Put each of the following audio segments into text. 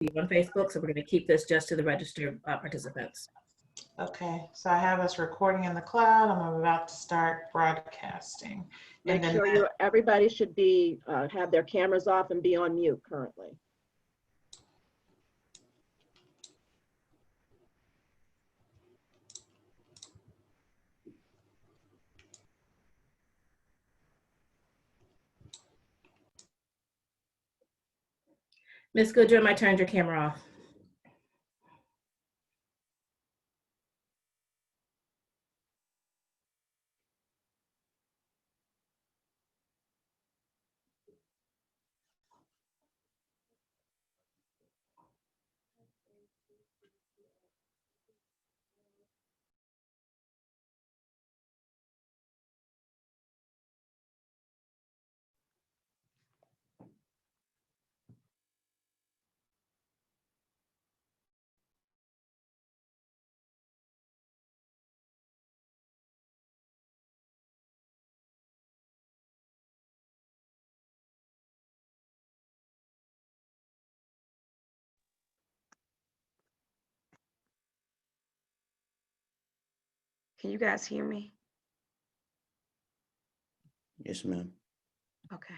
on Facebook, so we're going to keep this just to the registered participants. Okay, so I have us recording in the cloud. I'm about to start broadcasting. Make sure everybody should be have their cameras off and be on mute currently. Ms. Goodrum, I turned your camera off. Can you guys hear me? Yes, ma'am. Okay.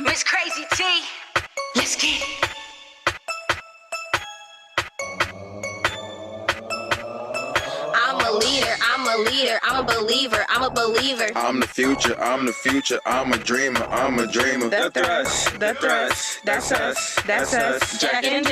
Miss Crazy T, let's get it. I'm a leader, I'm a leader, I'm a believer, I'm a believer. I'm the future, I'm the future, I'm a dreamer, I'm a dreamer. The thrust, that's us, that's us. Jack and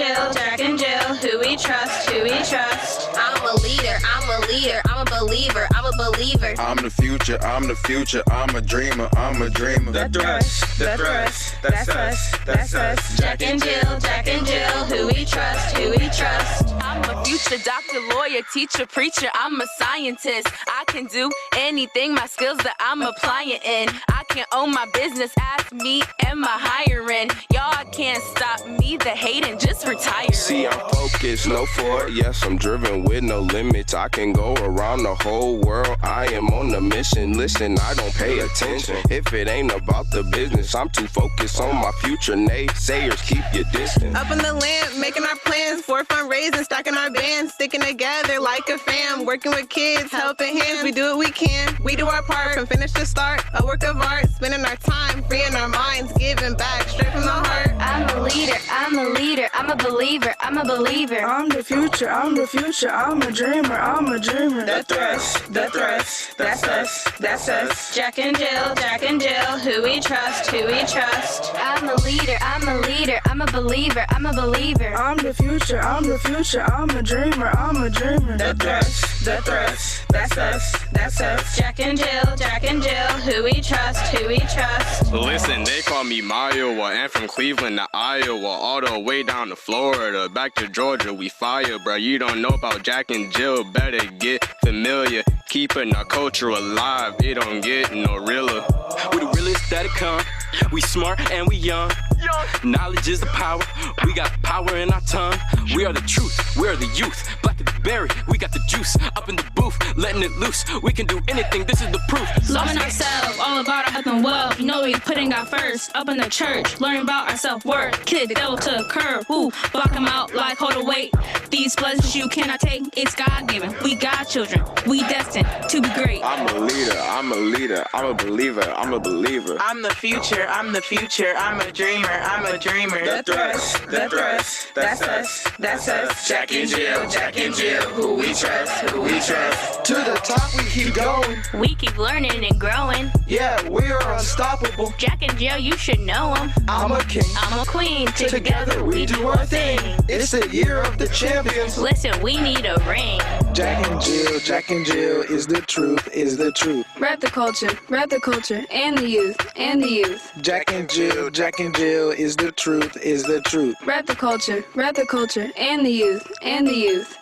Jill, who we trust, who we trust. I'm a leader, I'm a leader, I'm a believer, I'm a believer. I'm the future, I'm the future, I'm a dreamer, I'm a dreamer. The thrust, that's us, that's us. Jack and Jill, who we trust, who we trust. I'm a future doctor, lawyer, teacher, preacher. I'm a scientist. I can do anything, my skills that I'm applying in. I can own my business. Ask me, am I hiring? Y'all can't stop me. The hating, just retire. See, I'm focused, no for it. Yes, I'm driven with no limits. I can go around the whole world. I am on the mission. Listen, I don't pay attention. If it ain't about the business, I'm too focused on my future. Naysayers, keep your distance. Up in the land, making our plans for fundraising, stacking our bands, sticking together like a fam, working with kids, helping hands. We do what we can. We do our part from finish to start. A work of art, spending our time, freeing our minds, giving back straight from the heart. I'm a leader, I'm a leader, I'm a believer, I'm a believer. I'm the future, I'm the future, I'm a dreamer, I'm a dreamer. The thrust, that's us. Jack and Jill, who we trust, who we trust. I'm a leader, I'm a leader, I'm a believer, I'm a believer. I'm the future, I'm a dreamer, I'm a dreamer. The thrust, that's us. Jack and Jill, who we trust, who we trust. Listen, they call me Iowa, and from Cleveland to Iowa, all the way down to Florida, back to Georgia, we fire, bro. You don't know about Jack and Jill, better get familiar. Keeping our culture alive, it don't get no realer. We the realest that it come. We smart and we young. Knowledge is the power. We got power in our tongue. We are the truth. We are the youth. Black as the berry. We got the juice. Up in the booth, letting it loose. We can do anything. This is the proof. Loving ourselves, all about our health and wealth. You know we putting God first. Up in the church, learning about our self-worth. Kick the devil to the curb. Ooh, block him out like hold a weight. These blessings you cannot take. It's God-given. We God children. We destined to be great. I'm a leader, I'm a leader, I'm a believer, I'm a believer. I'm the future, I'm the future, I'm a dreamer, I'm a dreamer. The thrust, that's us. Jack and Jill, who we trust, who we trust. To the top we keep going. We keep learning and growing. Yeah, we are unstoppable. Jack and Jill, you should know them. I'm a king. I'm a queen. Together we do our thing. It's the year of the champions. Listen, we need a ring. Jack and Jill is the truth, is the truth. Rep the culture, and the youth. Jack and Jill is the truth, is the truth. Rep the culture, and the youth.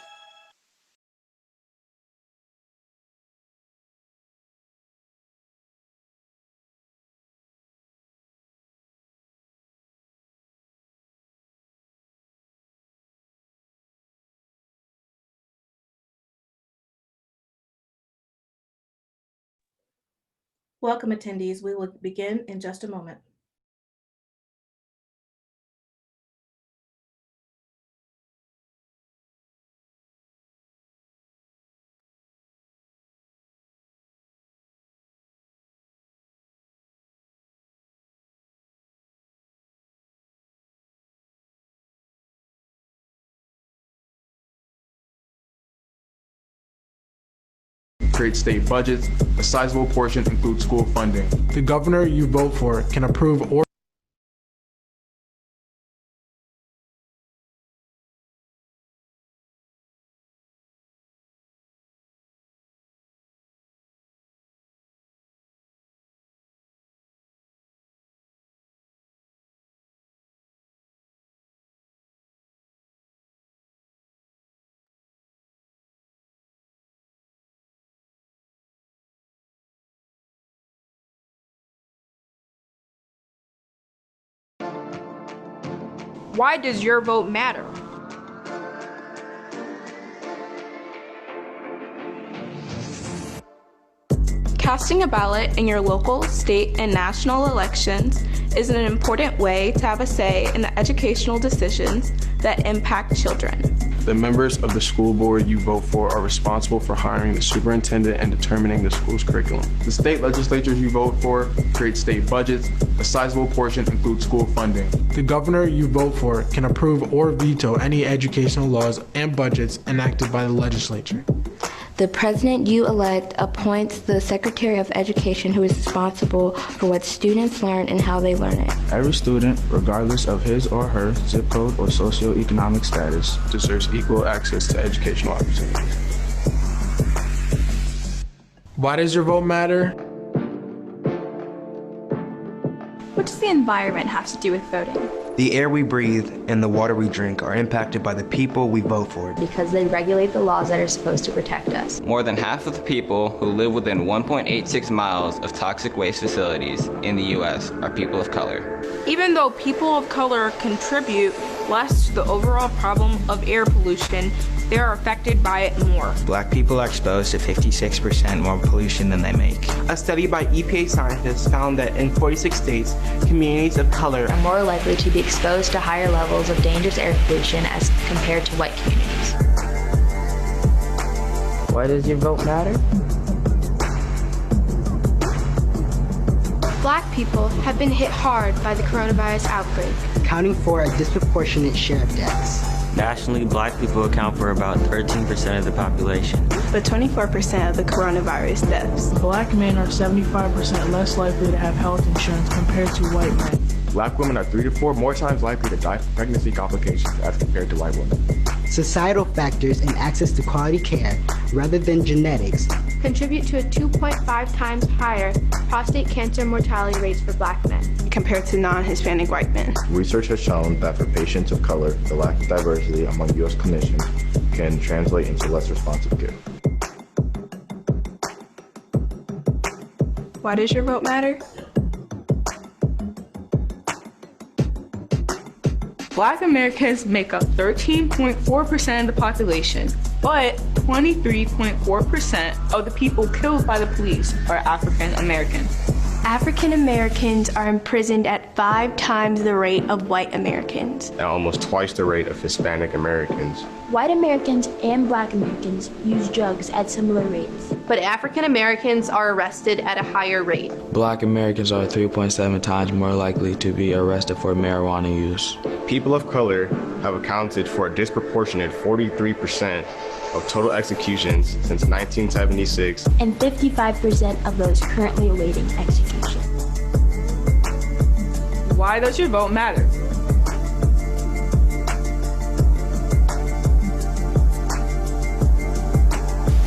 Welcome attendees. We will begin in just a moment. Create state budgets. A sizable portion includes school funding. The governor you vote for can approve or Why does your vote matter? Casting a ballot in your local, state, and national elections is an important way to have a say in the educational decisions that impact children. The members of the school board you vote for are responsible for hiring the superintendent and determining the school's curriculum. The state legislatures you vote for create state budgets. A sizable portion includes school funding. The governor you vote for can approve or veto any educational laws and budgets enacted by the legislature. The president you elect appoints the Secretary of Education, who is responsible for what students learn and how they learn it. Every student, regardless of his or her zip code or socioeconomic status, deserves equal access to educational opportunities. Why does your vote matter? What does the environment have to do with voting? The air we breathe and the water we drink are impacted by the people we vote for. Because they regulate the laws that are supposed to protect us. More than half of the people who live within 1.86 miles of toxic waste facilities in the U.S. are people of color. Even though people of color contribute less to the overall problem of air pollution, they are affected by it more. Black people are exposed to 56% more pollution than they make. A study by EPA scientists found that in 46 states, communities of color are more likely to be exposed to higher levels of dangerous air pollution as compared to white communities. Why does your vote matter? Black people have been hit hard by the coronavirus outbreak, accounting for a disproportionate share of deaths. Nationally, Black people account for about 13% of the population, but 24% of the coronavirus deaths. Black men are 75% less likely to have health insurance compared to white men. Black women are 3 to 4 more times likely to die from pregnancy complications as compared to white women. Societal factors and access to quality care, rather than genetics, contribute to a 2.5 times higher prostate cancer mortality rates for Black men compared to non-Hispanic white men. Research has shown that for patients of color, the lack of diversity among U.S. clinicians can translate into less responsive care. Why does your vote matter? Black Americans make up 13.4% of the population, but 23.4% of the people killed by the police are African American. African Americans are imprisoned at 5 times the rate of white Americans. And almost twice the rate of Hispanic Americans. White Americans and Black Americans use drugs at similar rates. But African Americans are arrested at a higher rate. Black Americans are 3.7 times more likely to be arrested for marijuana use. People of color have accounted for a disproportionate 43% of total executions since 1976. And 55% of those currently awaiting execution. Why does your vote matter?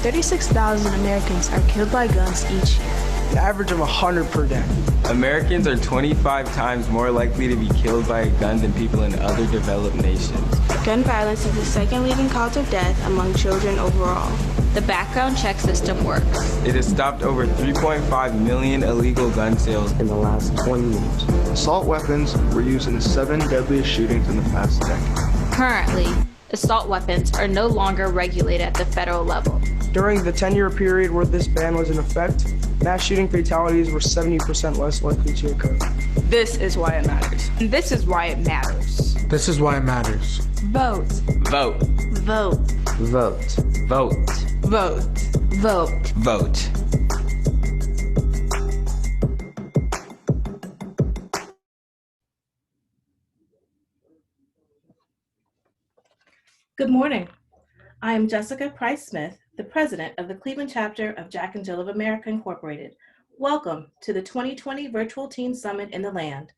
$36,000 Americans are killed by guns each year, an average of 100 per day. Americans are 25 times more likely to be killed by a gun than people in other developed nations. Gun violence is the second leading cause of death among children overall. The background check system works. It has stopped over 3.5 million illegal gun sales in the last 20 years. Assault weapons were used in the 7 deadliest shootings in the past decade. Currently, assault weapons are no longer regulated at the federal level. During the 10-year period where this ban was in effect, mass shooting fatalities were 70% less likely to occur. This is why it matters. And this is why it matters. This is why it matters. Vote. Vote. Vote. Vote. Vote. Vote. Vote. Vote. Good morning. I am Jessica Price-Smith, the president of the Cleveland chapter of Jack and Jill of America Incorporated. Welcome to the 2020 Virtual Teen Summit in the Land,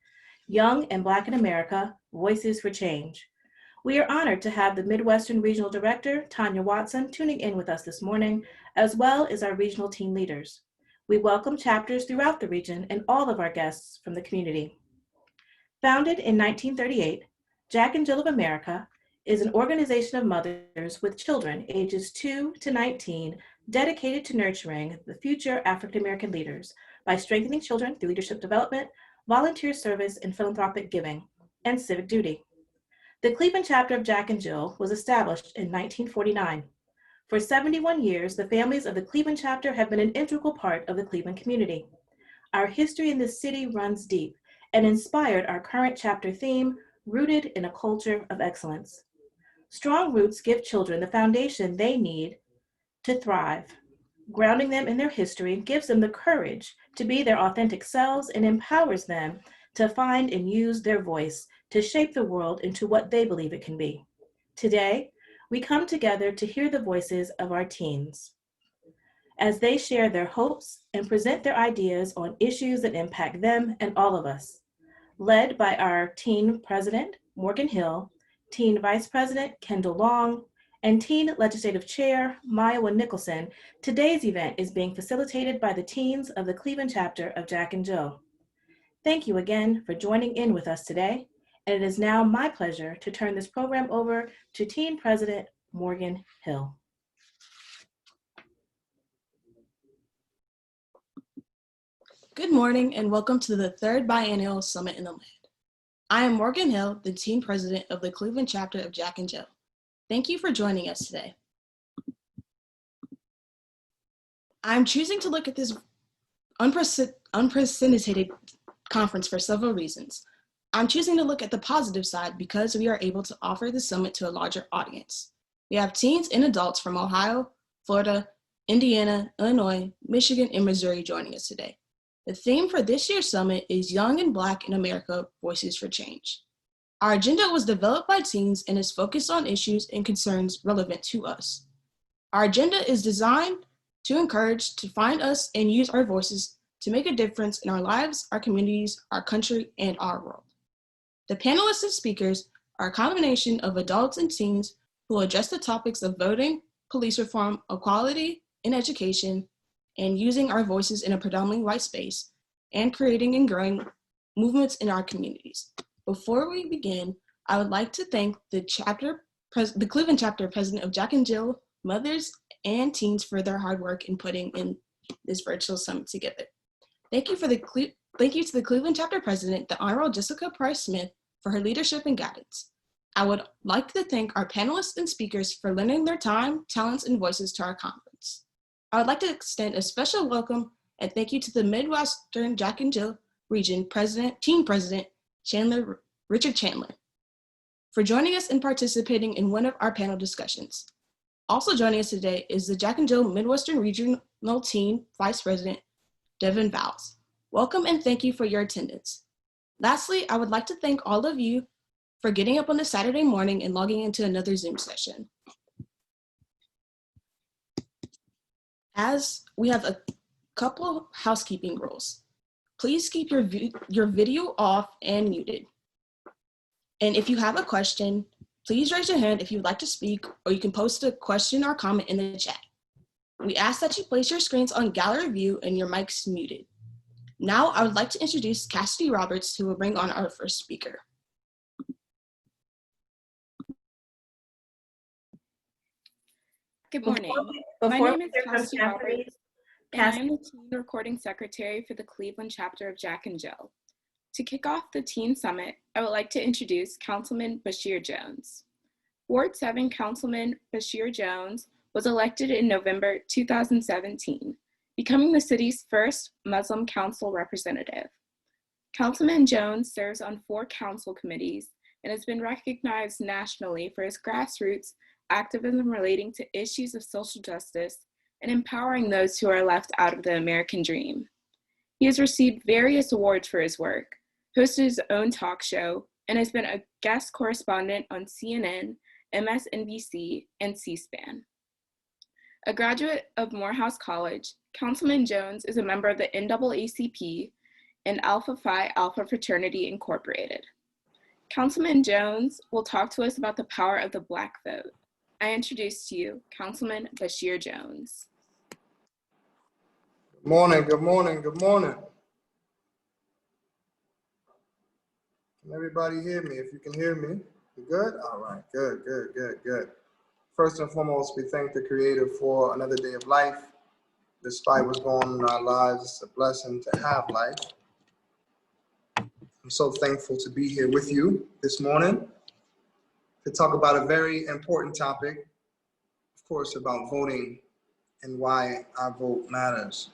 Young and Black in America, Voices for Change. We are honored to have the Midwestern Regional Director, Tanya Watson, tuning in with us this morning, as well as our regional teen leaders. We welcome chapters throughout the region and all of our guests from the community. Founded in 1938, Jack and Jill of America is an organization of mothers with children ages 2 to 19 dedicated to nurturing the future African American leaders by strengthening children through leadership development, volunteer service, and philanthropic giving, and civic duty. The Cleveland chapter of Jack and Jill was established in 1949. For 71 years, the families of the Cleveland chapter have been an integral part of the Cleveland community. Our history in this city runs deep and inspired our current chapter theme, Rooted in a Culture of Excellence. Strong roots give children the foundation they need to thrive. Grounding them in their history gives them the courage to be their authentic selves and empowers them to find and use their voice to shape the world into what they believe it can be. Today, we come together to hear the voices of our teens as they share their hopes and present their ideas on issues that impact them and all of us. Led by our teen president, Morgan Hill, teen vice president, Kendall Long, and teen legislative chair, Myowa Nicholson, today's event is being facilitated by the teens of the Cleveland chapter of Jack and Jill. Thank you again for joining in with us today, and it is now my pleasure to turn this program over to Teen President Morgan Hill. Good morning and welcome to the third Biennial Summit in the Land. I am Morgan Hill, the Teen President of the Cleveland chapter of Jack and Jill. Thank you for joining us today. I'm choosing to look at this unprecedented conference for several reasons. I'm choosing to look at the positive side because we are able to offer the summit to a larger audience. We have teens and adults from Ohio, Florida, Indiana, Illinois, Michigan, and Missouri joining us today. The theme for this year's summit is Young and Black in America, Voices for Change. Our agenda was developed by teens and is focused on issues and concerns relevant to us. Our agenda is designed to encourage to find us and use our voices to make a difference in our lives, our communities, our country, and our world. The panelists and speakers are a combination of adults and teens who will address the topics of voting, police reform, equality in education, and using our voices in a predominantly white space, and creating and growing movements in our communities. Before we begin, I would like to thank the Cleveland chapter president of Jack and Jill, mothers and teens for their hard work in putting in this virtual summit together. Thank you to the Cleveland chapter president, the Honorable Jessica Price Smith, for her leadership and guidance. I would like to thank our panelists and speakers for lending their time, talents, and voices to our conference. I would like to extend a special welcome and thank you to the Midwestern Jack and Jill Region Team President, Richard Chandler, for joining us and participating in one of our panel discussions. Also joining us today is the Jack and Jill Midwestern Regional Teen Vice President, Devin Vowles. Welcome and thank you for your attendance. Lastly, I would like to thank all of you for getting up on a Saturday morning and logging into another Zoom session. As we have a couple of housekeeping rules, please keep your video off and muted. And if you have a question, please raise your hand if you would like to speak, or you can post a question or comment in the chat. We ask that you place your screens on gallery view and your mics muted. Now I would like to introduce Cassidy Roberts, who will bring on our first speaker. Good morning. My name is Cassidy Roberts, and I am the Teen Recording Secretary for the Cleveland chapter of Jack and Jill. To kick off the Teen Summit, I would like to introduce Councilman Bashir Jones. Ward 7 Councilman Bashir Jones was elected in November 2017, becoming the city's first Muslim council representative. Councilman Jones serves on 4 council committees and has been recognized nationally for his grassroots activism relating to issues of social justice and empowering those who are left out of the American dream. He has received various awards for his work, hosted his own talk show, and has been a guest correspondent on CNN, MSNBC, and C-SPAN. A graduate of Morehouse College, Councilman Jones is a member of the NAACP and Alpha Phi Alpha Fraternity Incorporated. Councilman Jones will talk to us about the power of the Black vote. I introduce to you Councilman Bashir Jones. Good morning, good morning, good morning. Can everybody hear me? If you can hear me, you good? All right, good, good, good, good. First and foremost, we thank the Creator for another day of life. Despite what's going on in our lives, it's a blessing to have life. I'm so thankful to be here with you this morning to talk about a very important topic, of course, about voting and why our vote matters.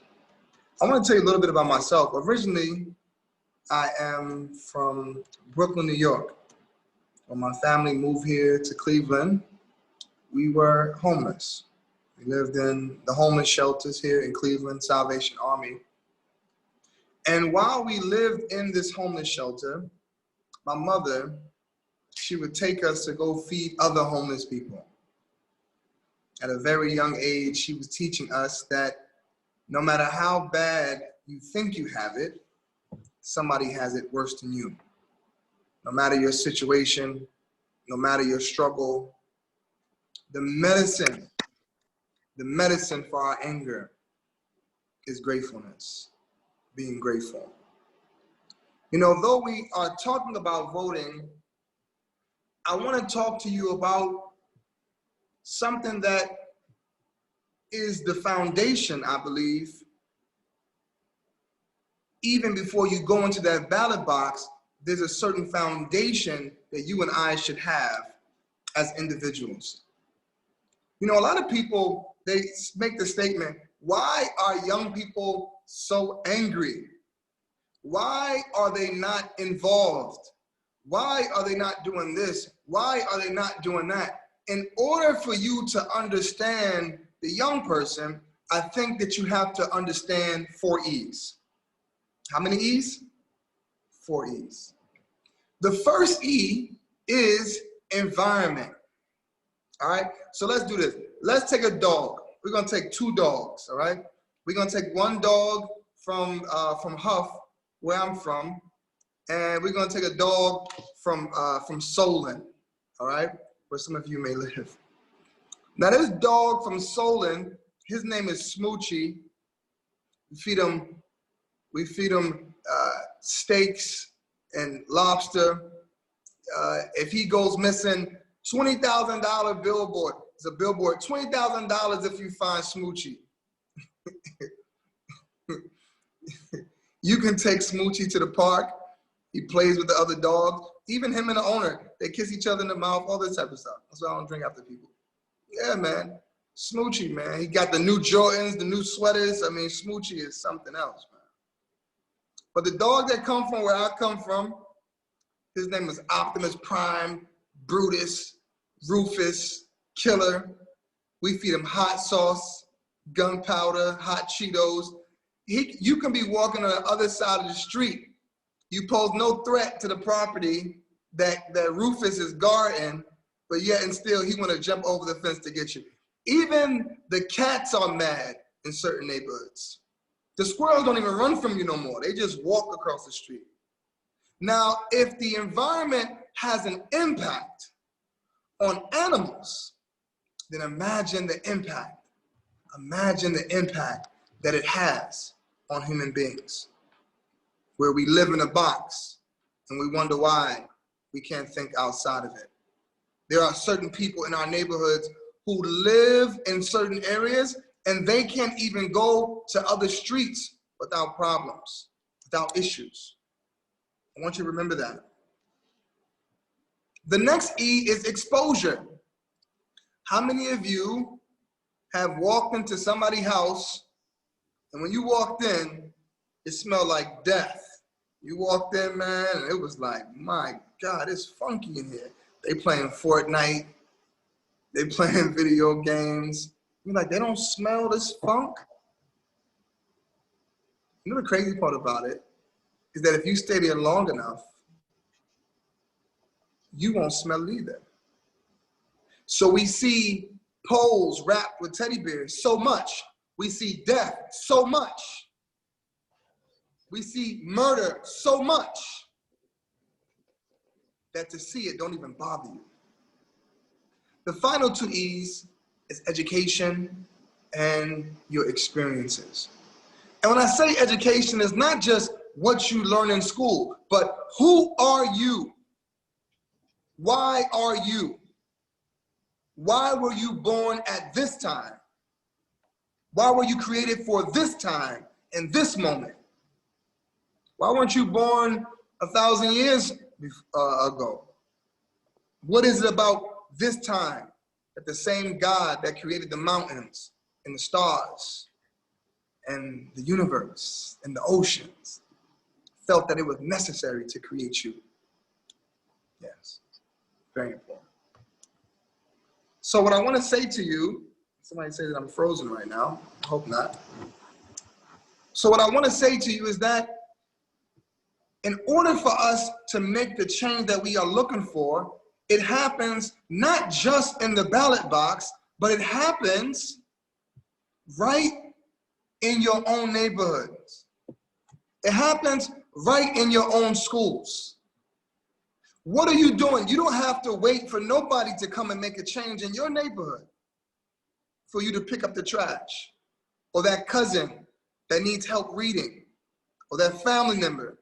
I want to tell you a little bit about myself. Originally, I am from Brooklyn, New York. When my family moved here to Cleveland, we were homeless. We lived in the homeless shelters here in Cleveland, Salvation Army. And while we lived in this homeless shelter, my mother, she would take us to go feed other homeless people. At a very young age, she was teaching us that no matter how bad you think you have it, somebody has it worse than you. No matter your situation, no matter your struggle, the medicine for our anger is gratefulness, being grateful. You know, though we are talking about voting I want to talk to you about something that is the foundation, I believe, even before you go into that ballot box. There's a certain foundation that you and I should have as individuals. You know, a lot of people, they make the statement, why are young people so angry? Why are they not involved? Why are they not doing this? Why are they not doing that? In order for you to understand the young person, I think that you have to understand 4 E's. How many E's? 4 E's. The first E is environment. All right, so let's do this. Let's take a dog. We're gonna take 2 dogs, all right? We're gonna take one dog from Huff, where I'm from, and we're gonna take a dog from Solon, all right? Where some of you may live. Now this dog from Solon, his name is Smoochie. We feed him steaks and lobster. If he goes missing, $20,000 billboard. It's a billboard. $20,000 if you find Smoochie. You can take Smoochie to the park. He plays with the other dogs. Even him and the owner, they kiss each other in the mouth, all this type of stuff. That's why I don't drink after people. Yeah, man. Smoochie, man. He got the new Jordans, the new sweaters. I mean, Smoochie is something else, man. But the dog that come from where I come from, his name is Optimus Prime, Brutus, Rufus, Killer. We feed him hot sauce, gunpowder, hot Cheetos. You can be walking on the other side of the street. You pose no threat to the property that Rufus is guarding, but yet and still he want to jump over the fence to get you. Even the cats are mad in certain neighborhoods. The squirrels don't even run from you no more. They just walk across the street. Now, if the environment has an impact on animals, then imagine the impact. Imagine the impact that it has on human beings, where we live in a box and we wonder why we can't think outside of it. There are certain people in our neighborhoods who live in certain areas and they can't even go to other streets without problems, without issues. I want you to remember that. The next E is exposure. How many of you have walked into somebody's house and when you walked in, it smelled like death? You walked in, man, and it was like, my God, it's funky in here. They playing Fortnite. They playing video games. You're like, they don't smell this funk? You know the crazy part about it is that if you stay there long enough, you won't smell it either. So we see poles wrapped with teddy bears so much. We see death so much. We see murder so much that to see it don't even bother you. The final 2 E's is education and your experiences. And when I say education, it's not just what you learn in school, but who are you? Why are you? Why were you born at this time? Why were you created for this time and this moment? Why weren't you born 1,000 years ago? What is it about this time that the same God that created the mountains and the stars and the universe and the oceans felt that it was necessary to create you? Yes, very important. So what I want to say to you, somebody say that I'm frozen right now. I hope not. So what I want to say to you is that in order for us to make the change that we are looking for, it happens not just in the ballot box, but it happens right in your own neighborhoods. It happens right in your own schools. What are you doing? You don't have to wait for nobody to come and make a change in your neighborhood for you to pick up the trash, or that cousin that needs help reading, or that family member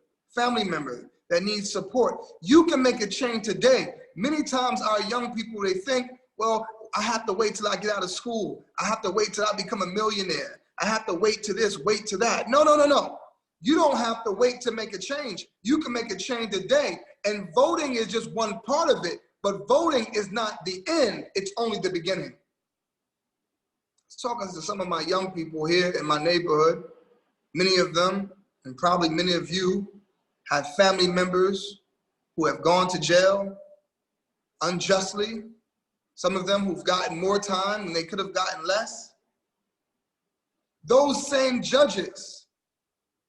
that needs support. You can make a change today. many times our young people, they think, well, I have to wait till I get out of school. I have to wait till I become a millionaire. I have to wait to this, wait to that. No, no, no, no. You don't have to wait to make a change. You can make a change today. And voting is just one part of it. But voting is not the end. It's only the beginning. I was talking to some of my young people here in my neighborhood. Many of them, and probably many of you, have family members who have gone to jail unjustly. Some of them who've gotten more time when they could have gotten less. Those same judges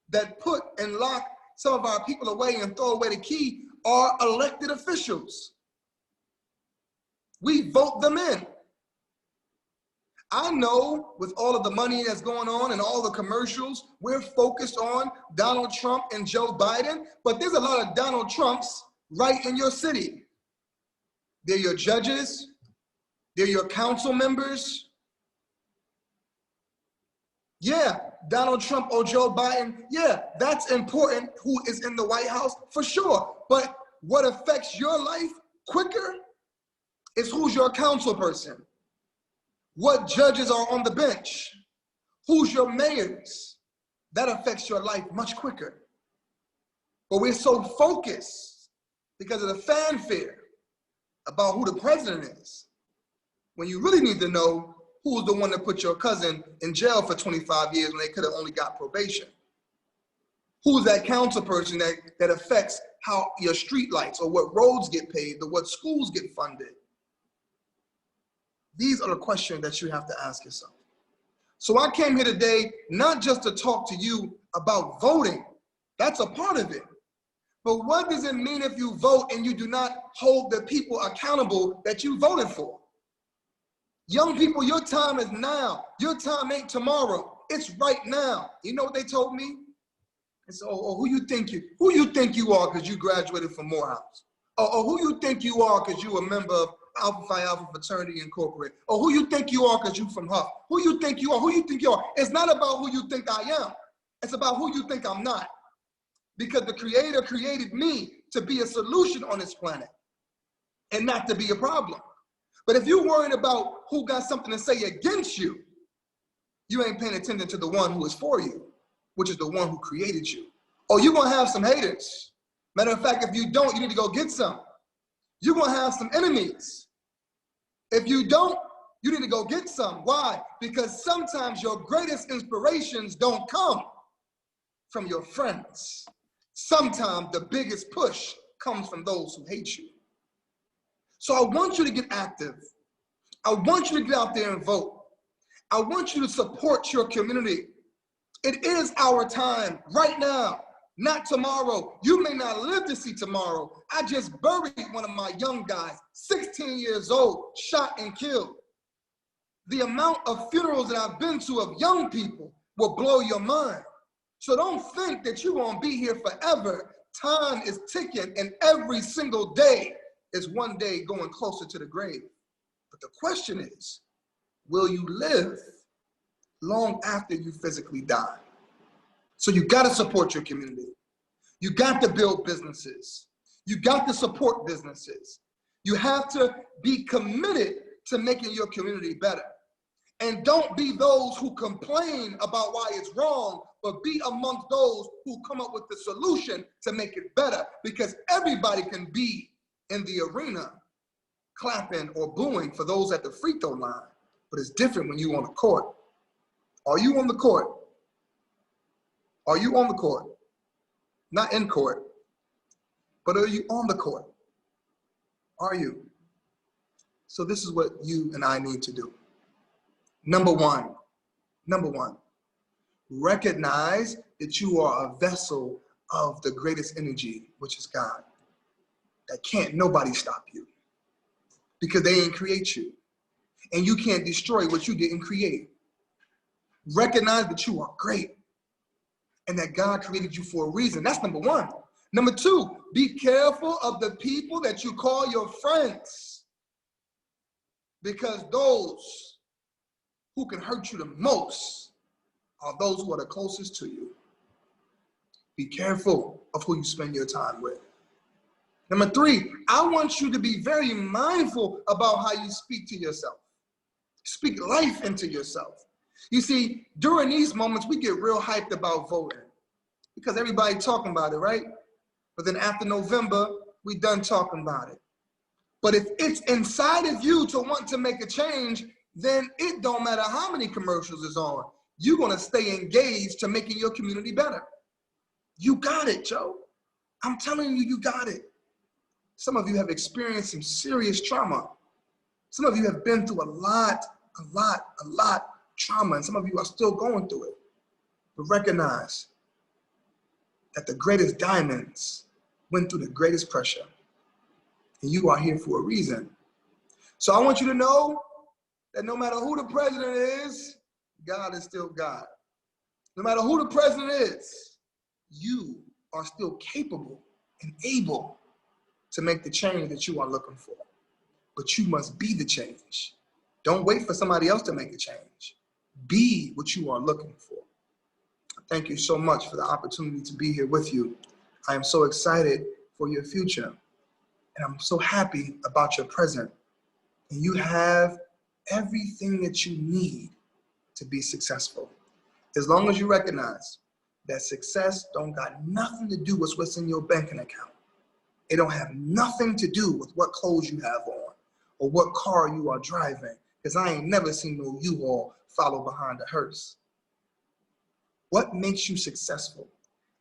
that put and lock some of our people away and throw away the key are elected officials. We vote them in. I know with all of the money that's going on and all the commercials, we're focused on Donald Trump and Joe Biden, but there's a lot of Donald Trumps right in your city. They're your judges, they're your council members. Yeah, Donald Trump or Joe Biden, yeah, that's important who is in the White House for sure. But what affects your life quicker is who's your council person. What judges are on the bench? Who's your mayors? That affects your life much quicker. But we're so focused because of the fanfare about who the president is, when you really need to know who's the one that put your cousin in jail for 25 years when they could have only got probation. Who's that council person that affects how your street lights or what roads get paved or what schools get funded? These are the questions that you have to ask yourself. So I came here today not just to talk to you about voting. That's a part of it. But what does it mean if you vote and you do not hold the people accountable that you voted for? Young people, your time is now. Your time ain't tomorrow. It's right now. You know what they told me? It's, who you think you are because you graduated from Morehouse? Or who you think you are because you a member of Alpha Phi Alpha Fraternity Incorporated? Or who you think you are because you from Huff? Who you think you are? Who you think you are? It's not about who you think I am. It's about who you think I'm not. Because the Creator created me to be a solution on this planet and not to be a problem. But if you're worried about who got something to say against you, you ain't paying attention to the one who is for you, which is the one who created you. Or you're gonna have some haters. Matter of fact, if you don't, you need to go get some. You're gonna have some enemies. If you don't, you need to go get some. Why? Because sometimes your greatest inspirations don't come from your friends. Sometimes the biggest push comes from those who hate you. So I want you to get active. I want you to get out there and vote. I want you to support your community. It is our time right now, not tomorrow. You may not live to see tomorrow. I just buried one of my young guys, 16 years old, shot and killed. The amount of funerals that I've been to of young people will blow your mind. So don't think that you're gonna be here forever. Time is ticking, and every single day is one day going closer to the grave. But the question is, will you live long after you physically die? So you gotta support your community. You got to build businesses. You got to support businesses. You have to be committed to making your community better. And don't be those who complain about why it's wrong, but be amongst those who come up with the solution to make it better, because everybody can be in the arena clapping or booing for those at the free throw line, but it's different when you're on the court. Are you on the court? Are you on the court? Not in court, but are you on the court? Are you? So this is what you and I need to do. Number one, recognize that you are a vessel of the greatest energy, which is God. That can't nobody stop you because they didn't create you. And you can't destroy what you didn't create. Recognize that you are great and that God created you for a reason. That's number one. Number two, be careful of the people that you call your friends, because those who can hurt you the most are those who are the closest to you. Be careful of who you spend your time with. Number 3, I want you to be very mindful about how you speak to yourself. Speak life into yourself. You see, during these moments, we get real hyped about voting because everybody talking about it, right? But then after November, we done talking about it. But if it's inside of you to want to make a change, then it don't matter how many commercials is on. You're gonna stay engaged to making your community better. You got it, Joe. I'm telling you, you got it. Some of you have experienced some serious trauma. Some of you have been through a lot trauma, and some of you are still going through it. But recognize that the greatest diamonds went through the greatest pressure, and you are here for a reason. So I want you to know that no matter who the president is, God is still God. No matter who the president is, you are still capable and able to make the change that you are looking for. But you must be the change. Don't wait for somebody else to make a change. Be what you are looking for. Thank you so much for the opportunity to be here with you. I am so excited for your future, and I'm so happy about your present. And you have everything that you need to be successful. As long as you recognize that success don't got nothing to do with what's in your banking account. It don't have nothing to do with what clothes you have on or what car you are driving, because I ain't never seen no U-Haul follow behind a hearse. What makes you successful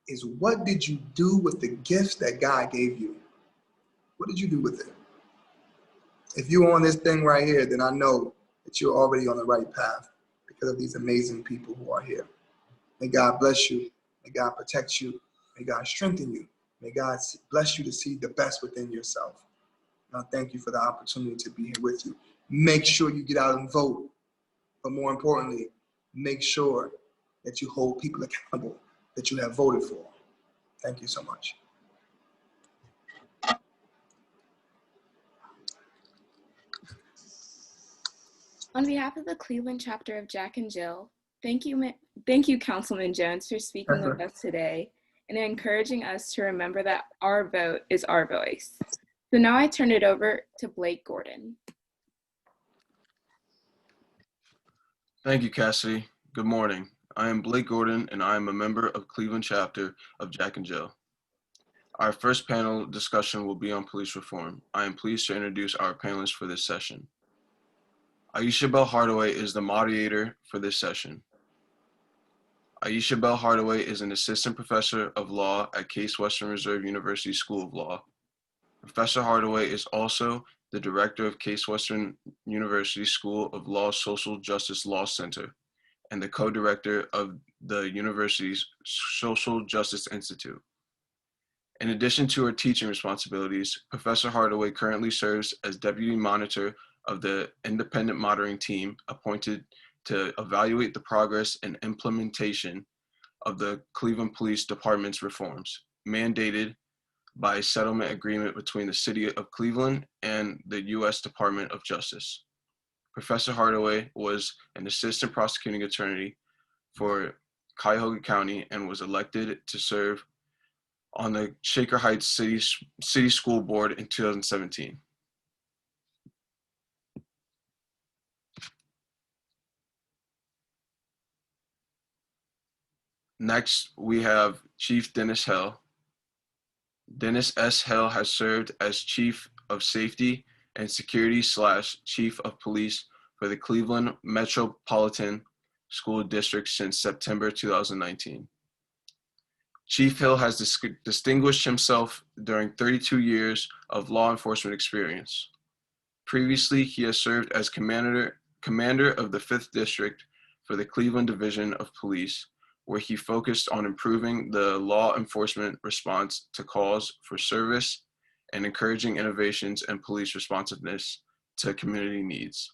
is what did you do with the gifts that God gave you? What did you do with it? If you're on this thing right here, then I know that you're already on the right path because of these amazing people who are here. May God bless you. May God protect you. May God strengthen you. May God bless you to see the best within yourself. Now, thank you for the opportunity to be here with you. Make sure you get out and vote. But more importantly, make sure that you hold people accountable that you have voted for. Thank you so much. On behalf of the Cleveland chapter of Jack and Jill, thank you, Councilman Jones, for speaking with us today and encouraging us to remember that our vote is our voice. So now I turn it over to Blake Gordon. Thank you, Cassidy. Good morning. I am Blake Gordon, and I am a member of Cleveland chapter of Jack and Jill. Our first panel discussion will be on police reform. I am pleased to introduce our panelists for this session. Aisha Bell Hardaway is the moderator for this session. Aisha Bell Hardaway is an assistant professor of law at Case Western Reserve University School of Law. Professor Hardaway is also the director of Case Western University School of Law Social Justice Law Center and the co-director of the university's Social Justice Institute. In addition to her teaching responsibilities, Professor Hardaway currently serves as deputy monitor of the independent monitoring team appointed to evaluate the progress and implementation of the Cleveland Police Department's reforms, mandated by a settlement agreement between the City of Cleveland and the U.S. Department of Justice. Professor Hardaway was an assistant prosecuting attorney for Cuyahoga County and was elected to serve on the Shaker Heights City School Board in 2017. Next, we have Chief Dennis Hill. Dennis S. Hill has served as Chief of Safety and Security / Chief of Police for the Cleveland Metropolitan School District since September 2019. Chief Hill has distinguished himself during 32 years of law enforcement experience. Previously, he has served as commander of the 5th District for the Cleveland Division of Police, where he focused on improving the law enforcement response to calls for service and encouraging innovations in police responsiveness to community needs.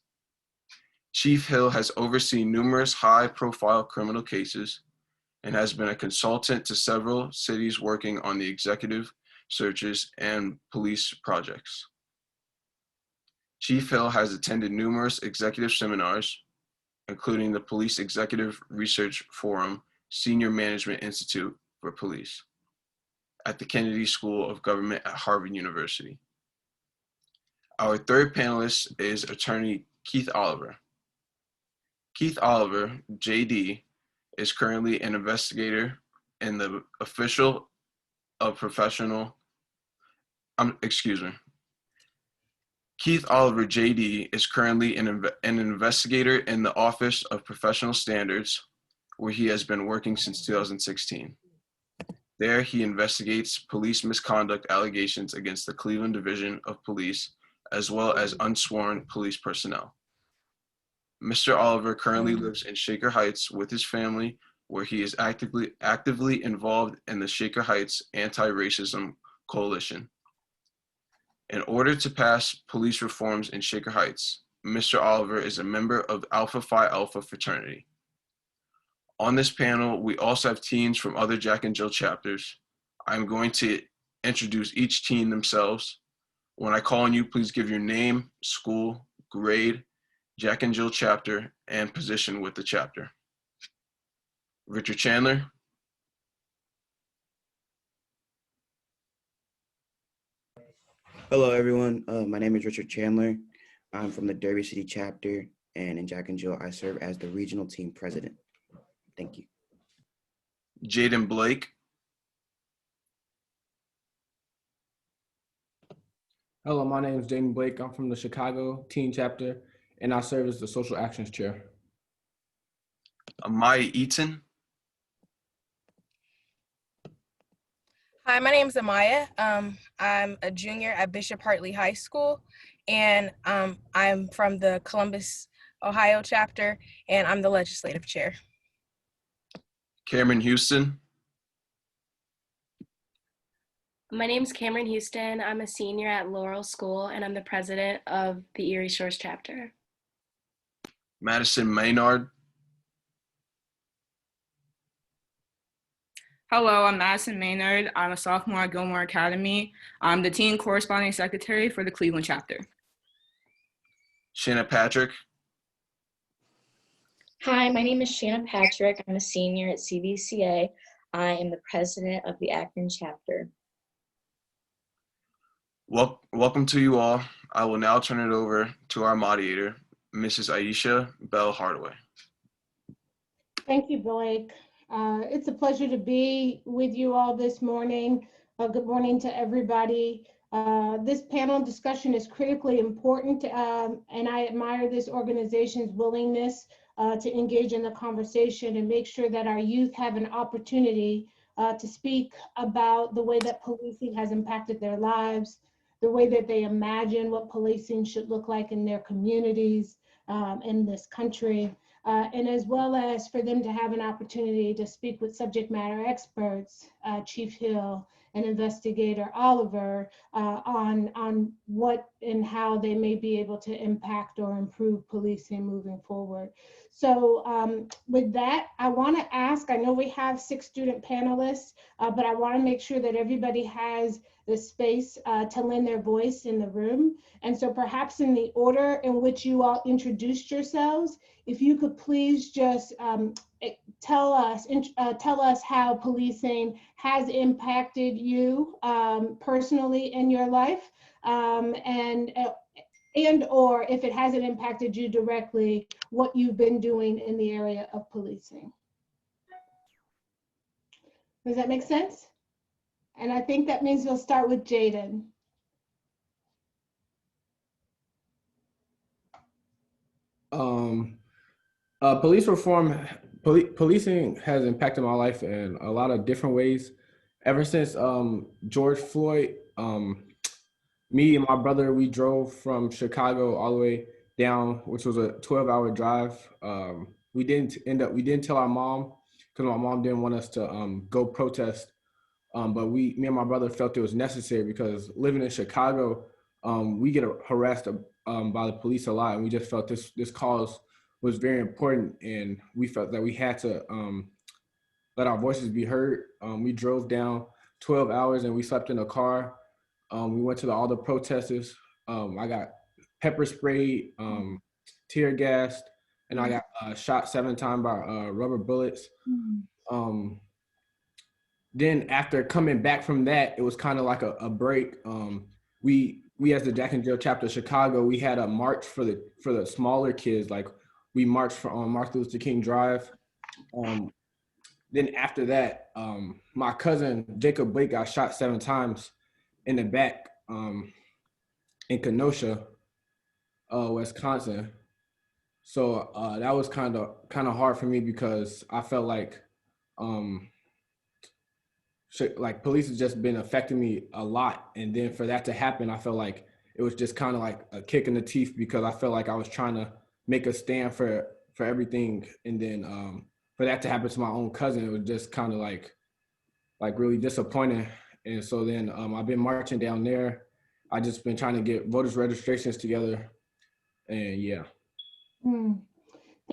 Chief Hill has overseen numerous high-profile criminal cases and has been a consultant to several cities working on the executive searches and police projects. Chief Hill has attended numerous executive seminars, including the Police Executive Research Forum Senior Management Institute for Police. at the Kennedy School of Government at Harvard University. Our third panelist is attorney Keith Oliver. Keith Oliver, JD, is currently an investigator in the official of professional, Keith Oliver, JD, is currently an investigator in the Office of Professional Standards, where he has been working since 2016. There, he investigates police misconduct allegations against the Cleveland Division of Police, as well as unsworn police personnel. Mr. Oliver currently lives in Shaker Heights with his family, where he is actively involved in the Shaker Heights Anti-Racism Coalition. In order to pass police reforms in Shaker Heights, Mr. Oliver is a member of Alpha Phi Alpha fraternity. On this panel, we also have teens from other Jack and Jill chapters. I'm going to introduce each teen themselves. When I call on you, please give your name, school, grade, Jack and Jill chapter, and position with the chapter. Richard Chandler. Hello, everyone. My name is Richard Chandler. I'm from the Derby City chapter, and in Jack and Jill, I serve as the regional team president. Thank you. Jaden Blake. Hello, my name is Jaden Blake. I'm from the Chicago Teen Chapter, and I serve as the Social Actions Chair. Amaya Eaton. Hi, my name is Amaya. I'm a junior at Bishop Hartley High School, and I'm from the Columbus, Ohio chapter, and I'm the legislative chair. Cameron Houston. My name's Cameron Houston. I'm a senior at Laurel School, and I'm the president of the Erie Shores chapter. Madison Maynard. Hello, I'm Madison Maynard. I'm a sophomore at Gilmore Academy. I'm the teen corresponding secretary for the Cleveland chapter. Shanna Patrick. Hi, my name is Shanna Patrick. I'm a senior at CVCA. I am the president of the Akron chapter. Welcome to you all. I will now turn it over to our moderator, Mrs. Aisha Bell Hardaway. Thank you, Blake. It's a pleasure to be with you all this morning. Good morning to everybody. This panel discussion is critically important, and I admire this organization's willingness to engage in the conversation and make sure that our youth have an opportunity to speak about the way that policing has impacted their lives, the way that they imagine what policing should look like in their communities, in this country, and as well as for them to have an opportunity to speak with subject matter experts, Chief Hill and Investigator Oliver, on what and how they may be able to impact or improve policing moving forward. So with that, I want to ask, I know we have 6 student panelists, but I want to make sure that everybody has the space to lend their voice in the room. And so perhaps in the order in which you all introduced yourselves, if you could please just tell us how policing has impacted you personally in your life, and or if it hasn't impacted you directly, what you've been doing in the area of policing. Does that make sense? And I think that means we'll start with Jaden. Police reform, policing has impacted my life in a lot of different ways. Ever since George Floyd, me and my brother, we drove from Chicago all the way down, which was a 12-hour drive. We didn't tell our mom because my mom didn't want us to go protest. But me and my brother felt it was necessary because living in Chicago, we get harassed by the police a lot, and we just felt this cause was very important, and we felt that we had to let our voices be heard. We drove down 12 hours and we slept in a car. We went to all the protesters. I got pepper sprayed, tear gassed, and I got shot 7 times by rubber bullets. then after coming back from that, it was kind of like a break. We as the Jack and Jill chapter of Chicago, we had a march for the smaller kids. Like we marched on Martin Luther King Drive. Then after that, my cousin Jacob Blake got shot 7 times in the back in Kenosha, Wisconsin. So that was kind of hard for me because I felt like police has just been affecting me a lot, and then for that to happen, I felt like it was just kind of like a kick in the teeth because I felt like I was trying to make a stand for everything, and then for that to happen to my own cousin, it was just kind of like really disappointing. And so then I've been marching down there. I just been trying to get voters registrations together, and yeah.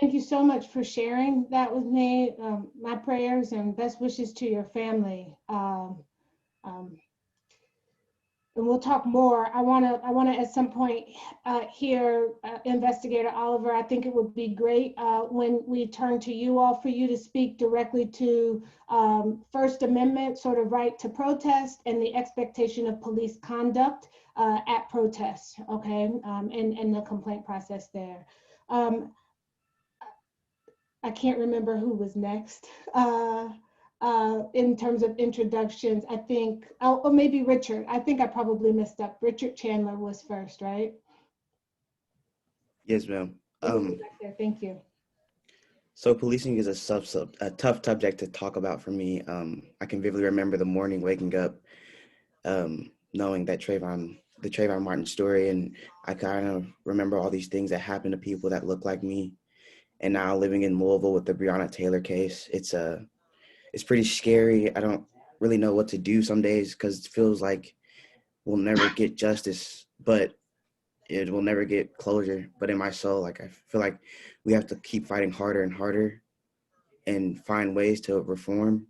Thank you so much for sharing that with me. My prayers and best wishes to your family. And we'll talk more. I wanna at some point hear Investigator Oliver. I think it would be great when we turn to you all for you to speak directly to First Amendment sort of right to protest and the expectation of police conduct at protests, okay, and the complaint process there. I can't remember who was next. In terms of introductions, I think, or maybe Richard. I think I probably messed up. Richard Chandler was first, right? Yes, ma'am. Thank you. So policing is a tough subject to talk about for me. I can vividly remember the morning waking up, knowing that the Trayvon Martin story, and I kind of remember all these things that happened to people that look like me. And now living in Louisville with the Breonna Taylor case, it's pretty scary. I don't really know what to do some days because it feels like we'll never get justice, but it will never get closure. But in my soul, like I feel like we have to keep fighting harder and harder and find ways to reform.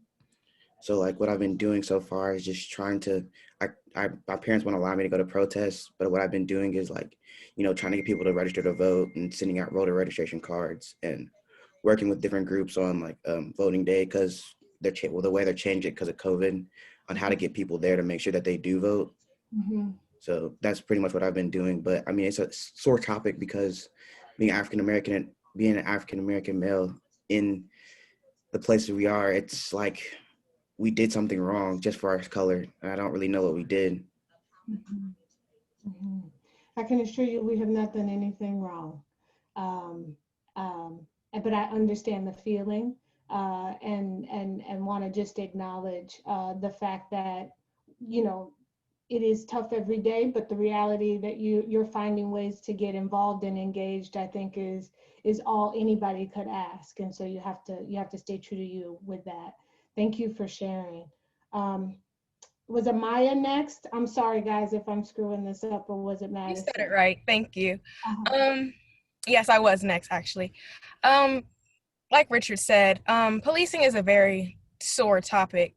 So like what I've been doing so far is just trying to, my parents won't allow me to go to protests, but what I've been doing is like, trying to get people to register to vote and sending out voter registration cards and working with different groups on like voting day because the way they're changing it because of COVID on how to get people there to make sure that they do vote. Mm-hmm. So that's pretty much what I've been doing. But I mean, it's a sore topic because being an African-American male in the places we are, it's like we did something wrong just for our color. And I don't really know what we did. Mm-hmm. Mm-hmm. I can assure you we have not done anything wrong. But I understand the feeling and want to just acknowledge the fact that, it is tough every day, but the reality that you're finding ways to get involved and engaged, I think is all anybody could ask. And so you have to stay true to you with that. Thank you for sharing. Was Amaya next? I'm sorry, guys, if I'm screwing this up, or was it Madison? You said it right. Thank you. Yes, I was next, actually. Like Richard said, policing is a very sore topic.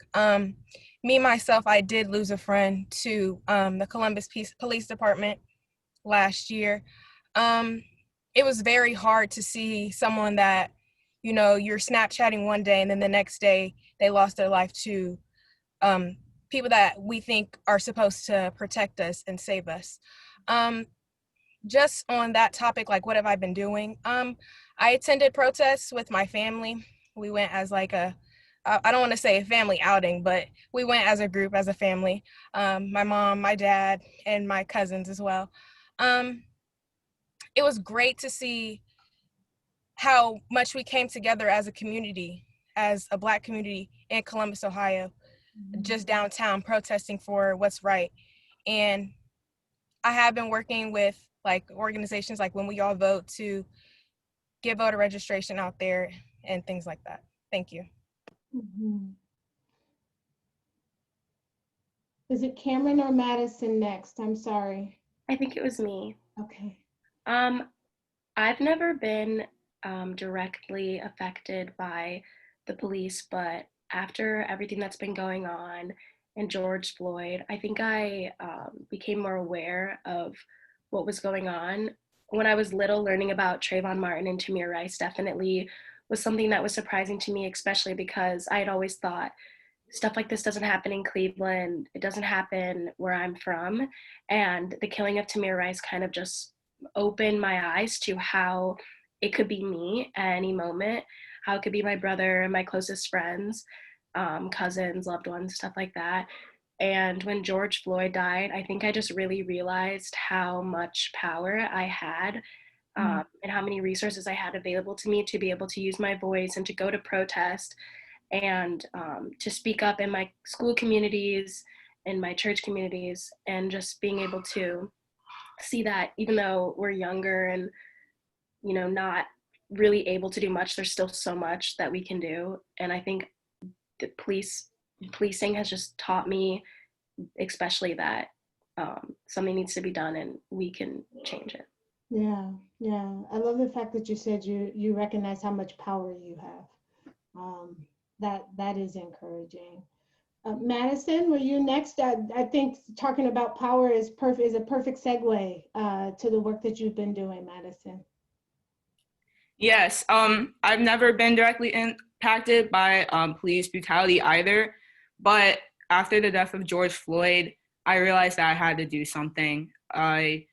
Me, myself, I did lose a friend to the Columbus Police Department last year. It was very hard to see someone that, you're Snapchatting one day and then the next day they lost their life to people that we think are supposed to protect us and save us. Just on that topic, like what have I been doing? I attended protests with my family. We went as like I don't want to say a family outing, but we went as a group, as a family. My mom, my dad, and my cousins as well. It was great to see how much we came together as a community, as a Black community in Columbus, Ohio, just downtown protesting for what's right. And I have been working with like organizations like When We All Vote to get voter registration out there and things like that. Thank you. Mm-hmm. Is it Cameron or Madison next? I'm sorry. I think it was me. Okay. I've never been directly affected by the police, but after everything that's been going on and George Floyd, I think I became more aware of what was going on. When I was little, learning about Trayvon Martin and Tamir Rice definitely was something that was surprising to me, especially because I had always thought stuff like this doesn't happen in Cleveland. It doesn't happen where I'm from. And the killing of Tamir Rice kind of just opened my eyes to how it could be me at any moment, how it could be my brother and my closest friends, cousins, loved ones, stuff like that. And when George Floyd died, I think I just really realized how much power I had, and how many resources I had available to me to be able to use my voice and to go to protest and to speak up in my school communities, in my church communities, and just being able to see that even though we're younger and, you know, not really able to do much, there's still so much that we can do. And I think the policing has just taught me, especially that something needs to be done and we can change it. Yeah, yeah. I love the fact that you said you recognize how much power you have. That is encouraging. Madison, were you next? I think talking about power is a perfect segue to the work that you've been doing, Madison. Yes, I've never been directly impacted by police brutality either, but after the death of George Floyd, I realized that I had to do something. I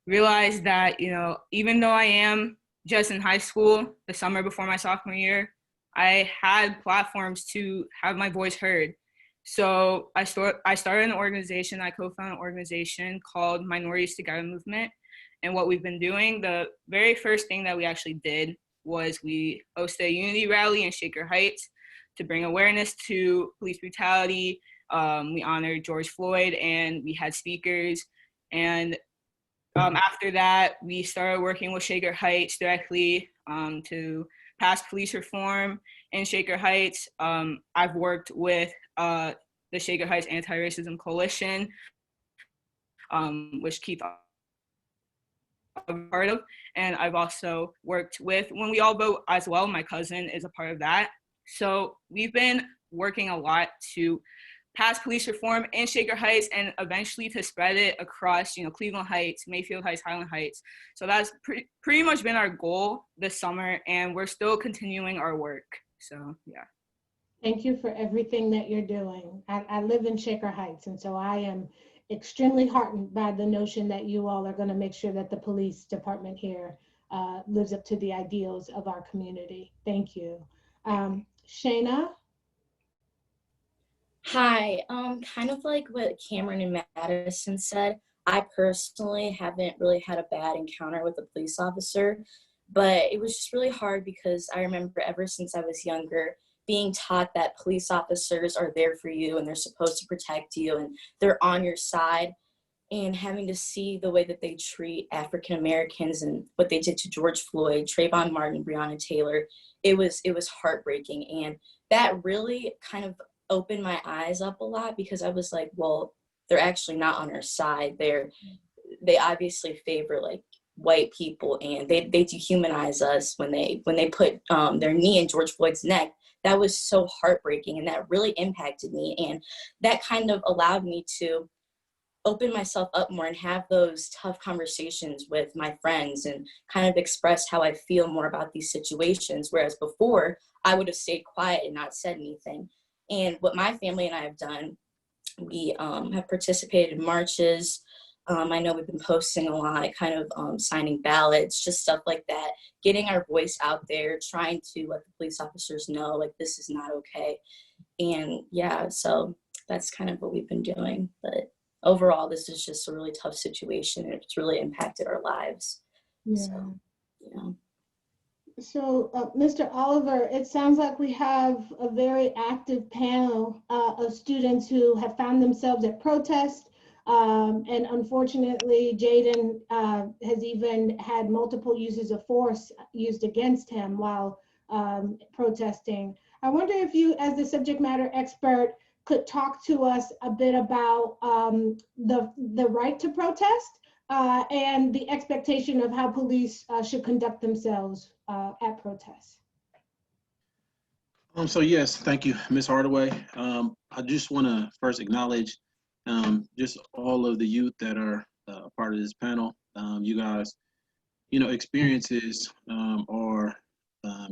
realized that, you know, even though I am just in high school, the summer before my sophomore year, I had platforms to have my voice heard. So I started an organization, I co-founded an organization called Minorities Together Movement. And what we've been doing, the very first thing that we actually did was we hosted a unity rally in Shaker Heights to bring awareness to police brutality. We honored George Floyd and we had speakers. And after that, we started working with Shaker Heights directly to pass police reform in Shaker Heights. I've worked with the Shaker Heights Anti-Racism Coalition, which Keith a part of, and I've also worked with When We All Vote as well. My cousin is a part of that. So we've been working a lot to pass police reform in Shaker Heights and eventually to spread it across, you know, Cleveland Heights, Mayfield Heights, Highland Heights. So that's pretty much been our goal this summer, and we're still continuing our work. So yeah. Thank you for everything that you're doing. I live in Shaker Heights, and so I am extremely heartened by the notion that you all are going to make sure that the police department here lives up to the ideals of our community. Thank you. Shayna? Hi, kind of like what Cameron and Madison said, I personally haven't really had a bad encounter with a police officer, but it was just really hard because I remember ever since I was younger, being taught that police officers are there for you and they're supposed to protect you and they're on your side, and having to see the way that they treat African Americans and what they did to George Floyd, Trayvon Martin, Breonna Taylor, it was heartbreaking. And that really kind of opened my eyes up a lot because I was like, well, they're actually not on our side. They obviously favor like white people, and they dehumanize us when they put their knee in George Floyd's neck. That was so heartbreaking, and that really impacted me. And that kind of allowed me to open myself up more and have those tough conversations with my friends and kind of express how I feel more about these situations. Whereas before, I would have stayed quiet and not said anything. And what my family and I have done, we have participated in marches. I know we've been posting a lot, kind of signing ballots, just stuff like that, getting our voice out there, trying to let the police officers know, like, this is not okay. And yeah, so that's kind of what we've been doing. But overall, this is just a really tough situation, and it's really impacted our lives. Yeah. So, yeah. So, Mr. Oliver, it sounds like we have a very active panel of students who have found themselves at protest. And unfortunately, Jaden has even had multiple uses of force used against him while protesting. I wonder if you, as the subject matter expert, could talk to us a bit about the right to protest and the expectation of how police should conduct themselves at protests. So yes, thank you, Ms. Hardaway. I just want to first acknowledge just all of the youth that are a part of this panel. You guys, you know, experiences are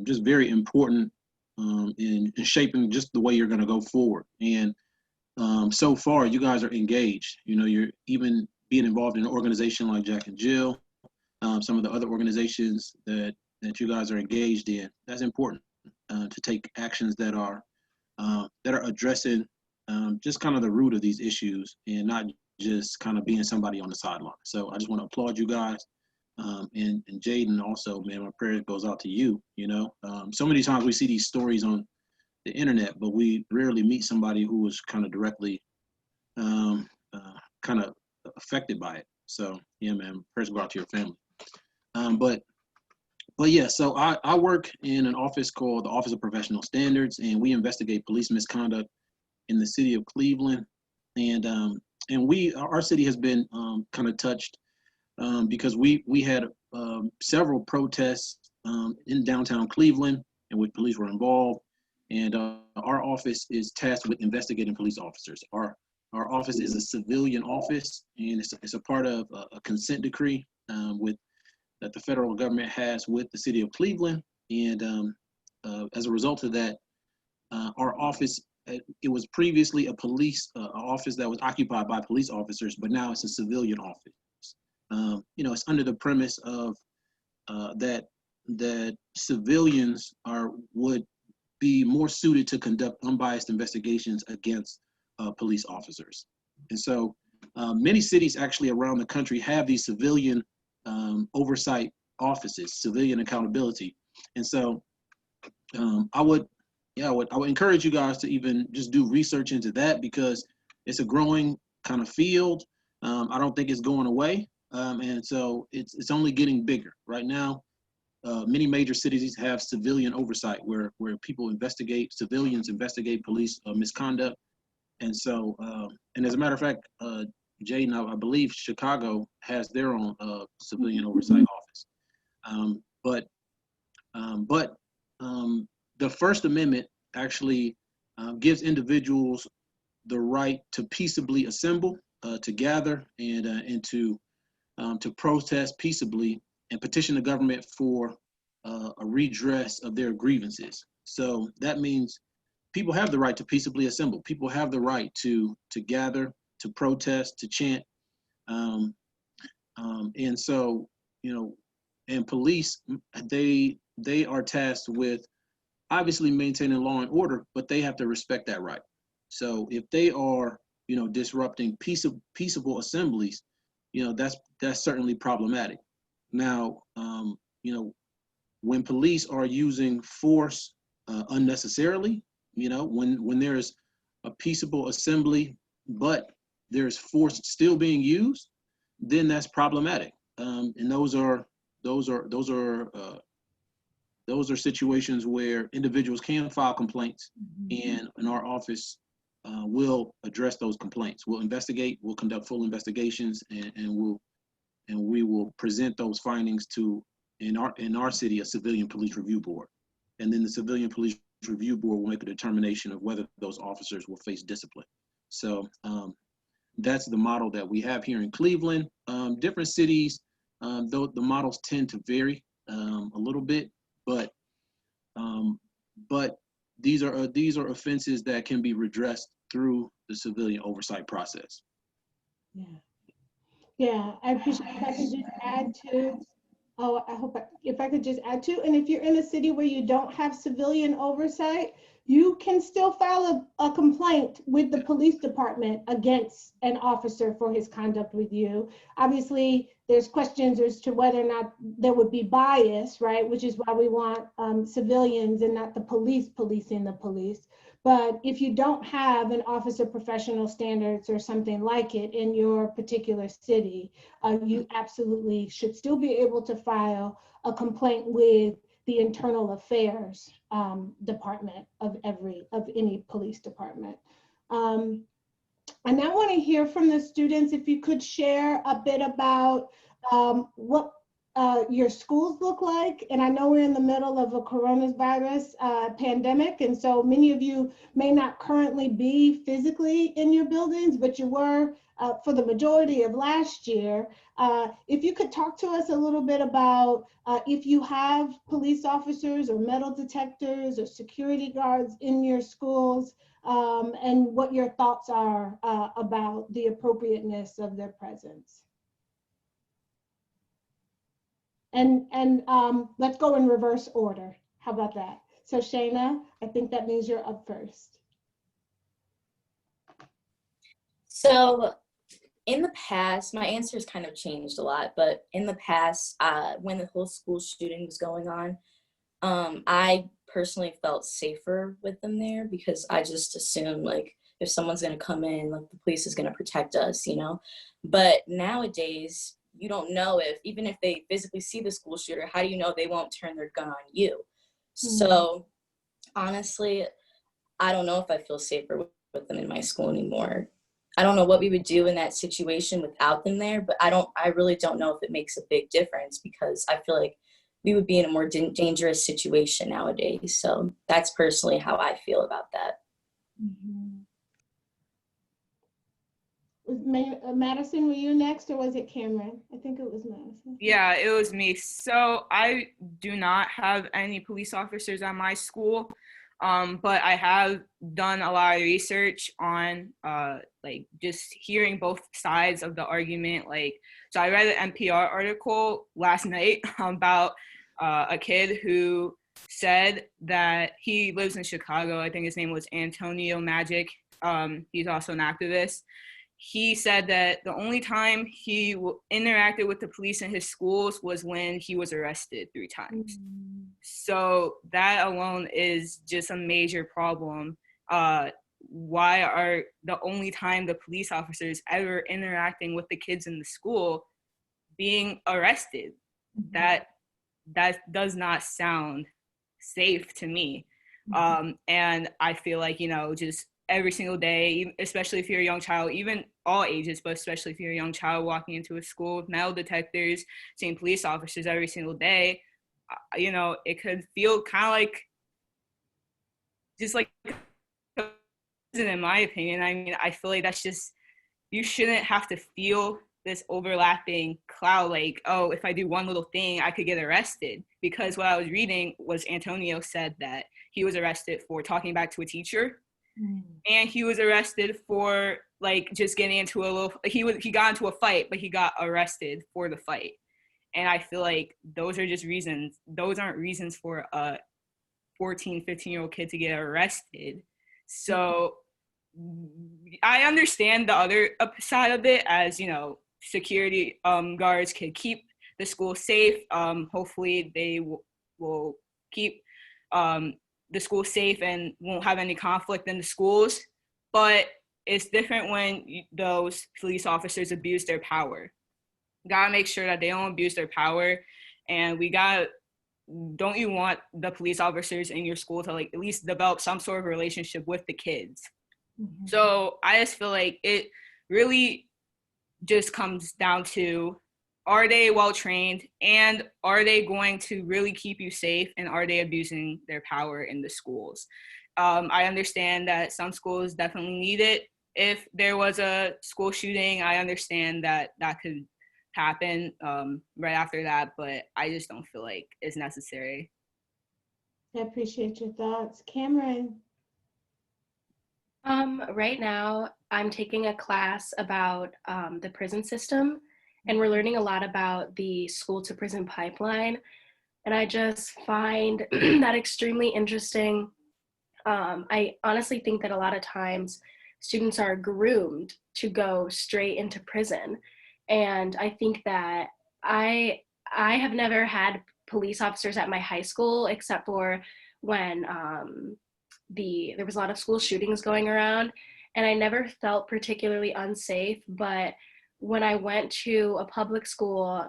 just very important in shaping just the way you're going to go forward. And so far, you guys are engaged. You know, you're even being involved in an organization like Jack and Jill, some of the other organizations that you guys are engaged in. That's important to take actions that are addressing just kind of the root of these issues and not just kind of being somebody on the sideline. So I just want to applaud you guys. And Jaden also, man, my prayer goes out to you. You know, so many times we see these stories on the internet, but we rarely meet somebody who was kind of directly kind of affected by it. So yeah, man, prayers go out to your family. But yeah, so I work in an office called the Office of Professional Standards, and we investigate police misconduct in the city of Cleveland. And our city has been kind of touched because we had several protests in downtown Cleveland in which police were involved. And our office is tasked with investigating police officers. Our office is a civilian office, and it's a part of a consent decree that the federal government has with the city of Cleveland. And as a result of that, our office, it was previously a police office that was occupied by police officers, but now it's a civilian office. You know, it's under the premise of that civilians would be more suited to conduct unbiased investigations against police officers. And so many cities actually around the country have these civilian oversight offices, civilian accountability. And so I would encourage you guys to even just do research into that, because it's a growing kind of field. I don't think it's going away. And so it's only getting bigger. Right now, many major cities have civilian oversight where civilians investigate police misconduct. And so, and as a matter of fact, Jaden, I believe Chicago has their own civilian oversight office. But the First Amendment actually gives individuals the right to peaceably assemble, to gather, and to protest peaceably and petition the government for a redress of their grievances. So that means people have the right to peaceably assemble. People have the right to gather, to protest, to chant. And so, you know, and police, they are tasked with obviously maintaining law and order, but they have to respect that right. So if they are, you know, disrupting peaceable assemblies, you know, that's certainly problematic. Now, you know, when police are using force unnecessarily, you know, when there's a peaceable assembly, but there's force still being used, then that's problematic. And those are situations where individuals can file complaints, and our office will address those complaints. We'll investigate, we'll conduct full investigations, and we will present those findings to, in our city, a civilian police review board. And then the civilian police review board will make a determination of whether those officers will face discipline. So that's the model that we have here in Cleveland. Different cities, though the models tend to vary a little bit, but these are offenses that can be redressed through the civilian oversight process. Yeah, I appreciate if I could just add to, if I could just add to, and if you're in a city where you don't have civilian oversight, you can still file a complaint with the police department against an officer for his conduct with you. Obviously, there's questions as to whether or not there would be bias, right? Which is why we want civilians and not the police policing the police. But if you don't have an Office of Professional Standards or something like it in your particular city, you absolutely should still be able to file a complaint with the internal affairs department of any police department. And I want to hear from the students, if you could share a bit about what your schools look like. And I know we're in the middle of a coronavirus pandemic, and so many of you may not currently be physically in your buildings, but you were for the majority of last year. If you could talk to us a little bit about if you have police officers or metal detectors or security guards in your schools, and what your thoughts are about the appropriateness of their presence. And let's go in reverse order. How about that? So Shayna, I think that means you're up first. So in the past, my answers kind of changed a lot, but in the past, when the whole school shooting was going on, I personally felt safer with them there because I just assumed like if someone's gonna come in, like the police is gonna protect us, you know? But nowadays, you don't know if, even if they physically see the school shooter, how do you know they won't turn their gun on you? So honestly, I don't know if I feel safer with them in my school anymore. I don't know what we would do in that situation without them there, but I really don't know if it makes a big difference because I feel like we would be in a more dangerous situation nowadays. So that's personally how I feel about that. Madison, were you next or was it Cameron? I think it was Madison. Yeah, it was me. So I do not have any police officers at my school, but I have done a lot of research on like just hearing both sides of the argument. Like, so I read an NPR article last night about a kid who said that he lives in Chicago. I think his name was Antonio Magic. He's also an activist. He said that the only time he interacted with the police in his schools was when he was arrested 3 times. So that alone is just a major problem. Why are the only time the police officers ever interacting with the kids in the school being arrested? That does not sound safe to me. And I feel like, you know, just every single day, especially if you're a young child, even all ages, but especially if you're a young child walking into a school with metal detectors, seeing police officers every single day, you know, it could feel kind of like, just like, in my opinion. I mean, I feel like that's just, you shouldn't have to feel this overlapping cloud, like, oh, if I do one little thing, I could get arrested. Because what I was reading was Antonio said that he was arrested for talking back to a teacher. And he was arrested for like just getting into a little, he got into a fight, but he got arrested for the fight. And I feel like those are just reasons, those aren't reasons for a 14, 15-year-old kid to get arrested. So I understand the other side of it, as, you know, security guards can keep the school safe. Hopefully they will keep the school safe and won't have any conflict in the schools. But it's different when those police officers abuse their power. Gotta make sure that they don't abuse their power. And don't you want the police officers in your school to like at least develop some sort of relationship with the kids? So I just feel like it really just comes down to, are they well trained, and are they going to really keep you safe, and are they abusing their power in the schools? I understand that some schools definitely need it. If there was a school shooting, I understand that that could happen right after that, but I just don't feel like it's necessary. I appreciate your thoughts. Cameron? Right now, I'm taking a class about the prison system, and we're learning a lot about the school to prison pipeline. And I just find that extremely interesting. I honestly think that a lot of times students are groomed to go straight into prison. And I think that I have never had police officers at my high school, except for when there was a lot of school shootings going around, and I never felt particularly unsafe. But when I went to a public school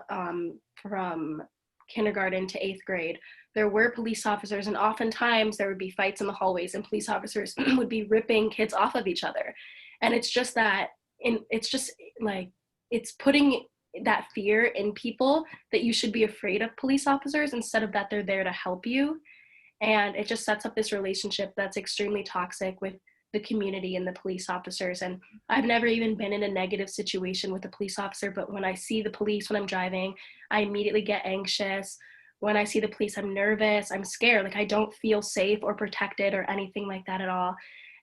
from kindergarten to 8th grade, there were police officers, and oftentimes there would be fights in the hallways, and police officers would be ripping kids off of each other. And it's just that, it's just like, it's putting that fear in people that you should be afraid of police officers instead of that they're there to help you. And it just sets up this relationship that's extremely toxic with the community and the police officers. And I've never even been in a negative situation with a police officer, but when I see the police when I'm driving, I immediately get anxious. When I see the police, I'm nervous, I'm scared, like I don't feel safe or protected or anything like that at all.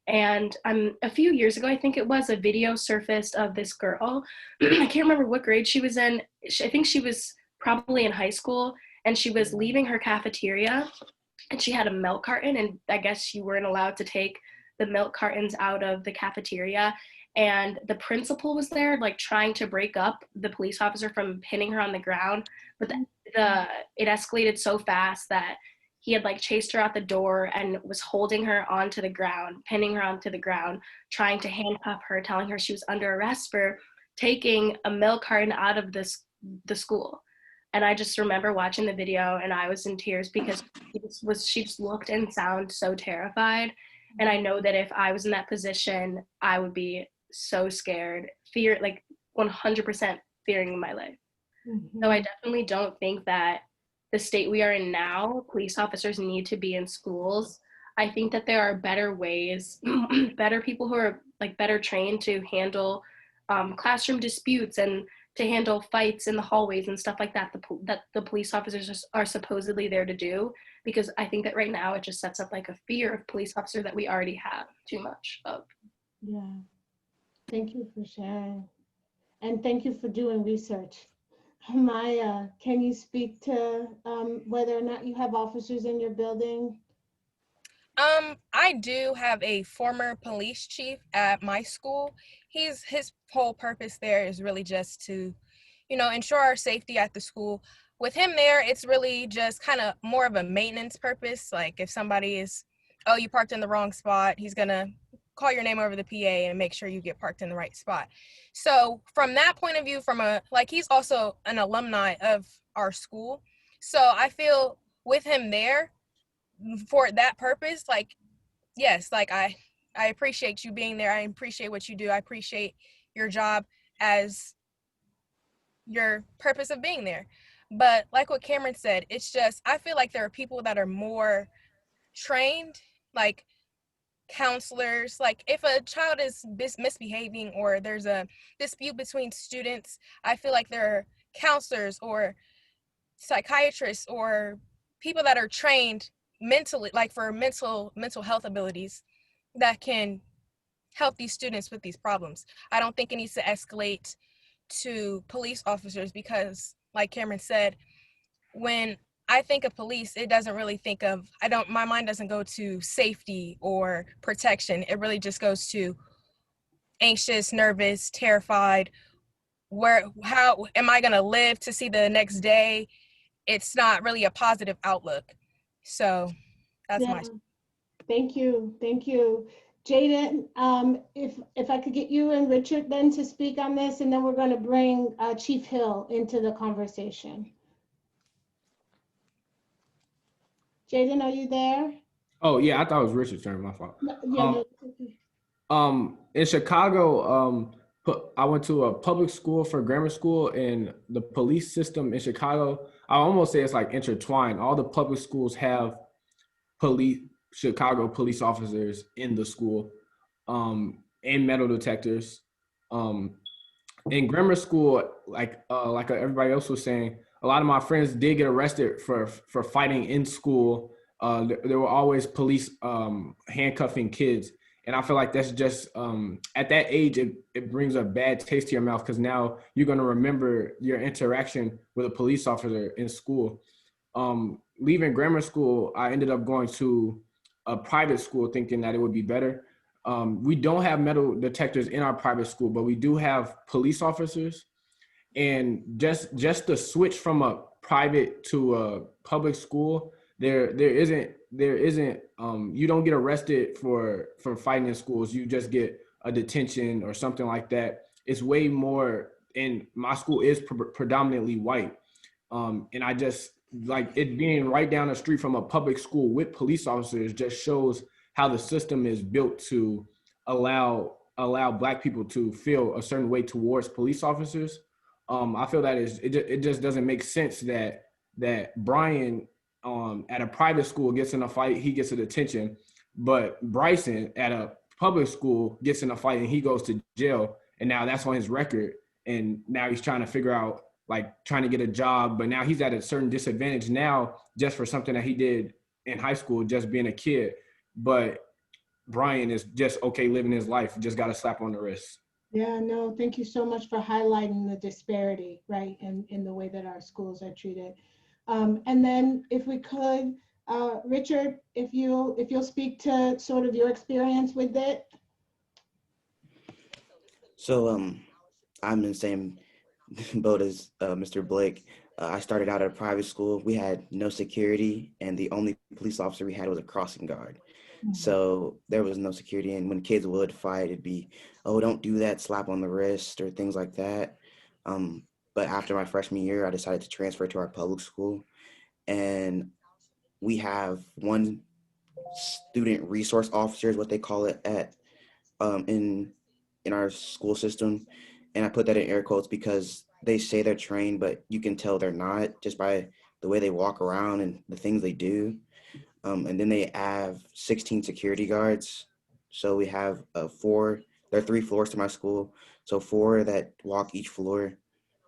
And a few years ago, I think it was, a video surfaced of this girl. I can't remember what grade she was in. I think she was probably in high school, and she was leaving her cafeteria, and she had a milk carton, and I guess you weren't allowed to take the milk cartons out of the cafeteria. And the principal was there, like trying to break up the police officer from pinning her on the ground. But it escalated so fast that he had like chased her out the door and was holding her onto the ground, pinning her onto the ground, trying to handcuff her, telling her she was under arrest for taking a milk carton out of the school. And I just remember watching the video and I was in tears because she just looked and sounded so terrified. And I know that if I was in that position, I would be so scared, like 100% fearing my life. So I definitely don't think that the state we are in now, police officers need to be in schools. I think that there are better ways, better people who are like better trained to handle classroom disputes and to handle fights in the hallways and stuff like that, that the police officers are supposedly there to do. Because I think that right now it just sets up like a fear of police officer that we already have too much of. Yeah, thank you for sharing. And thank you for doing research. Maya, can you speak to whether or not you have officers in your building? I do have a former police chief at my school. His whole purpose there is really just to, ensure our safety at the school. With him there, it's really just kind of more of a maintenance purpose. Like if somebody is, you parked in the wrong spot, he's gonna call your name over the PA and make sure you get parked in the right spot. So from that point of view, he's also an alumni of our school. So I feel with him there for that purpose, like, yes, like I appreciate you being there. I appreciate what you do. I appreciate your job as your purpose of being there. But like what Cameron said, it's just, I feel like there are people that are more trained, like counselors. Like if a child is misbehaving or there's a dispute between students, I feel like there are counselors or psychiatrists or people that are trained mentally, like for mental health abilities, that can help these students with these problems. I don't think it needs to escalate to police officers because, like Cameron said, when I think of police, it doesn't really think of, my mind doesn't go to safety or protection. It really just goes to anxious, nervous, terrified. How am I going to live to see the next day? It's not really a positive outlook. So that's my. Thank you. Jaden, if I could get you and Richard then to speak on this, and then we're going to bring Chief Hill into the conversation. Jaden, are you there? Oh yeah, I thought it was Richard's turn. My fault. No, in Chicago, I went to a public school for grammar school, and the police system in Chicago, I almost say it's like intertwined. All the public schools have Chicago police officers in the school, and metal detectors. In grammar school, like everybody else was saying, a lot of my friends did get arrested for fighting in school. There were always police handcuffing kids. And I feel like that's just, at that age, it brings a bad taste to your mouth because now you're going to remember your interaction with a police officer in school. Leaving grammar school, I ended up going to a private school thinking that it would be better. We don't have metal detectors in our private school, but we do have police officers. And just the switch from a private to a public school, there isn't you don't get arrested for fighting in schools. You just get a detention or something like that. It's way more, and my school is predominantly white. And I just like it being right down the street from a public school with police officers just shows how the system is built to allow Black people to feel a certain way towards police officers. I feel that it just doesn't make sense that Brian at a private school gets in a fight, he gets a detention, but Bryson at a public school gets in a fight and he goes to jail, and now that's on his record, and now he's trying to figure out, like, trying to get a job, but now he's at a certain disadvantage now just for something that he did in high school, just being a kid. But Brian is just okay living his life, just got a slap on the wrist. Yeah, no, thank you so much for highlighting the disparity, right, in the way that our schools are treated. And then if we could, Richard, if you'll speak to sort of your experience with it. So I'm in the same boat as Mr. Blake. I started out at a private school. We had no security, and the only police officer we had was a crossing guard. So there was no security, and when kids would fight, it'd be, oh, don't do that, slap on the wrist or things like that. But after my freshman year, I decided to transfer to our public school, and we have one student resource officer is what they call it at in our school system. And I put that in air quotes because they say they're trained, but you can tell they're not just by the way they walk around and the things they do. And then they have 16 security guards. So we have there are 3 floors to my school. So 4 that walk each floor.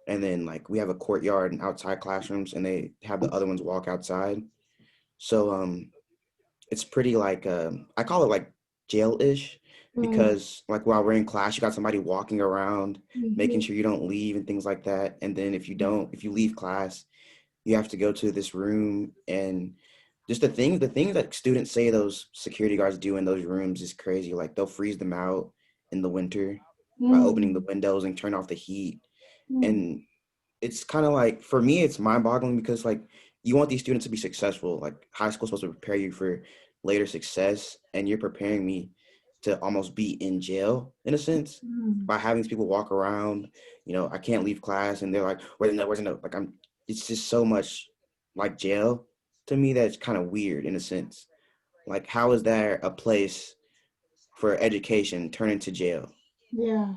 And then like we have a courtyard and outside classrooms, and they have the other ones walk outside. So it's pretty like, I call it like jail-ish, because like while we're in class, you got somebody walking around, making sure you don't leave and things like that. And then if you leave class, you have to go to this room, and just the things that students say those security guards do in those rooms is crazy. Like they'll freeze them out in the winter by opening the windows and turn off the heat. And it's kind of like, for me, it's mind-boggling because like you want these students to be successful. Like high school is supposed to prepare you for later success, and you're preparing me to almost be in jail in a sense by having these people walk around. You know, I can't leave class, and they're like, where's the note? Like it's just so much like jail to me that's kind of weird in a sense. Like, how is there a place for education turn into jail? Yeah.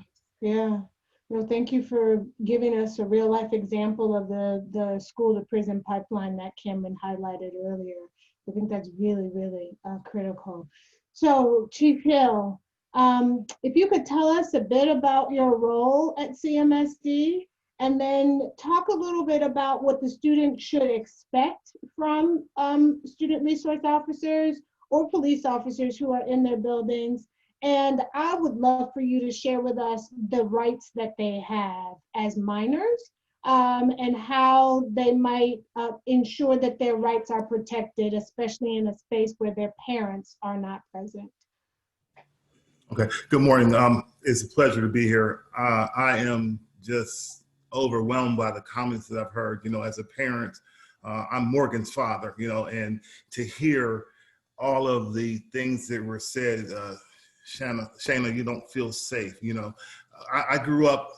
Well, thank you for giving us a real life example of the school to prison pipeline that Cameron highlighted earlier. I think that's really, really critical. So Chief Hill, if you could tell us a bit about your role at CMSD, and then talk a little bit about what the students should expect from student resource officers or police officers who are in their buildings. And I would love for you to share with us the rights that they have as minors, and how they might ensure that their rights are protected, especially in a space where their parents are not present. Okay, good morning. It's a pleasure to be here. I am just overwhelmed by the comments that I've heard. You know, as a parent, I'm Morgan's father, you know, and to hear all of the things that were said, Shayna, you don't feel safe. You know, I grew up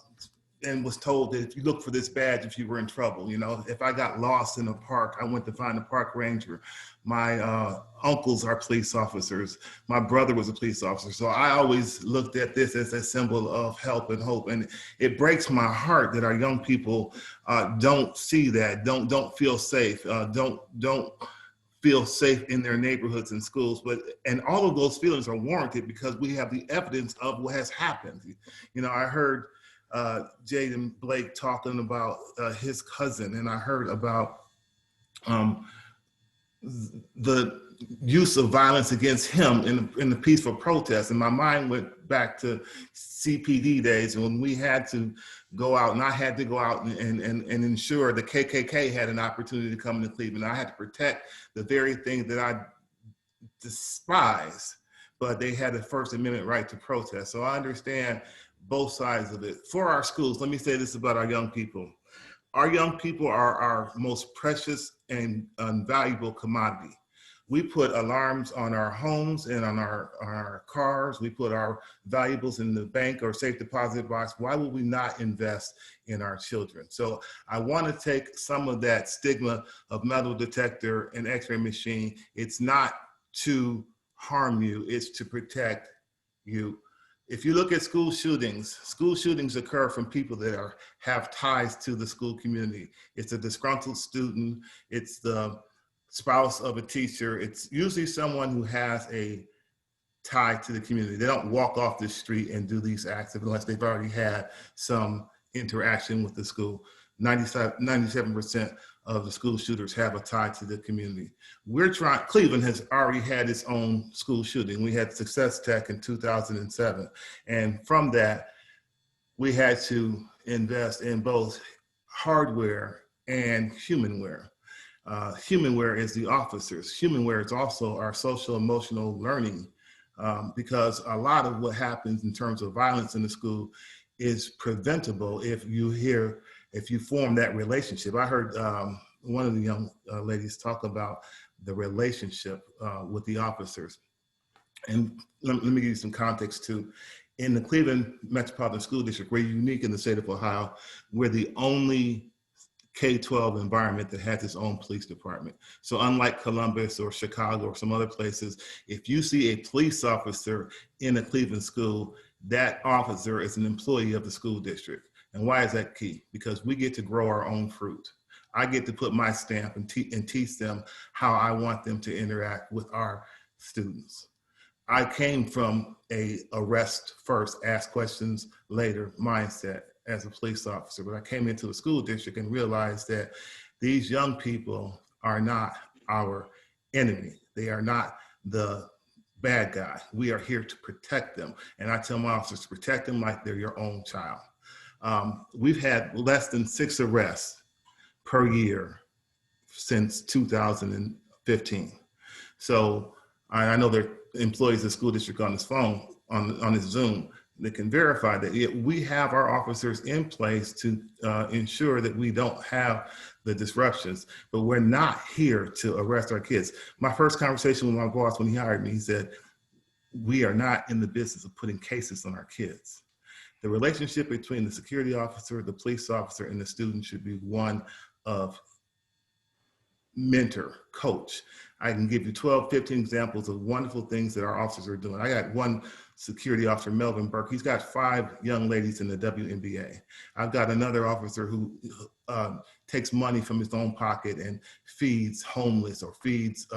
and was told that if you look for this badge, if you were in trouble, you know, if I got lost in a park, I went to find a park ranger. My uncles are police officers. My brother was a police officer. So I always looked at this as a symbol of help and hope. And it breaks my heart that our young people don't see that, don't feel safe, don't feel safe in their neighborhoods and schools. And all of those feelings are warranted because we have the evidence of what has happened. You know, I heard Jaden Blake talking about his cousin, and I heard about the use of violence against him in the peaceful protest. And my mind went back to CPD days when we had to go out, and I had to go out and ensure the KKK had an opportunity to come into Cleveland. I had to protect the very thing that I despise, but they had the First Amendment right to protest. So I understand both sides of it. For our schools, let me say this about our young people. Our young people are our most precious and valuable commodity. We put alarms on our homes and on our cars. We put our valuables in the bank or safe deposit box. Why would we not invest in our children? So I want to take some of that stigma of metal detector and x-ray machine. It's not to harm you, it's to protect you. if you look at school shootings occur from people that have ties to the school community. It's a disgruntled student, it's the spouse of a teacher, it's usually someone who has a tie to the community. They don't walk off the street and do these acts unless they've already had some interaction with the school. 97% of the school shooters have a tie to the community. Cleveland has already had its own school shooting. We had Success Tech in 2007. And from that, we had to invest in both hardware and humanware. Humanware is the officers. Humanware is also our social emotional learning, because a lot of what happens in terms of violence in the school is preventable if you form that relationship. I heard one of the young ladies talk about the relationship with the officers. And let me give you some context too. In the Cleveland Metropolitan School District, we're unique in the state of Ohio. We're the only K-12 environment that has its own police department. So unlike Columbus or Chicago or some other places, if you see a police officer in a Cleveland school, that officer is an employee of the school district. And why is that key? Because we get to grow our own fruit. I get to put my stamp and teach them how I want them to interact with our students. I came from a arrest first, ask questions later mindset as a police officer, but I came into a school district and realized that these young people are not our enemy. They are not the bad guy. We are here to protect them. And I tell my officers to protect them like they're your own child. We've had less than 6 arrests per year since 2015. So I know there are employees of the school district on this phone, on this Zoom, that can verify that we have our officers in place to ensure that we don't have the disruptions, but we're not here to arrest our kids. My first conversation with my boss when he hired me, he said, we are not in the business of putting cases on our kids. The relationship between the security officer, the police officer, and the student should be one of mentor, coach. I can give you 12, 15 examples of wonderful things that our officers are doing. I got one security officer, Melvin Burke. He's got 5 young ladies in the WNBA. I've got another officer who takes money from his own pocket and feeds homeless or feeds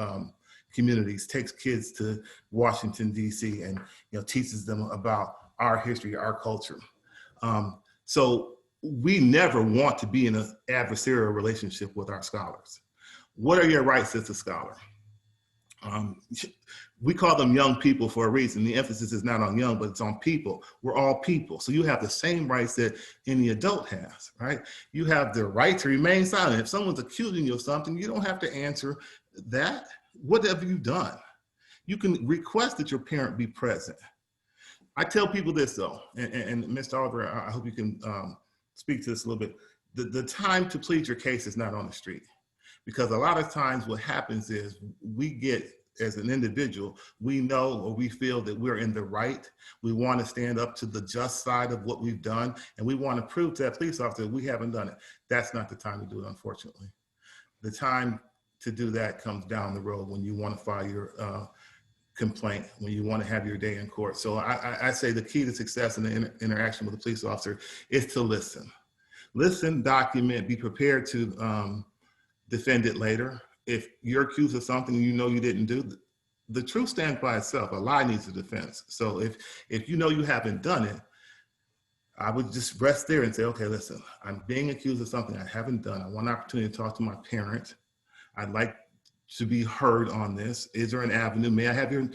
communities, takes kids to Washington, D.C. and teaches them about our history, our culture. So we never want to be in an adversarial relationship with our scholars. What are your rights as a scholar? We call them young people for a reason. The emphasis is not on young, but it's on people. We're all people. So you have the same rights that any adult has, right? You have the right to remain silent. If someone's accusing you of something, you don't have to answer that. What have you done? You can request that your parent be present. I tell people this though, and Mr. Oliver, I hope you can speak to this a little bit. The time to plead your case is not on the street. Because a lot of times what happens is we get, as an individual, we know or we feel that we're in the right. We want to stand up to the just side of what we've done. And we want to prove to that police officer we haven't done it. That's not the time to do it, unfortunately. The time to do that comes down the road when you want to file your complaint, when you want to have your day in court. So I say the key to success in the interaction with the police officer is to listen. Listen, document, be prepared to defend it later. If you're accused of something you know you didn't do, the truth stands by itself. A lie needs a defense. So if you know you haven't done it, I would just rest there and say, okay, listen, I'm being accused of something I haven't done. I want an opportunity to talk to my parent. I'd like to be heard on this. Is there an avenue? May I have your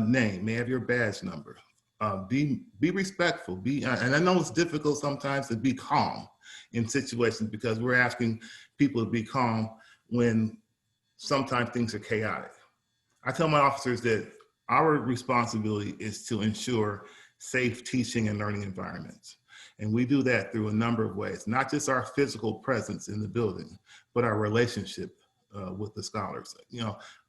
name? May I have your badge number? Be respectful. And I know it's difficult sometimes to be calm in situations because we're asking people to be calm when sometimes things are chaotic. I tell my officers that our responsibility is to ensure safe teaching and learning environments. And we do that through a number of ways, not just our physical presence in the building, but our relationship with the scholars.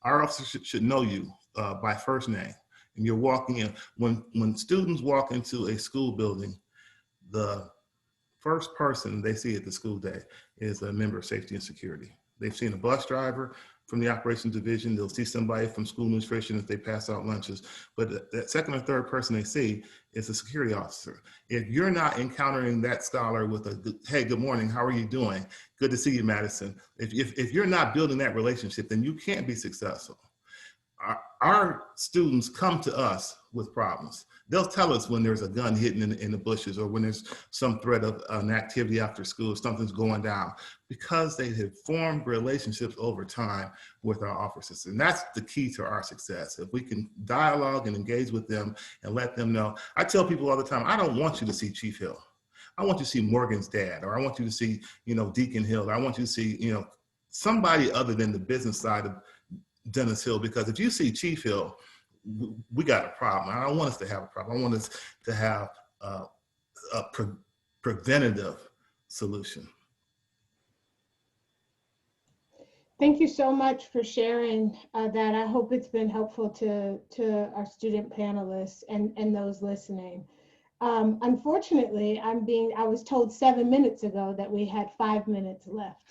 Our officers should know you by first name. And you're walking in, when students walk into a school building, the first person they see at the school day is a member of safety and security. They've seen a bus driver, from the operations division. They'll see somebody from school nutrition if they pass out lunches. But that second or third person they see is a security officer. If you're not encountering that scholar with a, hey, good morning, how are you doing? Good to see you, Madison. If you're not building that relationship, then you can't be successful. Our students come to us with problems. They'll tell us when there's a gun hidden in the bushes, or when there's some threat of an activity after school, something's going down, because they have formed relationships over time with our officers. And that's the key to our success. If we can dialogue and engage with them and let them know. I tell people all the time, I don't want you to see Chief Hill. I want you to see Morgan's dad, or I want you to see, Deacon Hill. I want you to see, somebody other than the business side of Dennis Hill, because if you see Chief Hill, we got a problem. I don't want us to have a problem. I want us to have a preventative solution. Thank you so much for sharing that. I hope it's been helpful to our student panelists and those listening. Unfortunately, I was told 7 minutes ago that we had 5 minutes left.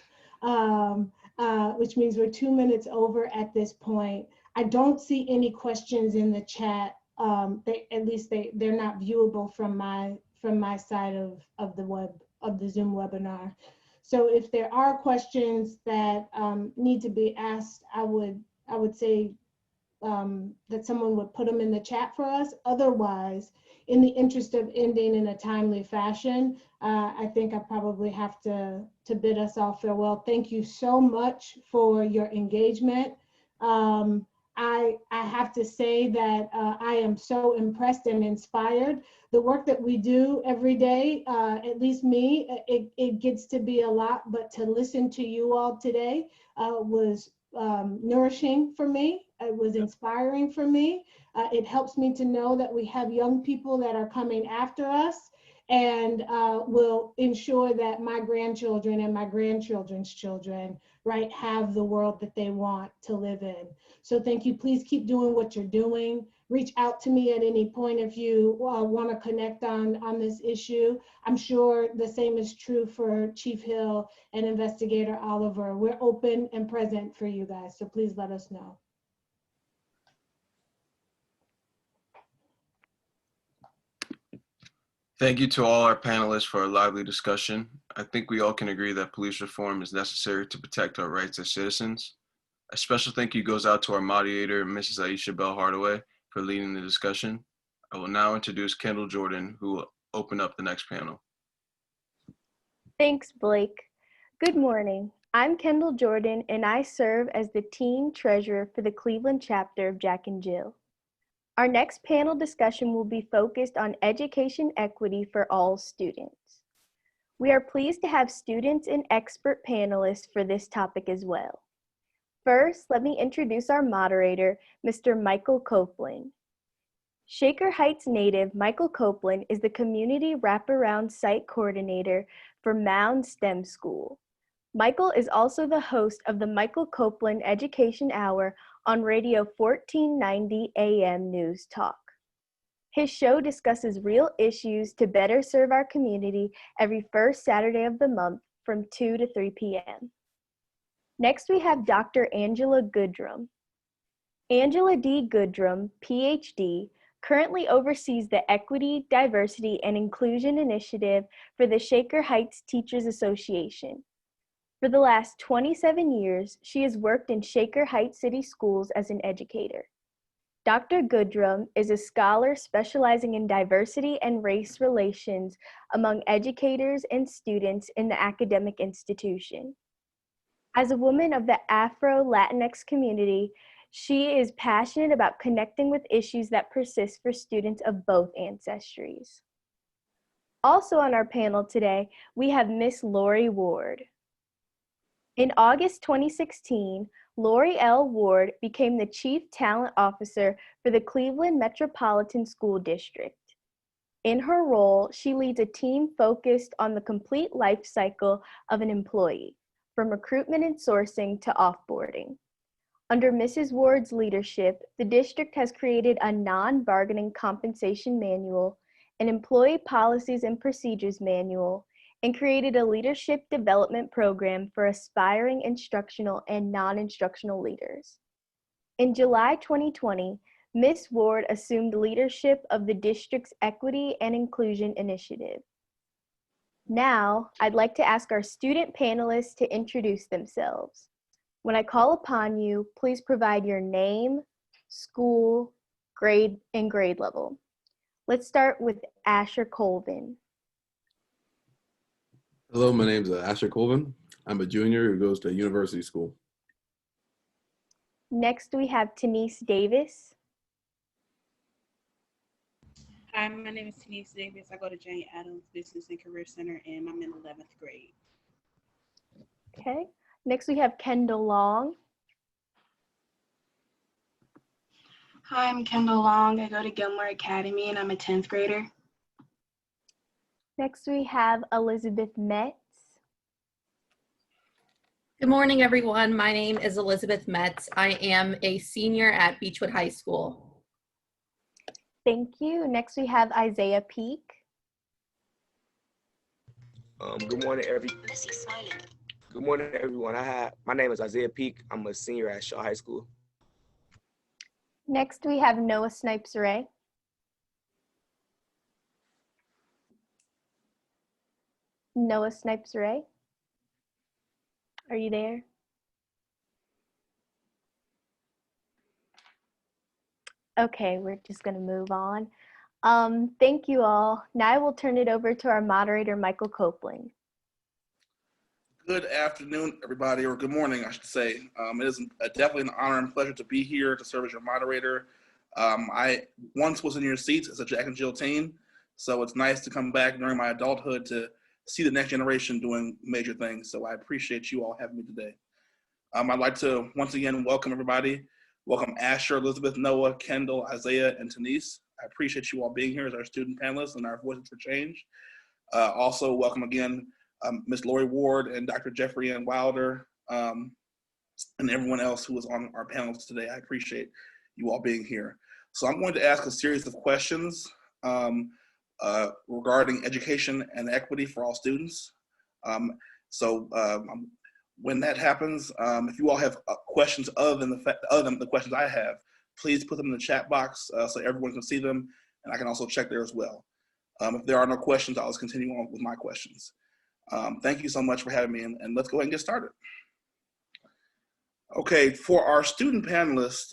Which means we're 2 minutes over at this point. I don't see any questions in the chat. They're not viewable from my side of the Zoom webinar. So if there are questions that need to be asked, I would say that someone would put them in the chat for us. Otherwise, in the interest of ending in a timely fashion, I think I probably have to bid us all farewell. Thank you so much for your engagement. I have to say that I am so impressed and inspired. The work that we do every day, at least me, it gets to be a lot, but to listen to you all today was nourishing for me. It was inspiring for me. It helps me to know that we have young people that are coming after us, and will ensure that my grandchildren and my grandchildren's children, right, have the world that they want to live in. So thank you. Please keep doing what you're doing. Reach out to me at any point if you want to connect on this issue. I'm sure the same is true for Chief Hill and Investigator Oliver. We're open and present for you guys, so please let us know. Thank you to all our panelists for a lively discussion. I think we all can agree that police reform is necessary to protect our rights as citizens. A special thank you goes out to our moderator, Mrs. Aisha Bell Hardaway, for leading the discussion. I will now introduce Kendall Jordan, who will open up the next panel. Thanks, Blake. Good morning. I'm Kendall Jordan, and I serve as the Teen Treasurer for the Cleveland chapter of Jack and Jill. Our next panel discussion will be focused on education equity for all students. We are pleased to have students and expert panelists for this topic as well. First, let me introduce our moderator, Mr. Michael Copeland. Shaker Heights native Michael Copeland is the Community Wraparound Site Coordinator for Mound STEM School. Michael is also the host of the Michael Copeland Education Hour on Radio 1490 AM News Talk. His show discusses real issues to better serve our community every first Saturday of the month from 2 to 3 p.m. Next, we have Dr. Angela Goodrum. Angela D. Goodrum, PhD, currently oversees the Equity, Diversity, and Inclusion Initiative for the Shaker Heights Teachers Association. For the last 27 years, she has worked in Shaker Heights City Schools as an educator. Dr. Goodrum is a scholar specializing in diversity and race relations among educators and students in the academic institution. As a woman of the Afro-Latinx community, she is passionate about connecting with issues that persist for students of both ancestries. Also on our panel today, we have Miss Lori Ward. In August 2016, Lori L. Ward became the Chief Talent Officer for the Cleveland Metropolitan School District. In her role, she leads a team focused on the complete life cycle of an employee, from recruitment and sourcing to offboarding. Under Mrs. Ward's leadership, the district has created a non-bargaining compensation manual, an employee policies and procedures manual, and created a leadership development program for aspiring instructional and non-instructional leaders. In July 2020, Ms. Ward assumed leadership of the district's Equity and Inclusion Initiative. Now, I'd like to ask our student panelists to introduce themselves. When I call upon you, please provide your name, school, grade, and grade level. Let's start with Asher Colvin. Hello, my name is Asher Colvin. I'm a junior who goes to university school. Next, we have Denise Davis. Hi, my name is Denise Davis. I go to Jane Addams Business and Career Center, and I'm in 11th grade. Okay. Next, we have Kendall Long. Hi, I'm Kendall Long. I go to Gilmore Academy, and I'm a 10th grader. Next, we have Elizabeth Metz. Good morning, everyone. My name is Elizabeth Metz. I am a senior at Beechwood High School. Thank you. Next, we have Isaiah Peak. Good morning, Good morning, everyone. My name is Isaiah Peak. I'm a senior at Shaw High School. Next, we have Noah Snipes-Ray. Noah Snipes-Ray. Are you there? Okay, we're just going to move on. Thank you all. Now I will turn it over to our moderator, Michael Copeland. Good afternoon, everybody, or good morning, I should say. It is definitely an honor and pleasure to be here to serve as your moderator. I once was in your seats as a Jack and Jill teen, so it's nice to come back during my adulthood to see the next generation doing major things. So I appreciate you all having me today. I'd like to once again welcome everybody. Welcome Asher, Elizabeth, Noah, Kendall, Isaiah, and Denise. I appreciate you all being here as our student panelists and our Voices for Change. Also welcome again Ms. Lori Ward and Dr. Jeffrey Ann Wilder and everyone else who was on our panels today. I appreciate you all being here. So I'm going to ask a series of questions regarding education and equity for all students. When that happens, if you all have questions other than the questions I have, please put them in the chat box so everyone can see them, and I can also check there as well. If there are no questions, I'll just continue on with my questions. Thank you so much for having me, and let's go ahead and get started. Okay, for our student panelists,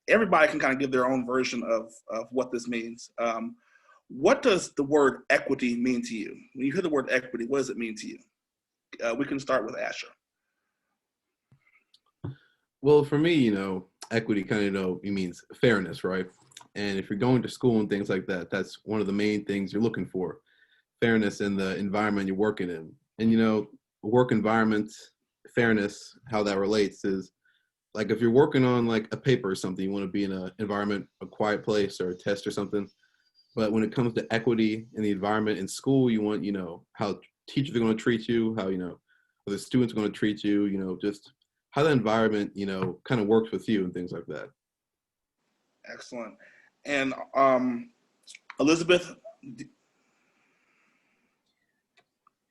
everybody can kind of give their own version of what this means. What does the word equity mean to you? When you hear the word equity, what does it mean to you? We can start with Asher. Well, for me, equity kind of, it means fairness, right? And if you're going to school and things like that, that's one of the main things you're looking for. Fairness in the environment you're working in. And, work environment, fairness, how that relates is, like if you're working on like a paper or something, you want to be in an environment, a quiet place or a test or something. But when it comes to equity in the environment in school, you want, how teachers are going to treat you, how, the students are going to treat you, just how the environment, kind of works with you and things like that. Excellent. And Elizabeth.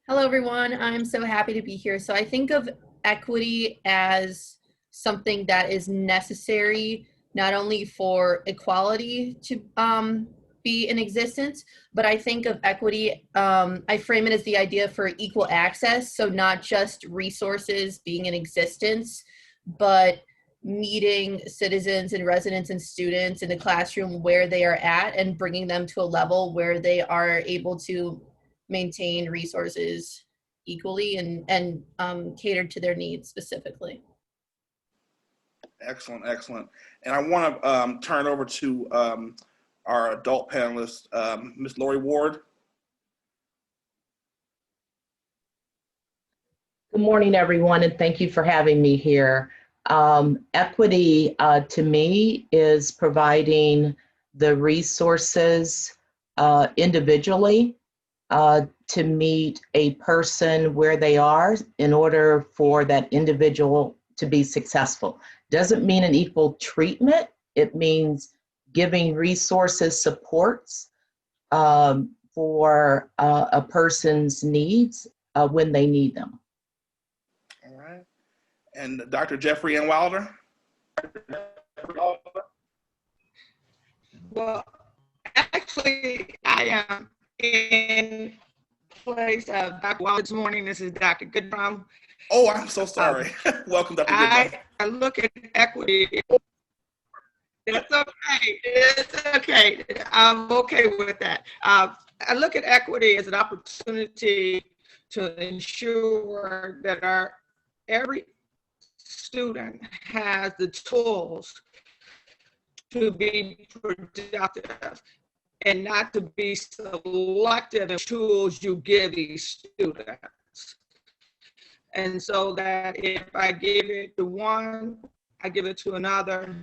Hello, everyone. I'm so happy to be here. So I think of equity as something that is necessary not only for equality to be in existence, but I think of equity, I frame it as the idea for equal access. So not just resources being in existence, but meeting citizens and residents and students in the classroom where they are at and bringing them to a level where they are able to maintain resources equally and cater to their needs specifically. Excellent, excellent. And I want to turn over to our adult panelist, Ms. Lori Ward. Good morning, everyone, and thank you for having me here. Equity, to me, is providing the resources individually to meet a person where they are in order for that individual to be successful. Doesn't mean an equal treatment. It means giving resources, supports for a person's needs when they need them. All right. And Dr. Jeffrey N. Wilder? Well, actually, I am in place of Dr. Wilder this morning. This is Dr. Goodrum. Oh, I'm so sorry. Welcome, Dr. Goodrum. I look at equity. It's okay. It's okay. I'm okay with that. I look at equity as an opportunity to ensure that every student has the tools to be productive and not to be selective in tools you give these students. And so that if I give it to one, I give it to another,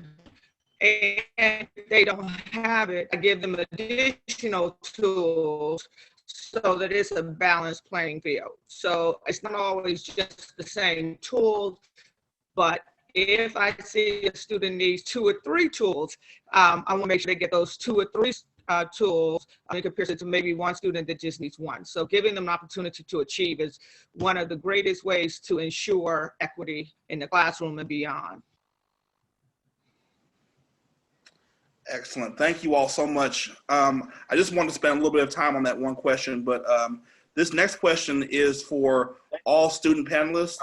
and if they don't have it, I give them additional tools so that it's a balanced playing field. So it's not always just the same tools, but if I see a student needs 2 or 3 tools, I want to make sure they get those 2 or 3 tools in comparison to maybe one student that just needs one. So giving them an opportunity to achieve is one of the greatest ways to ensure equity in the classroom and beyond. Excellent. Thank you all so much. I just wanted to spend a little bit of time on that one question, but this next question is for all student panelists.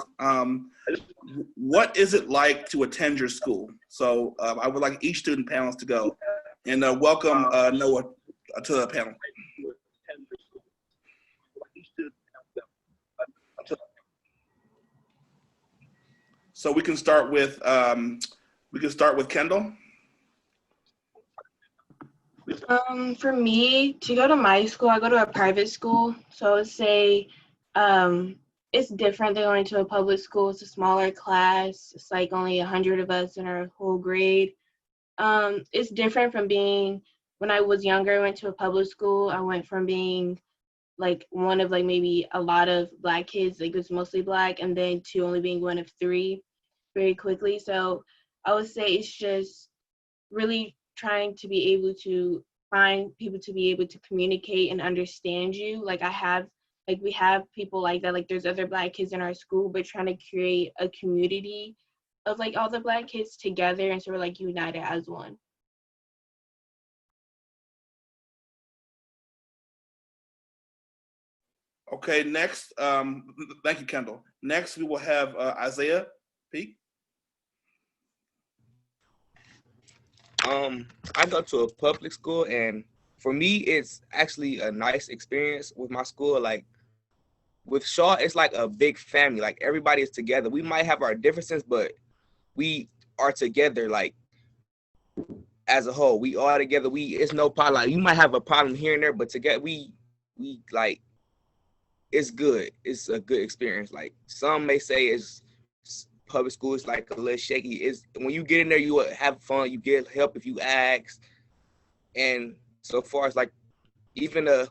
What is it like to attend your school? So I would like each student panelist to go and welcome Noah to the panel. So we can start with Kendall. For me, to go to my school, I go to a private school. So say it's different than going to a public school. It's a smaller class. It's like only 100 of us in our whole grade. It's different from being, when I was younger, I went to a public school. I went from being like one of like maybe a lot of Black kids, like it was mostly Black, and then to only being one of 3 very quickly. So I would say it's just really trying to be able to find people to be able to communicate and understand you. We have people like that, like there's other Black kids in our school, but trying to create a community of like all the Black kids together and sort of like united as one. Okay, next, thank you, Kendall. Next, we will have Isaiah Peak. I go to a public school, and for me, it's actually a nice experience with my school. Like with Shaw, it's like a big family. Like everybody is together. We might have our differences, but we are together. Like as a whole, we all together. It's no problem. Like, you might have a problem here and there, but together we like it's good. It's a good experience. Like some may say it's public school is like a little shaky. It's when you get in there, you will have fun. You get help if you ask. And so far as like even the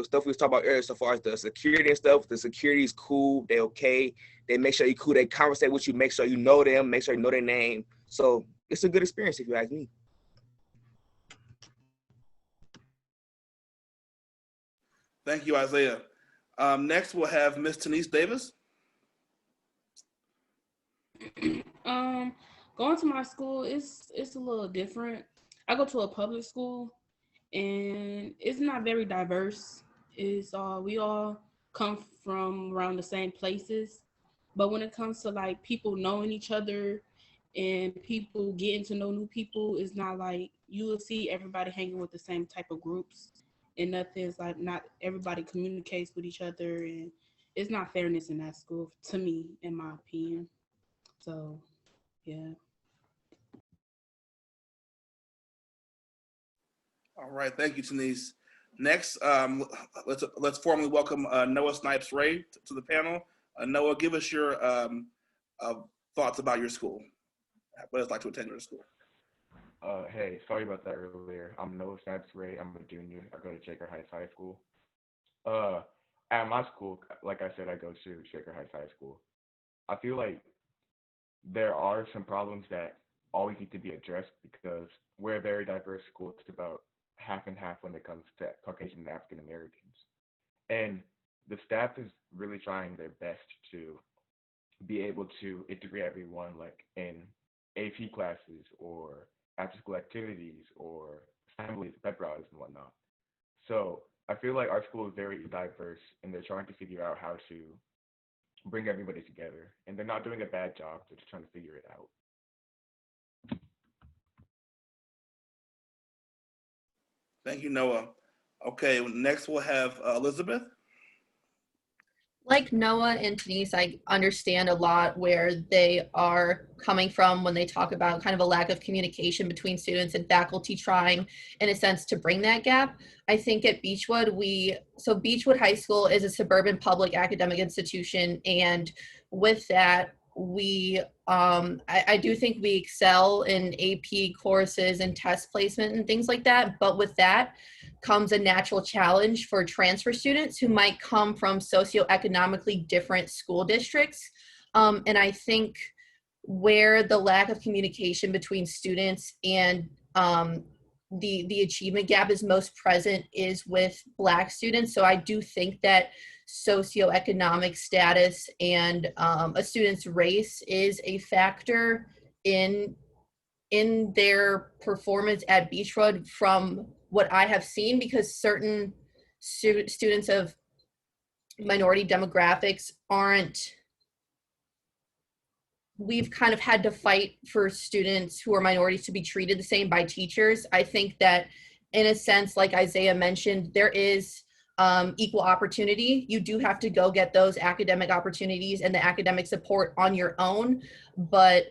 stuff we was talking about earlier, so far as the security and stuff, the security is cool. They okay. They make sure you cool. They conversate with you. Make sure you know them. Make sure you know their name. So it's a good experience if you ask me. Thank you, Isaiah. Next, we'll have Miss Denise Davis. Going to my school it's a little different. I go to a public school, and it's not very diverse. It's we all come from around the same places, but when it comes to like people knowing each other and people getting to know new people, it's not like you will see everybody hanging with the same type of groups, and nothing's like not everybody communicates with each other, and it's not fairness in that school to me, in my opinion. So yeah. All right, thank you, Denise. Next, let's formally welcome Noah Snipes Ray to the panel. Noah, give us your thoughts about your school. What it's like to attend your school. Hey, sorry about that earlier. I'm Noah Snipes Ray. I'm a junior. I go to Shaker Heights High School. At my school, like I said, I go to Shaker Heights High School. I feel like there are some problems that always need to be addressed because we're a very diverse school. It's about half and half when it comes to Caucasian and African Americans. And the staff is really trying their best to be able to integrate everyone like in AP classes or after school activities or assemblies, pep rallies and whatnot. So I feel like our school is very diverse and they're trying to figure out how to bring everybody together. And they're not doing a bad job, they're just trying to figure it out. Thank you, Noah. Okay, next we'll have Elizabeth. Like Noah and Denise, I understand a lot where they are coming from when they talk about kind of a lack of communication between students and faculty trying, in a sense, to bring that gap. I think at Beechwood, Beechwood High School is a suburban public academic institution, and with that, I do think we excel in AP courses and test placement and things like that, but with that comes a natural challenge for transfer students who might come from socioeconomically different school districts. And I think where the lack of communication between students and the achievement gap is most present is with Black students. So I do think that socioeconomic status and a student's race is a factor in their performance at Beechwood from what I have seen, because certain students of minority demographics we've kind of had to fight for students who are minorities to be treated the same by teachers. I think that in a sense, like Isaiah mentioned, there is equal opportunity. You do have to go get those academic opportunities and the academic support on your own, but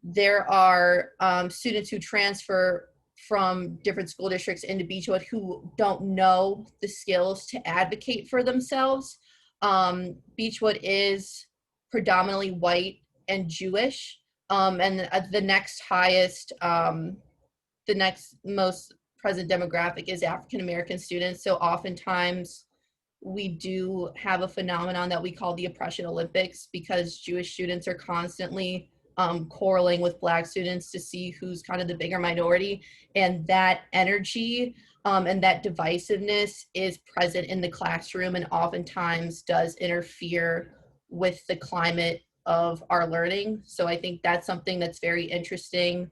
there are students who transfer from different school districts into Beechwood who don't know the skills to advocate for themselves. Beechwood is predominantly white and Jewish, and the next most present demographic is African American students. So oftentimes we do have a phenomenon that we call the oppression Olympics, because Jewish students are constantly quarreling with Black students to see who's kind of the bigger minority, and that energy and that divisiveness is present in the classroom and oftentimes does interfere with the climate of our learning. So I think that's something that's very interesting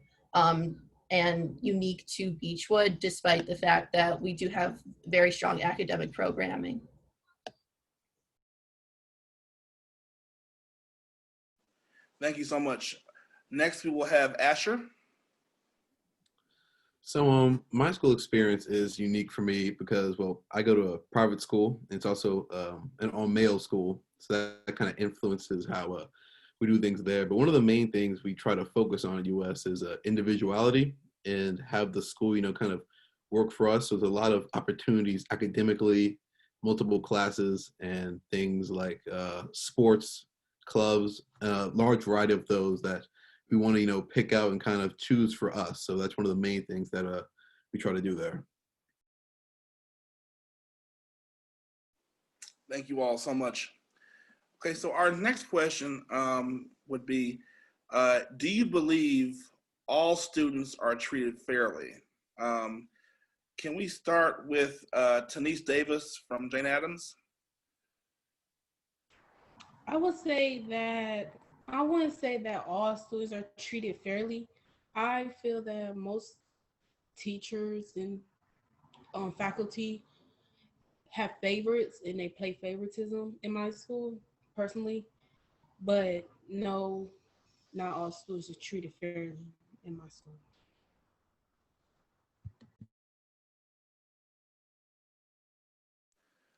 and unique to Beechwood, despite the fact that we do have very strong academic programming. Thank you so much. Next, we will have Asher. So my school experience is unique for me because, well, I go to a private school. It's also an all-male school, so that kind of influences how we do things there. But one of the main things we try to focus on in US is individuality and have the school, kind of work for us. So there's a lot of opportunities academically, multiple classes, and things like sports, clubs, a large variety of those that we want to, pick out and kind of choose for us. So that's one of the main things that we try to do there. Thank you all so much. Okay, so our next question would be, do you believe all students are treated fairly? Can we start with Tanise Davis from Jane Addams? I wouldn't say that all students are treated fairly. I feel that most teachers and faculty have favorites and they play favoritism in my school, personally. But no, not all students are treated fairly in my school.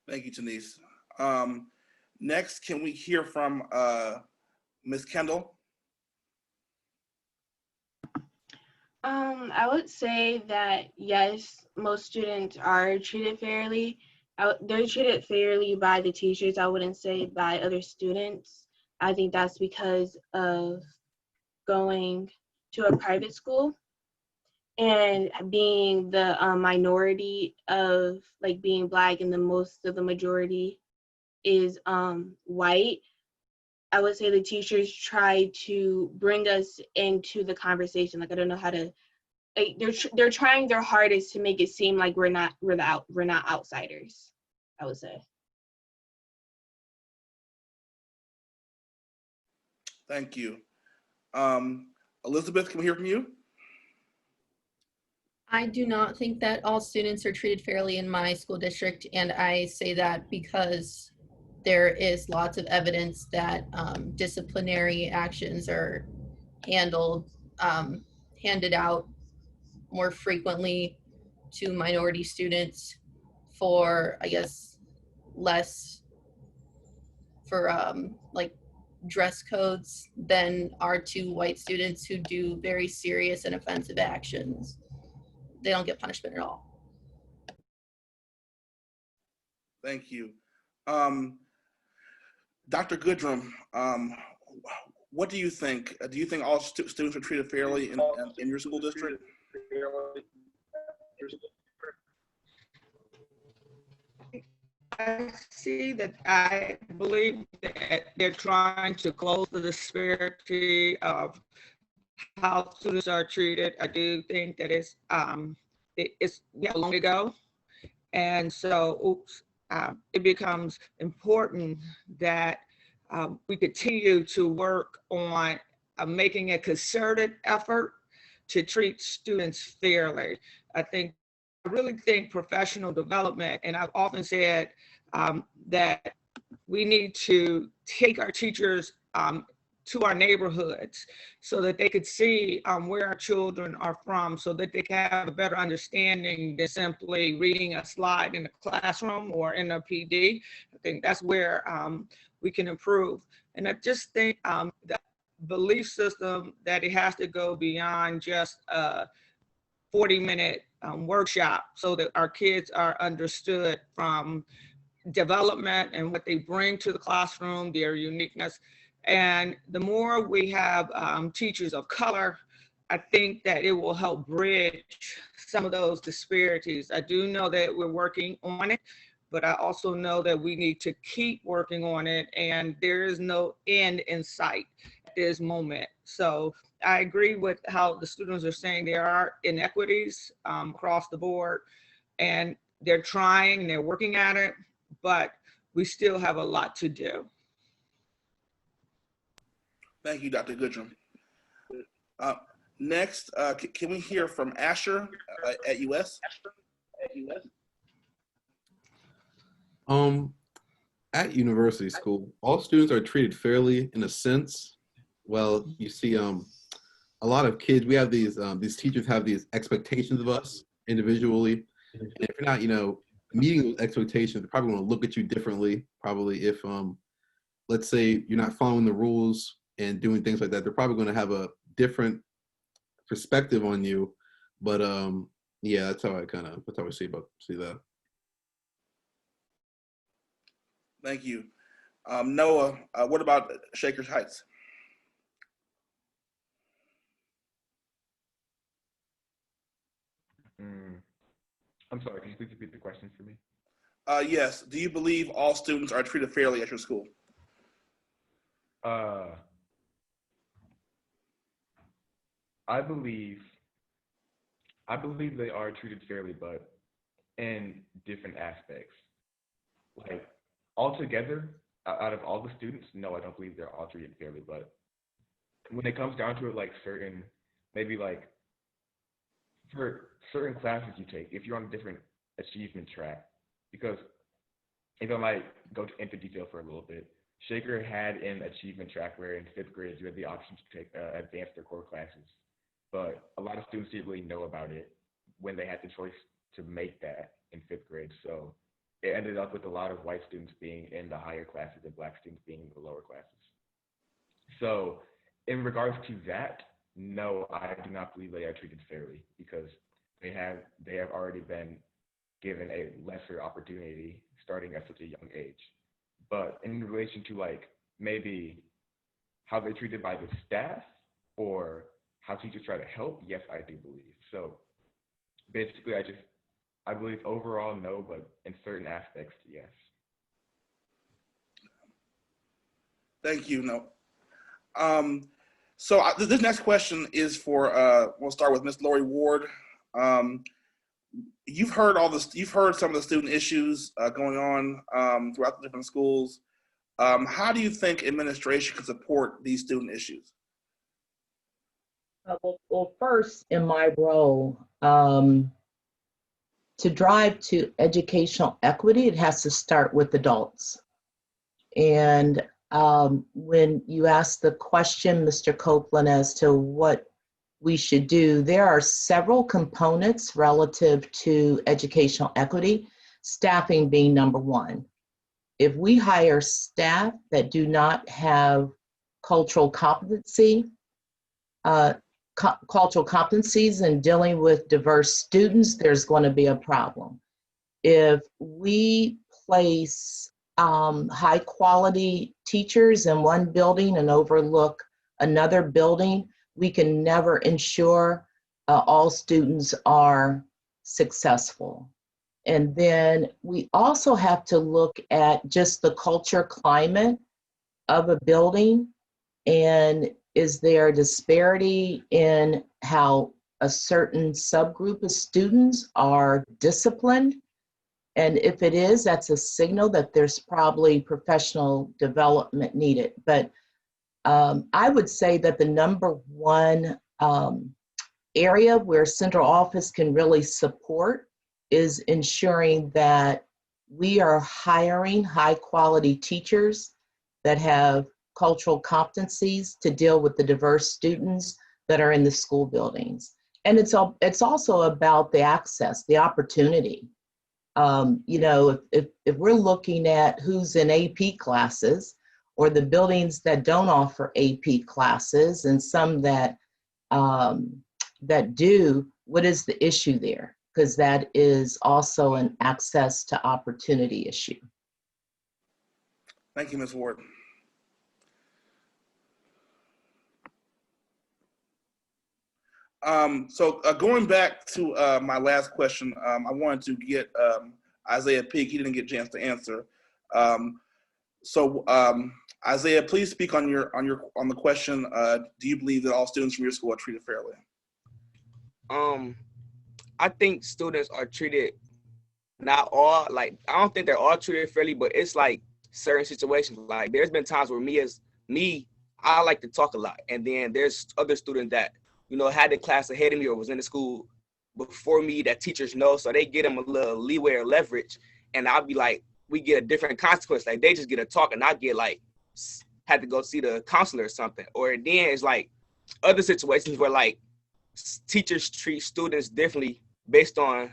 Thank you, Tanise. Next, can we hear from Ms. Kendall? I would say that yes, most students are treated fairly. They're treated fairly by the teachers. I wouldn't say by other students. I think that's because of going to a private school and being the minority of being Black, and the majority is white. I would say the teachers try to bring us into the conversation. I don't know how to like they're trying their hardest to make it seem like we're not outsiders, I would say. Thank you. Elizabeth, can we hear from you? I do not think that all students are treated fairly in my school district, and I say that because there is lots of evidence that disciplinary actions are handed out more frequently to minority students for, I guess, less for like dress codes than are to white students who do very serious and offensive actions. They don't get punishment at all. Thank you. Dr. Goodrum, what do you think? Do you think all students are treated fairly in your school district? I believe that they're trying to close the disparity of how students are treated. I do think that it's we have a long to go, and so it becomes important that we continue to work on making a concerted effort to treat students fairly. I really think professional development, and I've often said that we need to take our teachers to our neighborhoods so that they could see where our children are from, so that they can have a better understanding than simply reading a slide in the classroom or in a PD. I think that's where we can improve. And I just think the belief system that it has to go beyond just a 40-minute workshop so that our kids are understood from development and what they bring to the classroom, their uniqueness. And the more we have teachers of color, I think that it will help bridge some of those disparities. I do know that we're working on it, but I also know that we need to keep working on it, and there is no end in sight at this moment. So I agree with how the students are saying there are inequities across the board, and they're trying, they're working at it, but we still have a lot to do. Thank you, Dr. Goodrum. Next, can we hear from Asher at US? At university school, all students are treated fairly in a sense. Well, you see, a lot of kids, we have these teachers have these expectations of us individually. And if you're not, meeting those expectations, they're probably going to look at you differently. Probably if, let's say you're not following the rules and doing things like that, they're probably going to have a different perspective on you. But yeah, that's how I see that. Thank you. Noah, what about Shakers Heights? I'm sorry, can you please repeat the question for me? Yes. Do you believe all students are treated fairly at your school? I believe they are treated fairly, but in different aspects. Like altogether, out of all the students, no, I don't believe they're all treated fairly. But when it comes down to it, like maybe like for certain classes you take, if you're on a different achievement track, because if I might go into detail for a little bit, Shaker had an achievement track where in 5th grade you had the option to take advanced or core classes, but a lot of students didn't really know about it when they had the choice to make that in 5th grade. So it ended up with a lot of white students being in the higher classes and black students being in the lower classes. So in regards to that, no, I do not believe they are treated fairly because they have already been given a lesser opportunity starting at such a young age. But in relation to like maybe how they're treated by the staff or how teachers try to help, yes, I do believe. So basically, I believe overall no, but in certain aspects, yes. Thank you. No. So this next question is for, we'll start with Ms. Lori Ward. You've heard you've heard some of the student issues going on throughout the different schools. How do you think administration can support these student issues? Well, first, in my role, to drive to educational equity, it has to start with adults. And when you ask the question, Mr. Copeland, as to what we should do, there are several components relative to educational equity, staffing being number one. If we hire staff that do not have cultural competencies in dealing with diverse students, there's going to be a problem. If we place high quality teachers in one building and overlook another building, we can never ensure all students are successful. And then we also have to look at just the culture climate of a building, and is there a disparity in how a certain subgroup of students are disciplined? And if it is, that's a signal that there's probably professional development needed. But I would say that the number one area where central office can really support is ensuring that we are hiring high quality teachers that have cultural competencies to deal with the diverse students that are in the school buildings. And it's also about the access, the opportunity. If we're looking at who's in AP classes, or the buildings that don't offer AP classes and some that do, what is the issue there? Because that is also an access to opportunity issue. Thank you, Ms. Ward. Going back to my last question, I wanted to get Isaiah Peak. He didn't get a chance to answer. Isaiah, please speak on the question. Do you believe that all students from your school are treated fairly? I think students are treated, not all, like, I don't think they're all treated fairly, but it's like certain situations. Like, there's been times where I like to talk a lot. And then there's other students that, had the class ahead of me or was in the school before me that teachers know. So they get them a little leeway or leverage. And I'll be like, we get a different consequence. Like, they just get a talk and I get like, had to go see the counselor or something. Or then it's like other situations where like teachers treat students differently based on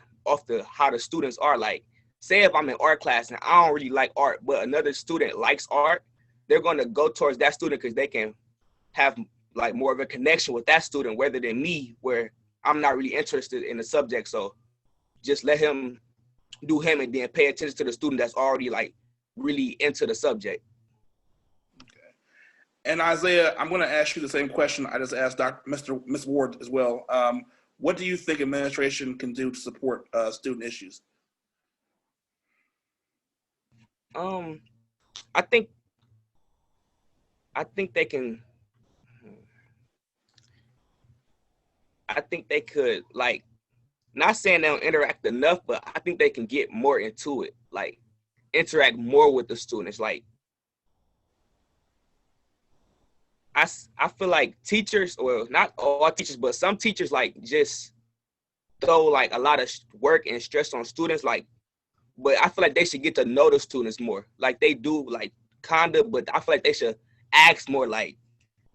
how the students are. Like, say if I'm in art class and I don't really like art, but another student likes art, they're going to go towards that student because they can have like more of a connection with that student rather than me, where I'm not really interested in the subject. So just let him do him and then pay attention to the student that's already like really into the subject. Okay. And Isaiah, I'm going to ask you the same question I just asked Ms. Ward as well. What do you think administration can do to support student issues? I think they can. I think they could, like, not saying they don't interact enough, but I think they can get more into it, like interact more with the students. Like, I feel like teachers, well, not all teachers, but some teachers like just throw like a lot of work and stress on students. Like, but I feel like they should get to know the students more. Like they do, like kinda, but I feel like they should ask more. Like,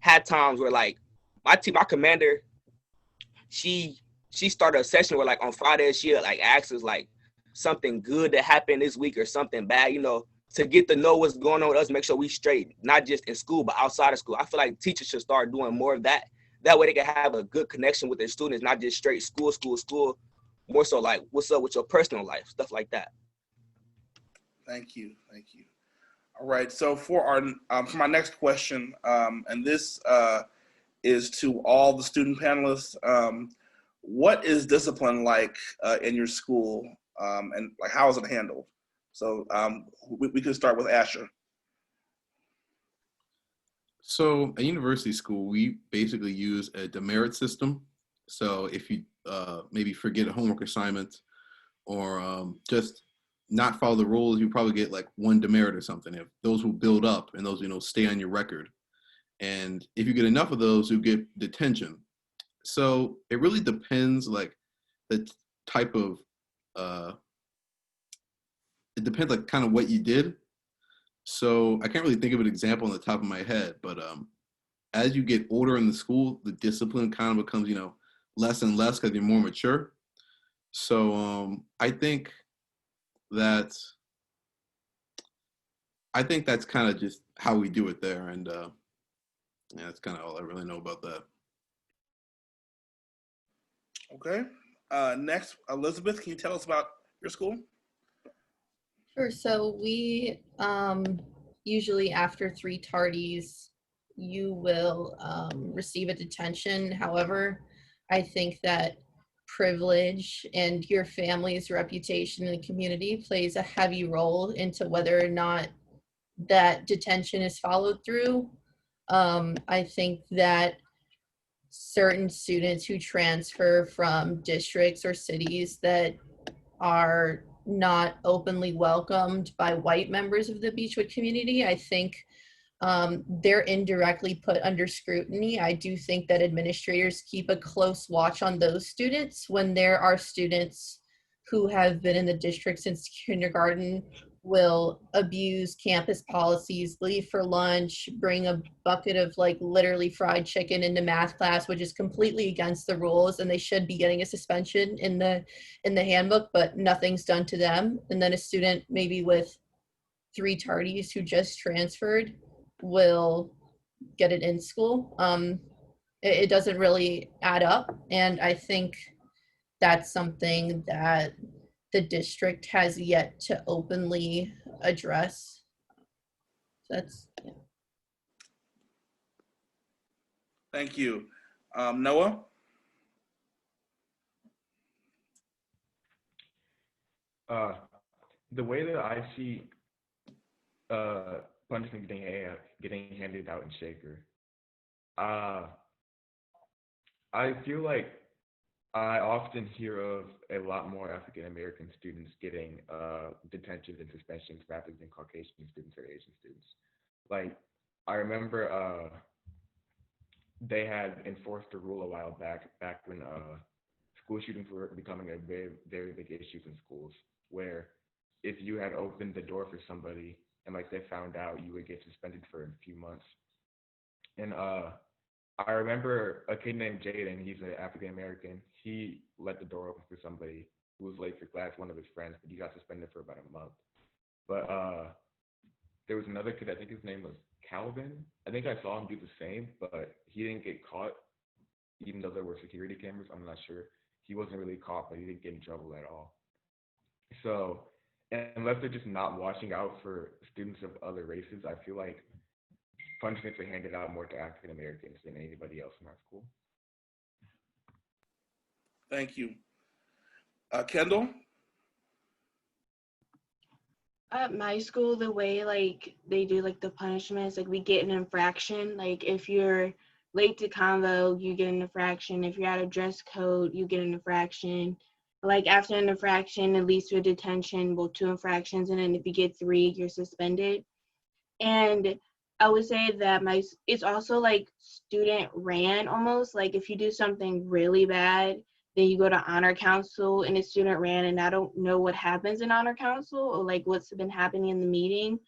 had times where like my commander, she started a session where like on Friday she like asks us like something good that happened this week or something bad, to get to know what's going on with us, make sure we straight, not just in school, but outside of school. I feel like teachers should start doing more of that. That way they can have a good connection with their students, not just straight school, more so like, what's up with your personal life, stuff like that. Thank you. All right, so for my next question, and this is to all the student panelists, what is discipline like in your school, and like how is it handled? So we could start with Asher. So at university school, we basically use a demerit system. So if you maybe forget a homework assignment or just not follow the rules, you probably get like one demerit or something. If those will build up and those, stay on your record. And if you get enough of those, you get detention. So it really depends, like the type of, it depends like kind of what you did. So I can't really think of an example on the top of my head, but as you get older in the school, the discipline kind of becomes, less and less because you're more mature. So that I think that's kind of just how we do it there, and yeah, that's kind of all I really know about that. Okay. Next, Elizabeth, can you tell us about your school? Sure. So we usually after 3 tardies, you will receive a detention. However, I think that privilege and your family's reputation in the community plays a heavy role into whether or not that detention is followed through. I think that certain students who transfer from districts or cities that are not openly welcomed by white members of the Beechwood community, I think they're indirectly put under scrutiny. I do think that administrators keep a close watch on those students when there are students who have been in the district since kindergarten, will abuse campus policies, leave for lunch, bring a bucket of like literally fried chicken into math class, which is completely against the rules, and they should be getting a suspension in the handbook, but nothing's done to them. And then a student maybe with 3 tardies who just transferred will get it in school. It doesn't really add up, and I think that's something that the district has yet to openly address. So that's, yeah. Thank you. Noah? The way that I see punishment getting handed out in Shaker, I feel like I often hear of a lot more African American students getting detentions and suspensions rather than Caucasian students or Asian students. Like, I remember they had enforced a rule a while back when school shootings were becoming a very, very big issue in schools, where if you had opened the door for somebody and like they found out, you would get suspended for a few months. And I remember a kid named Jaden, he's an African American. He let the door open for somebody who was late for class, one of his friends, but he got suspended for about a month. But there was another kid, I think his name was Calvin. I think I saw him do the same, but he didn't get caught, even though there were security cameras. I'm not sure. He wasn't really caught, but he didn't get in trouble at all. So unless they're just not watching out for students of other races, I feel like punishments are handed out more to African Americans than anybody else in our school. Thank you. Kendall? At my school, the way like they do like the punishments, like we get an infraction. Like if you're late to convo, you get an infraction. If you're out of dress code, you get an infraction. Like after an infraction, it leads to a detention, well, 2 infractions, and then if you get 3, you're suspended. And I would say that it's also like student ran almost. Like if you do something really bad, then you go to honor council and it's student ran, and I don't know what happens in honor council or like what's been happening in the meeting.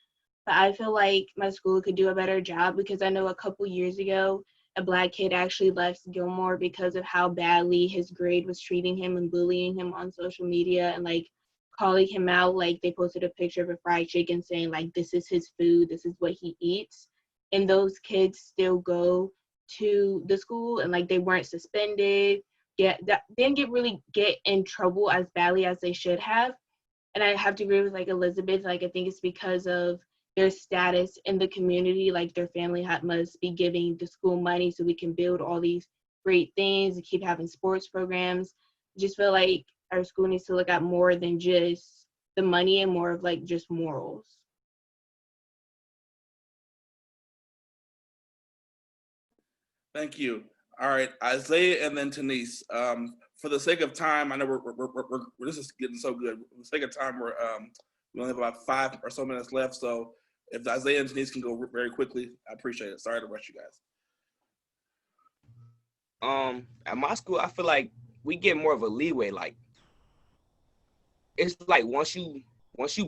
But I feel like my school could do a better job, because I know a couple years ago, a Black kid actually left Gilmore because of how badly his grade was treating him and bullying him on social media and like calling him out. Like they posted a picture of a fried chicken saying like, this is his food, this is what he eats. And those kids still go to the school and like they weren't suspended. Didn't really get in trouble as badly as they should have. And I have to agree with like Elizabeth, like I think it's because of their status in the community, like their family must be giving the school money so we can build all these great things and keep having sports programs. I just feel like our school needs to look at more than just the money and more of like just morals. Thank you. All right, Isaiah and then Denise. For the sake of time, I know we're this is getting so good. For the sake of time, we only have about 5 or so minutes left. So if Isaiah and Denise can go very quickly, I appreciate it. Sorry to rush you guys. At my school, I feel like we get more of a leeway. Like, it's like once you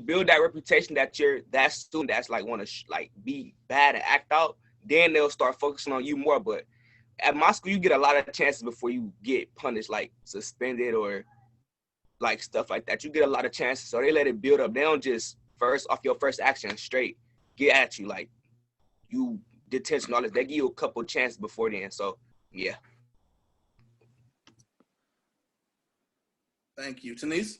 build that reputation that you're that student that's like want to like be bad and act out, then they'll start focusing on you more. But at my school, you get a lot of chances before you get punished, like suspended or like stuff like that. You get a lot of chances, so they let it build up. They don't just first off your first action straight get at you like you detention all this. They give you a couple chances before then. So yeah. Thank you, Denise.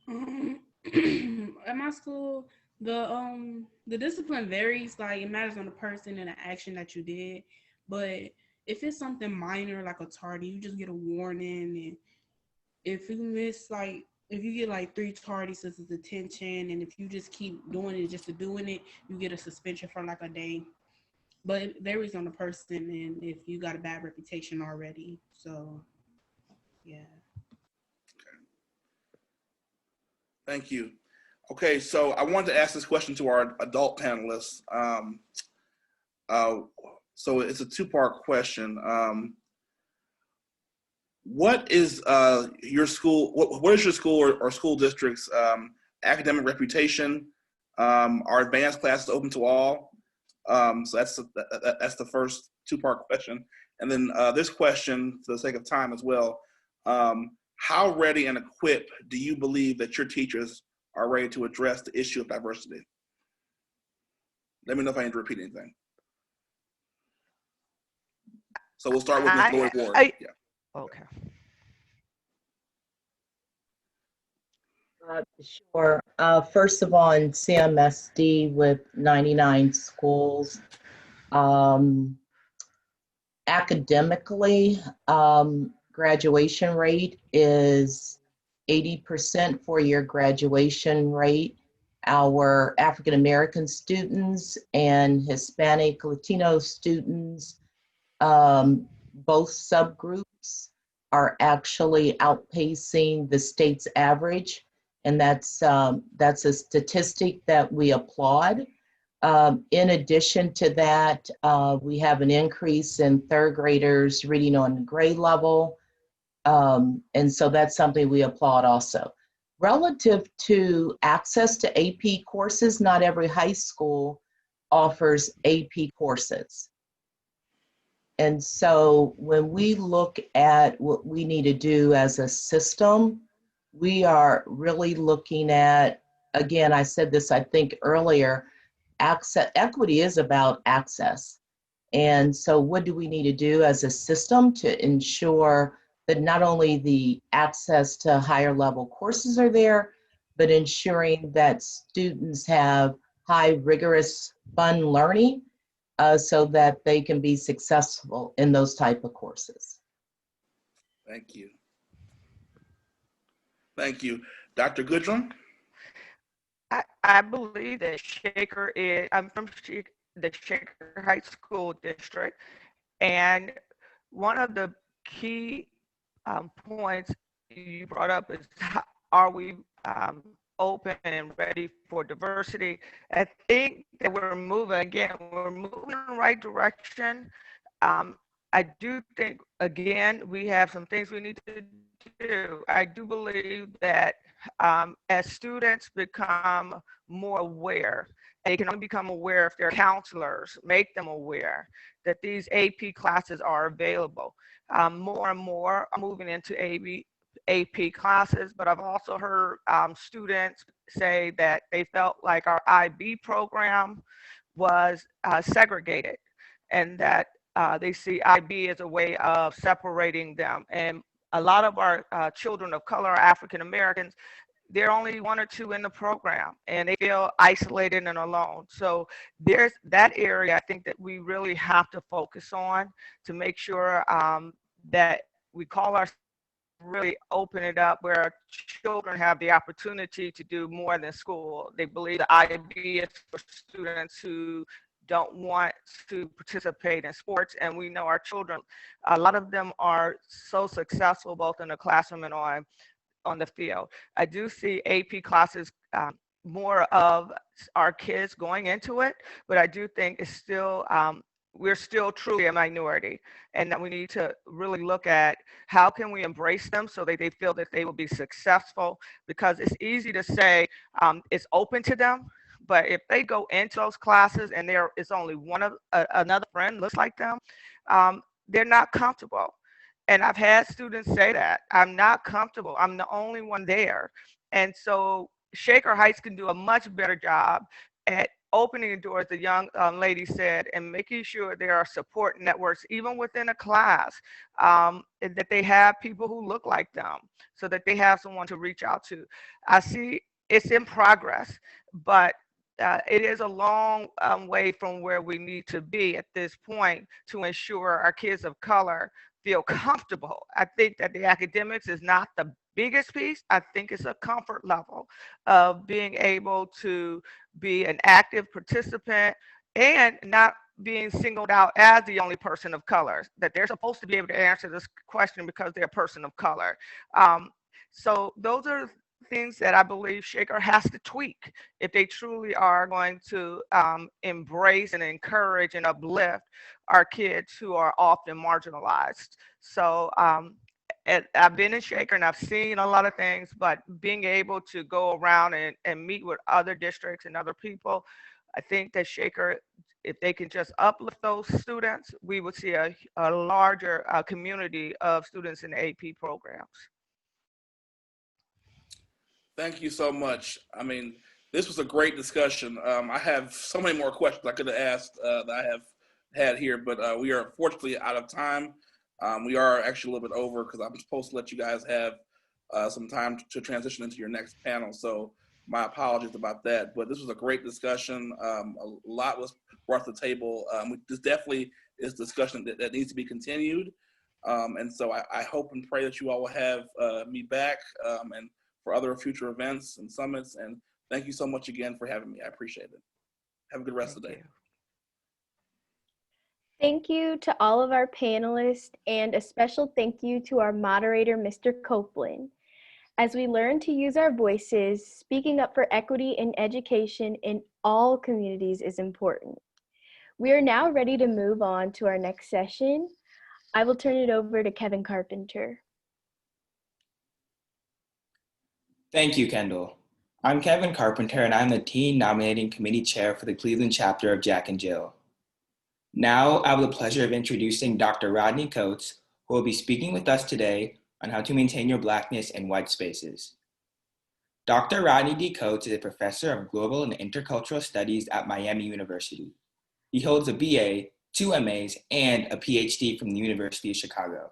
At my school, the discipline varies. Like, it matters on the person and the action that you did. But if it's something minor like a tardy, you just get a warning. And if you miss, like, if you get like 3 tardies as a detention, and if you just keep doing it just to doing it, you get a suspension for like a day. But it varies on the person and if you got a bad reputation already. So yeah. Thank you. Okay, so I wanted to ask this question to our adult panelists. So it's a 2-part question. What is your school? What is your school or school district's academic reputation? Are advanced classes open to all? So that's the first 2-part question. And then this question, for the sake of time as well. How ready and equipped do you believe that your teachers are ready to address the issue of diversity? Let me know if I need to repeat anything. So we'll start with Ms. Lori Ward. Yeah. Okay. Sure. First of all, in CMSD with 99 schools, academically, graduation rate is 80% four-year graduation rate. Our African American students and Hispanic Latino students, both subgroups, are actually outpacing the state's average, and that's a statistic that we applaud. In addition to that, we have an increase in 3rd graders reading on grade level. And so that's something we applaud also. Relative to access to AP courses, not every high school offers AP courses. And so when we look at what we need to do as a system, we are really looking at, again, I said this, I think earlier, equity is about access. And so what do we need to do as a system to ensure that not only the access to higher level courses are there, but ensuring that students have high rigorous fun learning so that they can be successful in those type of courses. Thank you. Thank you. Dr. Goodrum? I believe that I'm from the Shaker Heights School District, and one of the key points you brought up is are we open and ready for diversity? I think that we're moving in the right direction. I do think, again, we have some things we need to do. I do believe that as students become more aware, they can only become aware if their counselors make them aware that these AP classes are available. More and more are moving into AP classes, but I've also heard students say that they felt like our IB program was segregated, and that they see IB as a way of separating them. And a lot of our children of color, African Americans, there are only 1 or 2 in the program, and they feel isolated and alone. So there's that area I think that we really have to focus on to make sure that we call our really open it up where children have the opportunity to do more than school. They believe the IB is for students who don't want to participate in sports. And we know our children, a lot of them are so successful both in the classroom and on the field. I do see AP classes, more of our kids going into it, but I do think it's still, we're still truly a minority, and that we need to really look at how can we embrace them so that they feel that they will be successful, because it's easy to say it's open to them, but if they go into those classes and there is only one of another friend looks like them, they're not comfortable. And I've had students say that I'm not comfortable, I'm the only one there. And so Shaker Heights can do a much better job at opening the doors, the young lady said, and making sure there are support networks, even within a class, that they have people who look like them so that they have someone to reach out to. I see it's in progress, but it is a long way from where we need to be at this point to ensure our kids of color feel comfortable. I think that the academics is not the biggest piece. I think it's a comfort level of being able to be an active participant and not being singled out as the only person of color, that they're supposed to be able to answer this question because they're a person of color. So those are things that I believe Shaker has to tweak if they truly are going to embrace and encourage and uplift our kids who are often marginalized. So I've been in Shaker and I've seen a lot of things, but being able to go around and meet with other districts and other people, I think that Shaker, if they can just uplift those students, we would see a larger community of students in the AP programs. Thank you so much. I mean, this was a great discussion. I have so many more questions I could have asked that I have had here, but we are fortunately out of time. We are actually a little bit over because I'm supposed to let you guys have some time to transition into your next panel. So my apologies about that, but this was a great discussion. A lot was brought to the table. This definitely is a discussion that needs to be continued. And so I hope and pray that you all will have me back and for other future events and summits. And thank you so much again for having me. I appreciate it. Have a good rest of the day. Thank you to all of our panelists, and a special thank you to our moderator, Mr. Copeland. As we learn to use our voices, speaking up for equity in education in all communities is important. We are now ready to move on to our next session. I will turn it over to Kevin Carpenter. Thank you, Kendall. I'm Kevin Carpenter, and I'm the Teen Nominating Committee Chair for the Cleveland chapter of Jack and Jill. Now, I have the pleasure of introducing Dr. Rodney Coates, who will be speaking with us today on how to maintain your Blackness in white spaces. Dr. Rodney D. Coates is a professor of global and intercultural studies at Miami University. He holds a BA, 2 MAs, and a PhD from the University of Chicago.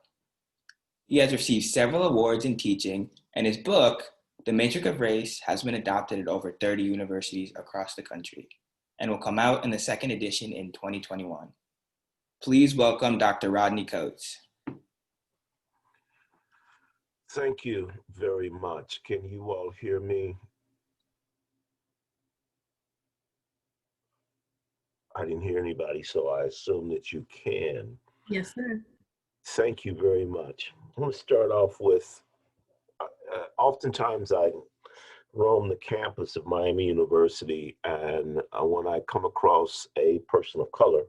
He has received several awards in teaching, and his book, The Matrix of Race, has been adopted at over 30 universities across the country and will come out in the second edition in 2021. Please welcome Dr. Rodney Coates. Thank you very much. Can you all hear me? I didn't hear anybody, so I assume that you can. Yes, sir. Thank you very much. I'm going to start off with, oftentimes I roam the campus of Miami University, and when I come across a person of color,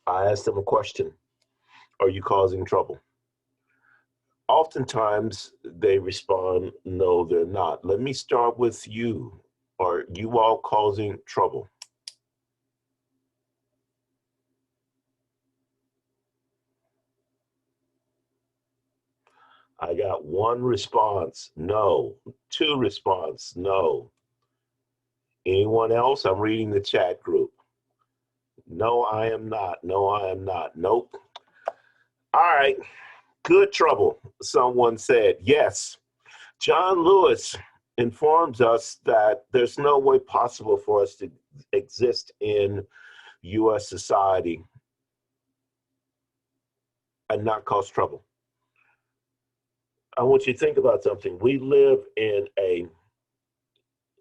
I ask them a question: are you causing trouble? Oftentimes they respond, no, they're not. Let me start with you. Are you all causing trouble? I got 1 response, no. 2 response, no. Anyone else? I'm reading the chat group. No, I am not. No, I am not. Nope. All right. Good trouble, someone said. Yes. John Lewis informs us that there's no way possible for us to exist in U.S. society and not cause trouble. I want you to think about something. We live in a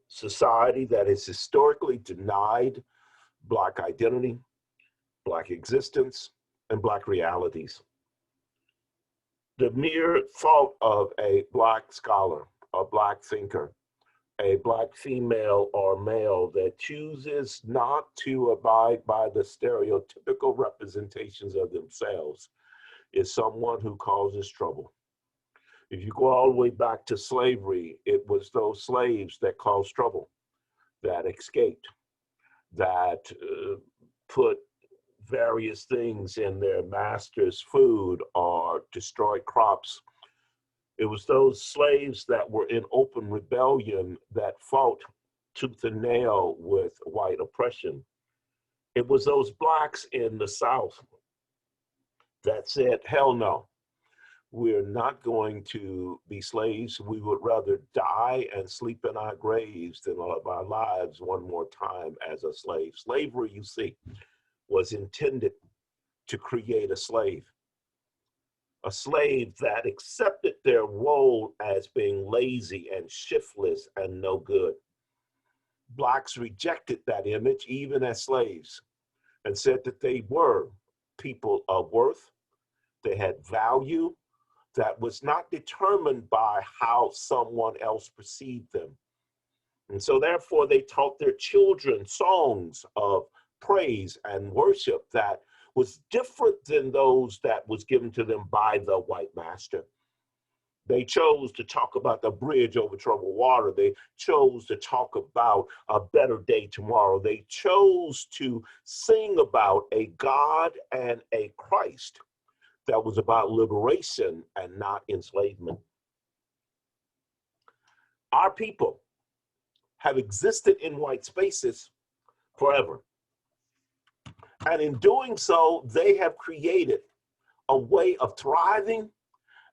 society that has historically denied Black identity, Black existence, and Black realities. The mere thought of a Black scholar, a Black thinker, a Black female or male that chooses not to abide by the stereotypical representations of themselves is someone who causes trouble. If you go all the way back to slavery, it was those slaves that caused trouble, that escaped, that put various things in their master's food or destroyed crops. It was those slaves that were in open rebellion that fought tooth and nail with white oppression. It was those Blacks in the South that said, hell no, we're not going to be slaves. We would rather die and sleep in our graves than live our lives one more time as a slave. Slavery, you see, was intended to create a slave that accepted their role as being lazy and shiftless and no good. Blacks rejected that image even as slaves and said that they were people of worth, they had value that was not determined by how someone else perceived them. And so therefore they taught their children songs of praise and worship that was different than those that was given to them by the white master. They chose to talk about the bridge over troubled water. They chose to talk about a better day tomorrow. They chose to sing about a God and a Christ that was about liberation and not enslavement. Our people have existed in white spaces forever. And in doing so, they have created a way of thriving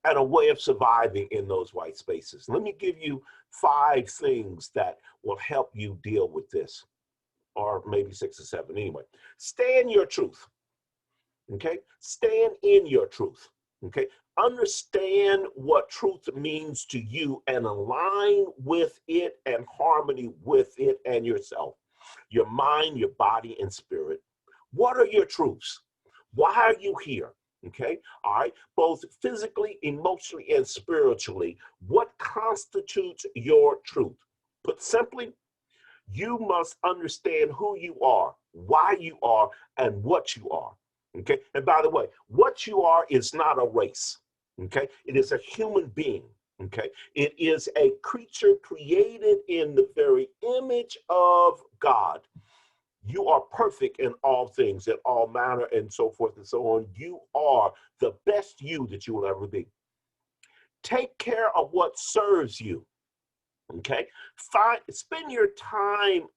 and a way of surviving in those white spaces. Let me give you 5 things that will help you deal with this, or maybe 6 or 7 anyway. Stay in your truth, okay? Stand in your truth, okay? Understand what truth means to you and align with it and harmony with it and yourself, your mind, your body, and spirit. What are your truths? Why are you here? Okay, all right, both physically, emotionally, and spiritually, what constitutes your truth? Put simply, you must understand who you are, why you are, and what you are. Okay, and by the way, what you are is not a race. Okay, it is a human being. Okay, it is a creature created in the very image of God. You are perfect in all things, in all manner, and so forth and so on. You are the best you that you will ever be. Take care of what serves you, okay? Spend your time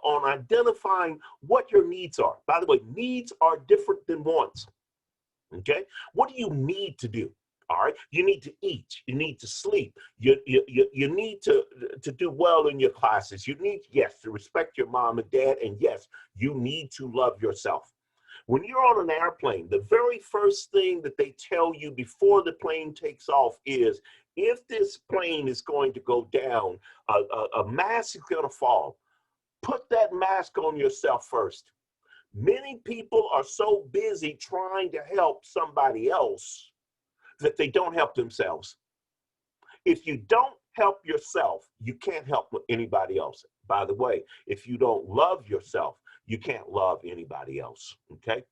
on identifying what your needs are. By the way, needs are different than wants, okay? What do you need to do? All right, you need to eat, you need to sleep, you need to do well in your classes. You need, yes, to respect your mom and dad, and yes, you need to love yourself. When you're on an airplane, the very first thing that they tell you before the plane takes off is, if this plane is going to go down, a mask is going to fall. Put that mask on yourself first. Many people are so busy trying to help somebody else that they don't help themselves. If you don't help yourself, you can't help anybody else. By the way, if you don't love yourself, you can't love anybody else, okay?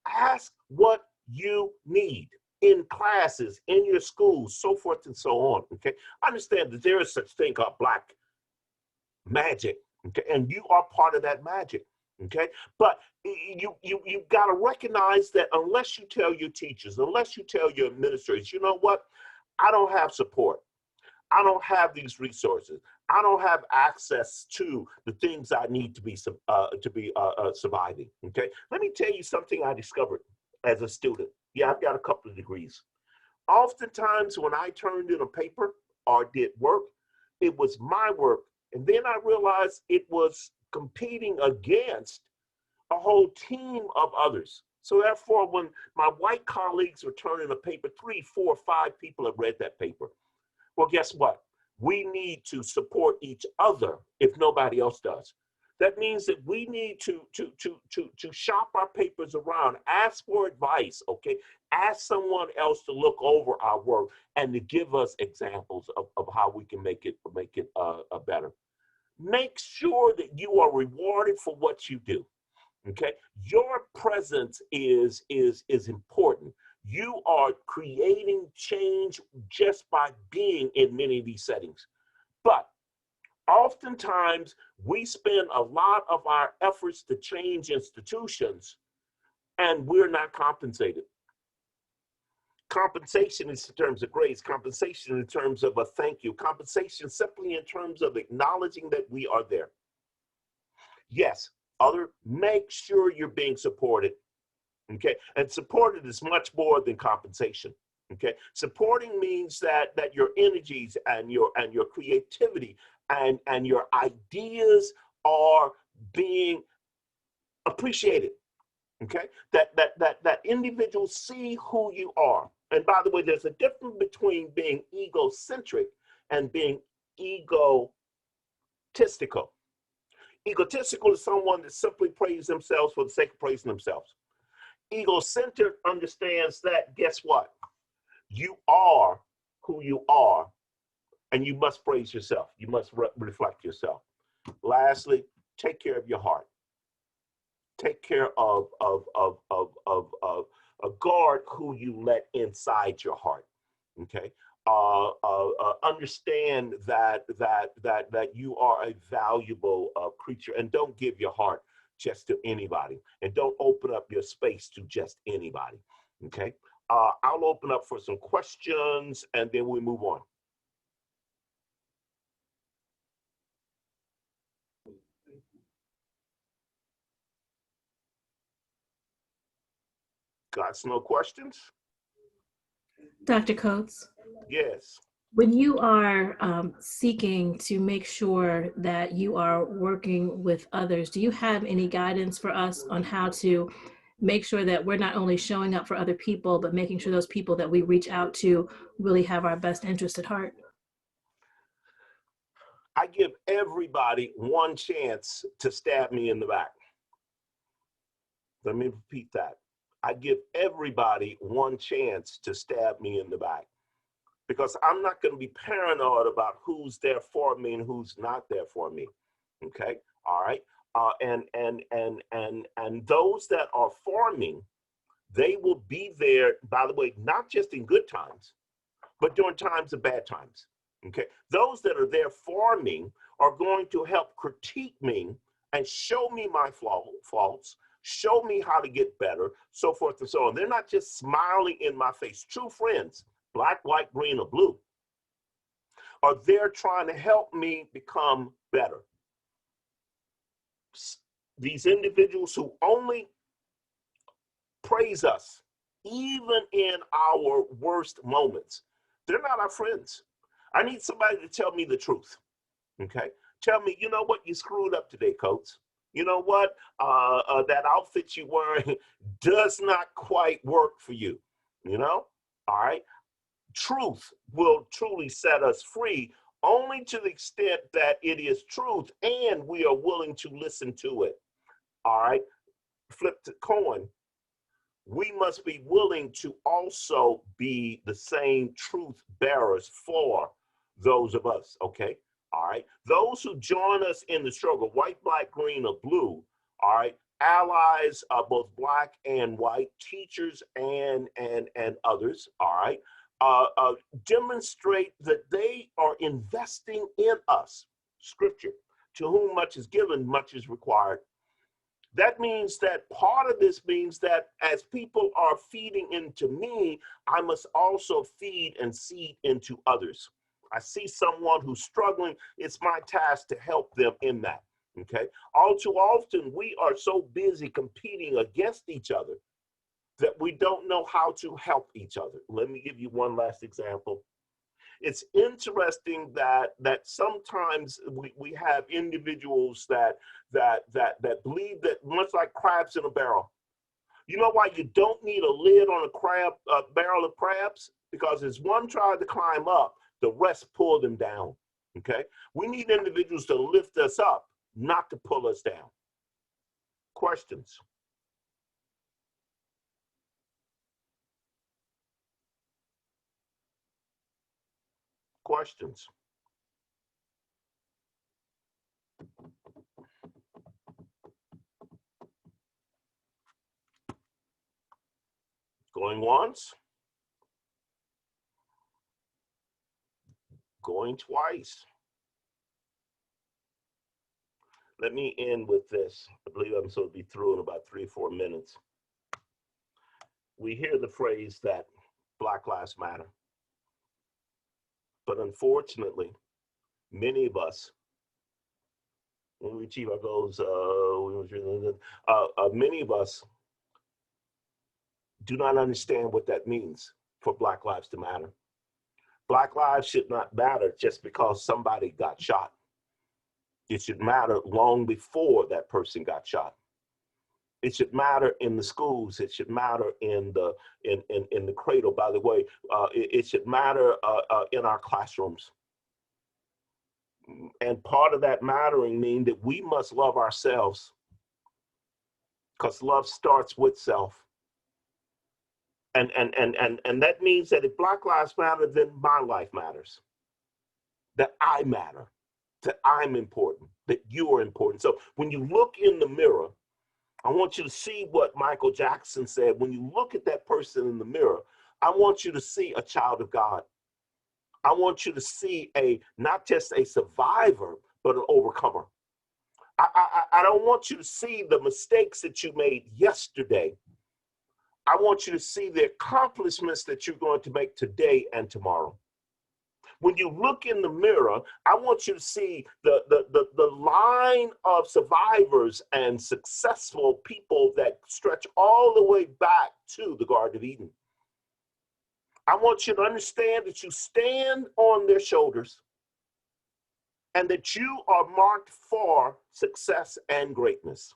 Ask what you need in classes, in your schools, so forth and so on, okay? Understand that there is such thing called Black magic, okay? And you are part of that magic. Okay, but you've got to recognize that unless you tell your teachers, unless you tell your administrators, you know what, I don't have support. I don't have these resources. I don't have access to the things I need to be surviving. Okay, let me tell you something I discovered as a student. Yeah, I've got a couple of degrees. Oftentimes when I turned in a paper or did work, it was my work, and then I realized it was competing against a whole team of others. So therefore, when my white colleagues were turning a paper, 3, 4, 5 people have read that paper. Well, guess what? We need to support each other if nobody else does. That means that we need to shop our papers around, ask for advice, okay? Ask someone else to look over our work and to give us examples of how we can make it better. Make sure that you are rewarded for what you do, okay? Your presence is important. You are creating change just by being in many of these settings. But oftentimes, we spend a lot of our efforts to change institutions and we're not compensated. Compensation is in terms of grades, compensation in terms of a thank you, compensation simply in terms of acknowledging that we are there. Yes, make sure you're being supported, okay? And supported is much more than compensation. Okay, supporting means that your energies and your creativity and your ideas are being appreciated. Okay, that individuals see who you are. And by the way, there's a difference between being egocentric and being egotistical. Egotistical is someone that simply praises themselves for the sake of praising themselves. Egocentric understands that, guess what? You are who you are, and you must praise yourself. You must reflect yourself. Lastly, take care of your heart. Take care of guard who you let inside your heart. Okay. Understand that you are a valuable creature, and don't give your heart just to anybody, and don't open up your space to just anybody. Okay. I'll open up for some questions and then we move on. Got no questions? Dr. Coates? Yes. When you are seeking to make sure that you are working with others, do you have any guidance for us on how to make sure that we're not only showing up for other people, but making sure those people that we reach out to really have our best interest at heart? I give everybody one chance to stab me in the back. Let me repeat that. I give everybody one chance to stab me in the back, because I'm not going to be paranoid about who's there for me and who's not there for me. Okay, all right. And those that are for me, they will be there, by the way, not just in good times, but during times of bad times. Okay, those that are there for me are going to help critique me and show me my faults, show me how to get better, so forth and so on. They're not just smiling in my face. True friends, black, white, green, or blue, are there trying to help me become better. These individuals who only praise us, even in our worst moments, they're not our friends. I need somebody to tell me the truth, okay? Tell me, you know what, you screwed up today, Coates. You know what, that outfit you're wearing does not quite work for you, you know? All right? Truth will truly set us free, only to the extent that it is truth and we are willing to listen to it. All right? Flip the coin. We must be willing to also be the same truth bearers for those of us, okay? All right? Those who join us in the struggle, white, black, green, or blue, all right? Allies, both black and white, teachers and others, all right? Demonstrate that they are investing in us. Scripture, to whom much is given, much is required. That means that part of this means that as people are feeding into me, I must also feed and seed into others. I see someone who's struggling, it's my task to help them in that, okay? All too often, we are so busy competing against each other that we don't know how to help each other. Let me give you one last example. It's interesting that sometimes we have individuals that believe that much like crabs in a barrel. You know why you don't need a lid on a barrel of crabs? Because as one tries to climb up, the rest pull them down. Okay, we need individuals to lift us up, not to pull us down. Questions? Questions? Going once? Going twice? Let me end with this. I believe I'm supposed to be through in about 3 or 4 minutes. We hear the phrase that Black Lives Matter. But unfortunately, many of us, when we achieve our goals, many of us do not understand what that means for Black lives to matter. Black lives should not matter just because somebody got shot. It should matter long before that person got shot. It should matter in the schools. It should matter in the cradle. By the way, it should matter in our classrooms. And part of that mattering means that we must love ourselves, because love starts with self. And that means that if Black Lives Matter, then my life matters. That I matter. That I'm important. That you are important. So when you look in the mirror, I want you to see what Michael Jackson said. When you look at that person in the mirror, I want you to see a child of God. I want you to see not just a survivor, but an overcomer. I don't want you to see the mistakes that you made yesterday. I want you to see the accomplishments that you're going to make today and tomorrow. When you look in the mirror, I want you to see the line of survivors and successful people that stretch all the way back to the Garden of Eden. I want you to understand that you stand on their shoulders and that you are marked for success and greatness.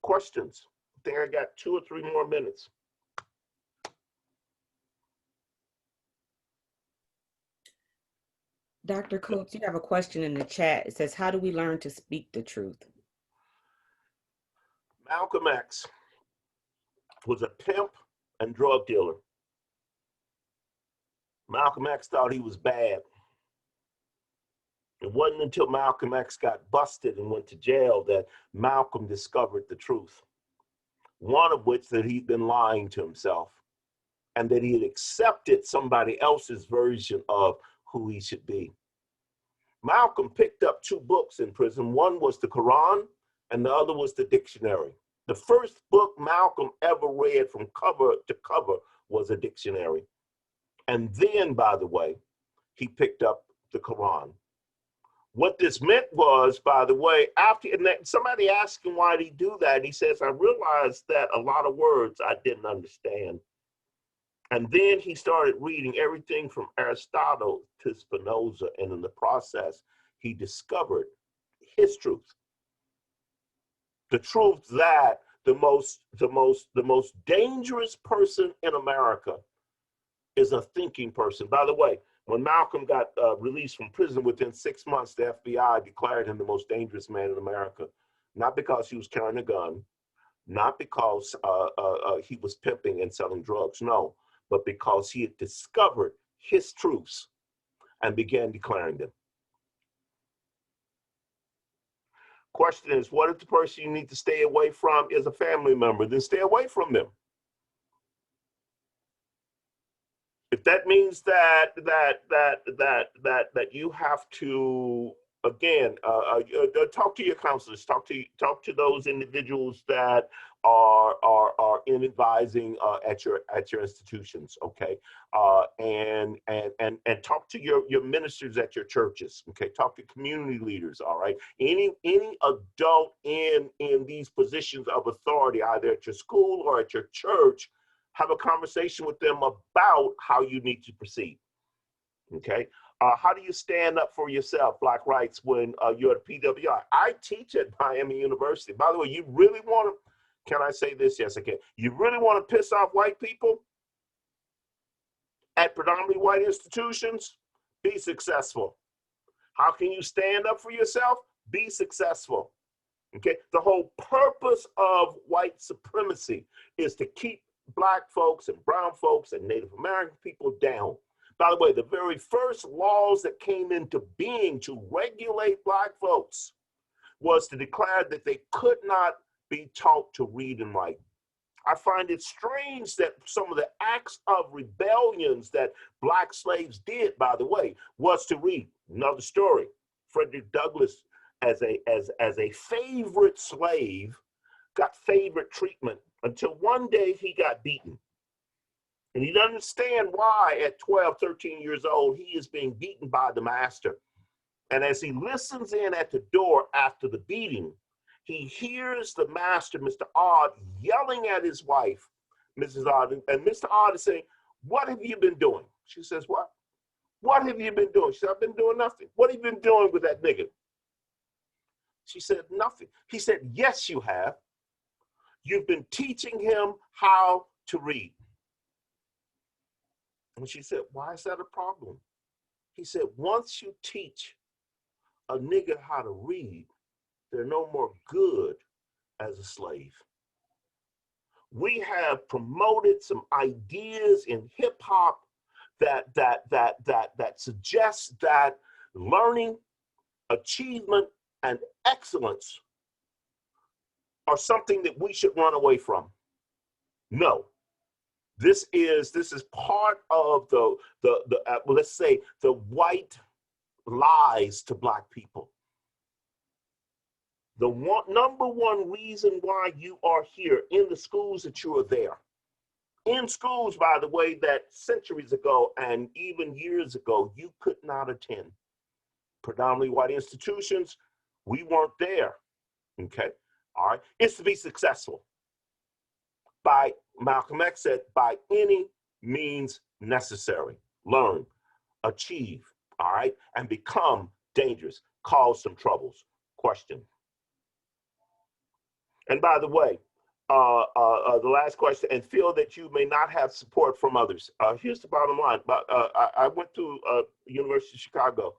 Questions? I think I got 2 or 3 more minutes. Dr. Coates, you have a question in the chat. It says, how do we learn to speak the truth? Malcolm X was a pimp and drug dealer. Malcolm X thought he was bad. It wasn't until Malcolm X got busted and went to jail that Malcolm discovered the truth. One of which that he'd been lying to himself and that he had accepted somebody else's version of who he should be. Malcolm picked up 2 books in prison. One was the Quran and the other was the dictionary. The first book Malcolm ever read from cover to cover was a dictionary. And then, by the way, he picked up the Quran. What this meant was, by the way, after somebody asked him why did he do that, he says, I realized that a lot of words I didn't understand. And then he started reading everything from Aristotle to Spinoza, and in the process, he discovered his truth. The truth that the most dangerous person in America is a thinking person. By the way, when Malcolm got released from prison within 6 months, the FBI declared him the most dangerous man in America. Not because he was carrying a gun, not because he was pimping and selling drugs, no, but because he had discovered his truths and began declaring them. Question is, what if the person you need to stay away from is a family member? Then stay away from them. If that means that you have to, again, talk to your counselors, talk to those individuals that are in advising at your institutions, okay, and talk to your ministers at your churches, okay, talk to community leaders, all right, any adult in these positions of authority, either at your school or at your church. Have a conversation with them about how you need to proceed, okay? How do you stand up for yourself, Black rights, when you're at PWI? I teach at Miami University. By the way, you really want to, can I say this? Yes, I can. You really want to piss off white people at predominantly white institutions? Be successful. How can you stand up for yourself? Be successful. Okay, the whole purpose of white supremacy is to keep Black folks and brown folks and Native American people down. By the way, the very first laws that came into being to regulate Black folks was to declare that they could not be taught to read and write. I find it strange that some of the acts of rebellions that Black slaves did, by the way, was to read. Another story, Frederick Douglass, as a favorite slave, got favorite treatment until one day he got beaten. And he doesn't understand why at 12, 13 years old, he is being beaten by the master. And as he listens in at the door after the beating, he hears the master, Mr. Odd, yelling at his wife, Mrs. Odd. And Mr. Odd is saying, "What have you been doing?" She says, "What? What have you been doing?" She said, "I've been doing nothing." "What have you been doing with that nigga?" She said, "Nothing." He said, "Yes, you have. You've been teaching him how to read." And she said, "Why is that a problem?" He said, "Once you teach a nigga how to read, they're no more good as a slave." We have promoted some ideas in hip hop that suggests that learning, achievement, and excellence are something that we should run away from. No, this is part of the let's say the white lies to Black people. The number one reason why you are here in the schools that you are there, in schools, by the way, that centuries ago and even years ago, you could not attend. Predominantly white institutions, we weren't there, okay? All right, it's to be successful. By, Malcolm X said, by any means necessary. Learn, achieve, all right, and become dangerous, cause some troubles. Question. And by the way, the last question, and feel that you may not have support from others. Here's the bottom line. I went to University of Chicago.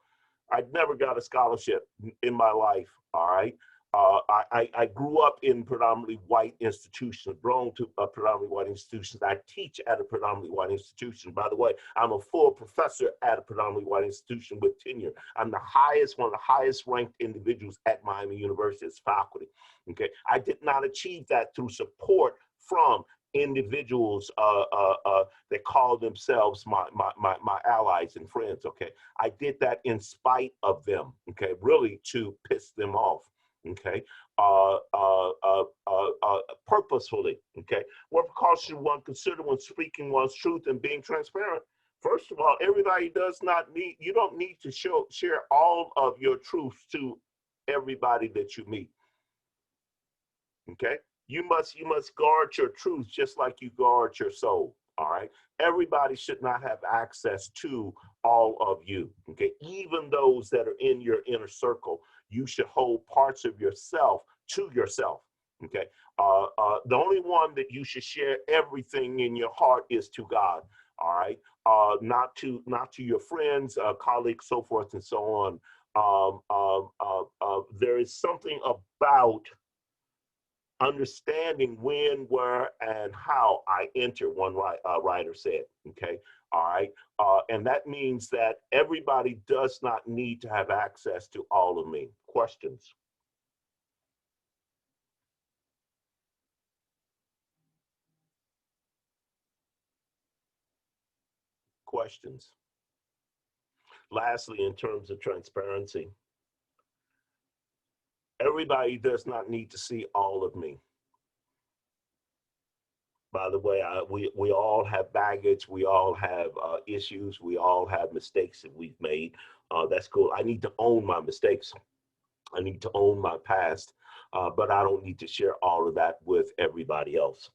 I never got a scholarship in my life, all right? I grew up in predominantly white institutions, grown to predominantly white institutions. I teach at a predominantly white institution. By the way, I'm a full professor at a predominantly white institution with tenure. I'm the highest, one of the highest ranked individuals at Miami University as faculty, okay? I did not achieve that through support from individuals that call themselves my allies and friends, okay? I did that in spite of them, okay? Really to piss them off. Okay, purposefully, okay? What precautions should one consider when speaking one's truth and being transparent? First of all, everybody does not need, you don't need to share all of your truths to everybody that you meet, okay? You must guard your truth just like you guard your soul, all right? Everybody should not have access to all of you, okay? Even those that are in your inner circle, you should hold parts of yourself to yourself, okay? The only one that you should share everything in your heart is to God, all right? Not to your friends, colleagues, so forth and so on. There is something about understanding when, where, and how I enter, one writer said, okay? All right, and that means that everybody does not need to have access to all of me. Questions? Questions? Lastly, in terms of transparency, everybody does not need to see all of me. By the way, we all have baggage. We all have issues. We all have mistakes that we've made. That's cool. I need to own my mistakes. I need to own my past, but I don't need to share all of that with everybody else.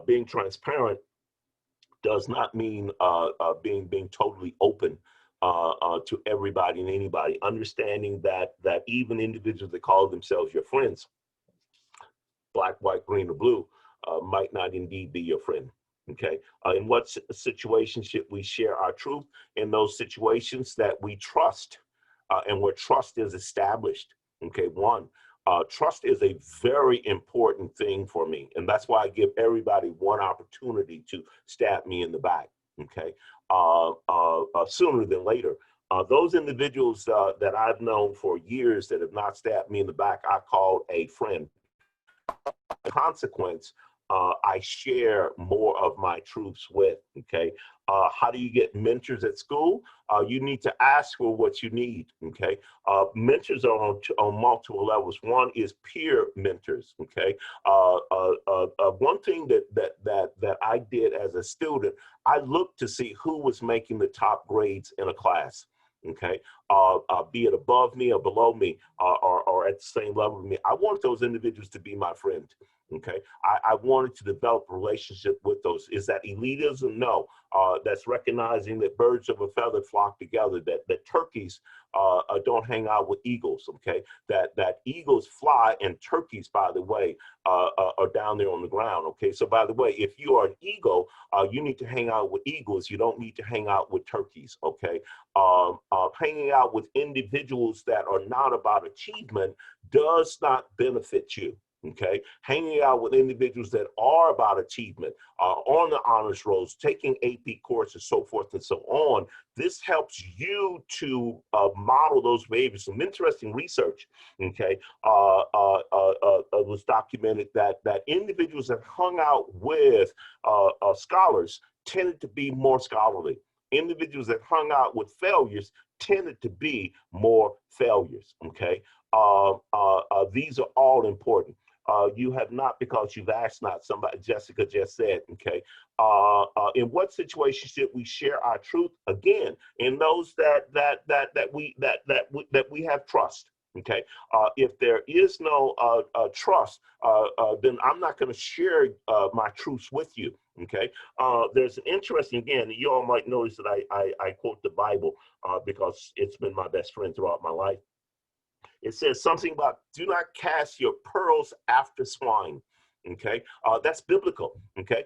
Being transparent does not mean being totally open to everybody and anybody. Understanding that even individuals that call themselves your friends, Black, white, green, or blue, might not indeed be your friend, okay? In what situations should we share our truth? In those situations that we trust and where trust is established. Okay, trust is a very important thing for me, and that's why I give everybody one opportunity to stab me in the back. Okay, sooner than later. Those individuals that I've known for years that have not stabbed me in the back, I call a friend. Consequence, I share more of my truths with. Okay, how do you get mentors at school? You need to ask for what you need. Okay, mentors are on multiple levels. One is peer mentors. Okay, one thing that I did as a student, I looked to see who was making the top grades in a class. Okay, be it above me or below me, or at the same level of me. I wanted those individuals to be my friend. Okay, I wanted to develop a relationship with those. Is that elitism? No. That's recognizing that birds of a feather flock together, that turkeys don't hang out with eagles. Okay, that eagles fly and turkeys, by the way, are down there on the ground. Okay, so by the way, if you are an eagle, you need to hang out with eagles. You don't need to hang out with turkeys. Okay, hanging out with individuals that are not about achievement does not benefit you. Okay, hanging out with individuals that are about achievement, on the honors rolls, taking AP courses, so forth and so on. This helps you to model those behaviors. Some interesting research, okay, was documented that individuals that hung out with scholars tended to be more scholarly. Individuals that hung out with failures tended to be more failures. Okay, these are all important. You have not because you've asked not. Somebody, Jessica just said, okay. In what situation should we share our truth? Again, in those that we have trust. Okay. If there is no trust, then I'm not going to share my truths with you. Okay. There's an interesting, again, you all might notice that I quote the Bible because it's been my best friend throughout my life. It says something about do not cast your pearls after swine. Okay, that's biblical. Okay,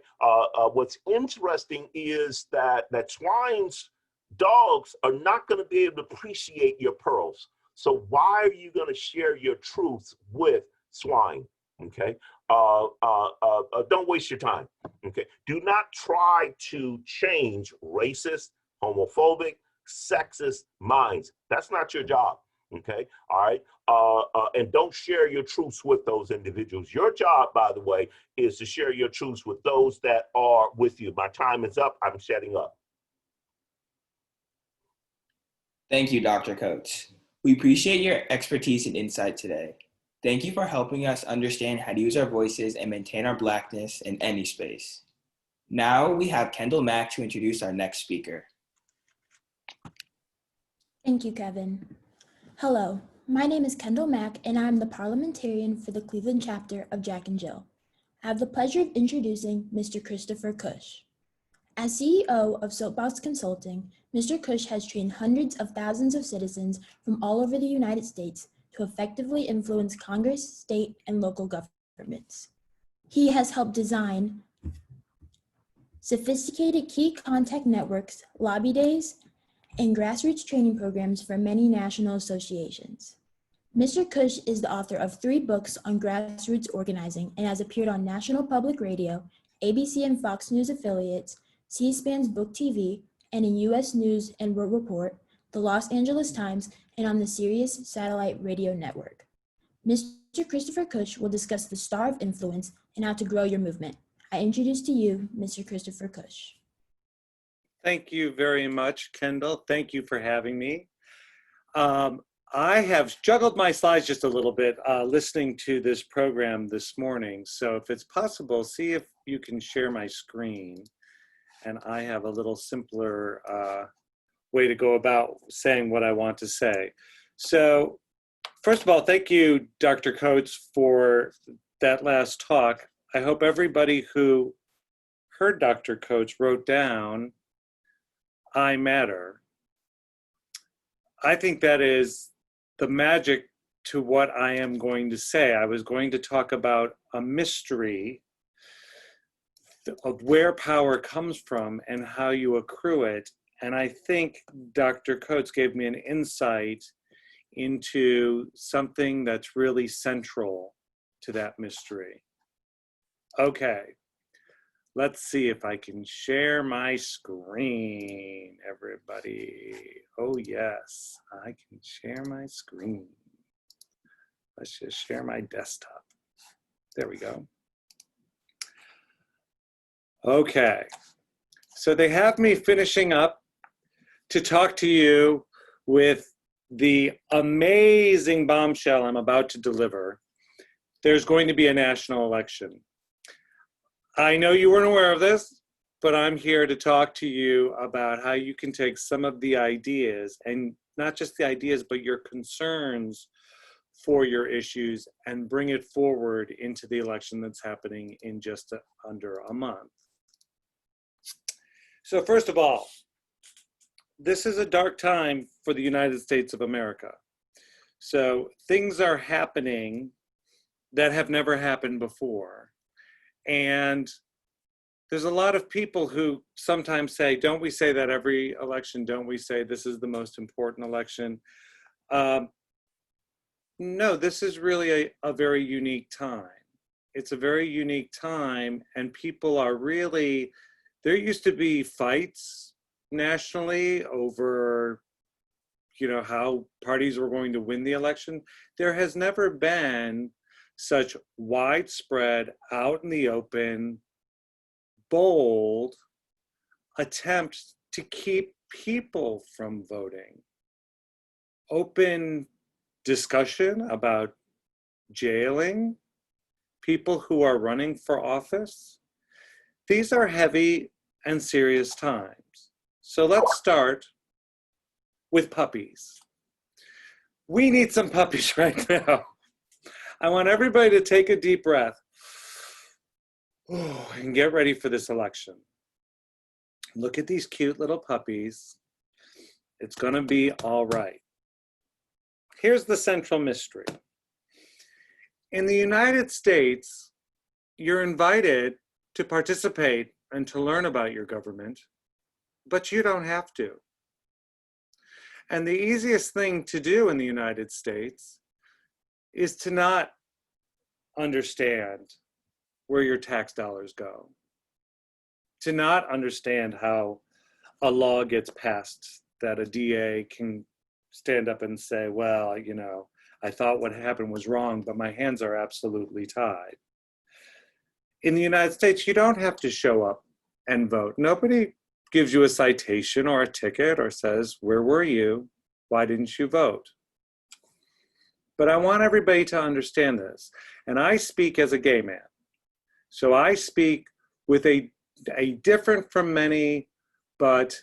what's interesting is that swine's dogs are not going to be able to appreciate your pearls. So why are you going to share your truths with swine? Okay, don't waste your time. Okay, do not try to change racist, homophobic, sexist minds. That's not your job. Okay, all right, and don't share your truths with those individuals. Your job, by the way, is to share your truths with those that are with you. My time is up. I'm shutting up. Thank you, Dr. Coates. We appreciate your expertise and insight today. Thank you for helping us understand how to use our voices and maintain our Blackness in any space. Now we have Kendall Mack to introduce our next speaker. Thank you, Kevin. Hello, my name is Kendall Mack, and I'm the parliamentarian for the Cleveland chapter of Jack and Jill. I have the pleasure of introducing Mr. Christopher Cush. As CEO of Soapbox Consulting, Mr. Cush has trained hundreds of thousands of citizens from all over the United States to effectively influence Congress, state, and local governments. He has helped design sophisticated key contact networks, lobby days, and grassroots training programs for many national associations. Mr. Cush is the author of 3 books on grassroots organizing and has appeared on National Public Radio, ABC and Fox News affiliates, C-SPAN's Book TV, and in U.S. News and World Report, the Los Angeles Times, and on the Sirius Satellite Radio Network. Mr. Christopher Cush will discuss the star of influence and how to grow your movement. I introduce to you Mr. Christopher Cush. Thank you very much, Kendall. Thank you for having me. I have juggled my slides just a little bit listening to this program this morning. So if it's possible, see if you can share my screen. And I have a little simpler way to go about saying what I want to say. So first of all, thank you, Dr. Coates, for that last talk. I hope everybody who heard Dr. Coates wrote down I matter. I think that is the magic to what I am going to say. I was going to talk about a mystery of where power comes from and how you accrue it. And I think Dr. Coates gave me an insight into something that's really central to that mystery. Okay, let's see if I can share my screen, everybody. Oh yes, I can share my screen. Let's just share my desktop. There we go. Okay, so they have me finishing up to talk to you with the amazing bombshell I'm about to deliver. There's going to be a national election. I know you weren't aware of this, but I'm here to talk to you about how you can take some of the ideas, and not just the ideas, but your concerns for your issues, and bring it forward into the election that's happening in just under a month. So first of all, this is a dark time for the United States of America. So things are happening that have never happened before. And there's a lot of people who sometimes say, don't we say that every election? Don't we say this is the most important election? No, this is really a very unique time. It's a very unique time, and people are really, there used to be fights nationally over, you know, how parties were going to win the election. There has never been such widespread, out in the open, bold attempts to keep people from voting. Open discussion about jailing people who are running for office. These are heavy and serious times. So let's start with puppies. We need some puppies right now. I want everybody to take a deep breath and get ready for this election. Look at these cute little puppies. It's gonna be all right. Here's the central mystery. In the United States, you're invited to participate and to learn about your government, but you don't have to. And the easiest thing to do in the United States is to not understand where your tax dollars go, to not understand how a law gets passed that a DA can stand up and say, well, you know, I thought what happened was wrong, but my hands are absolutely tied. In the United States, you don't have to show up and vote. Nobody gives you a citation or a ticket or says, where were you? Why didn't you vote? But I want everybody to understand this. And I speak as a gay man. So I speak with a different from many, but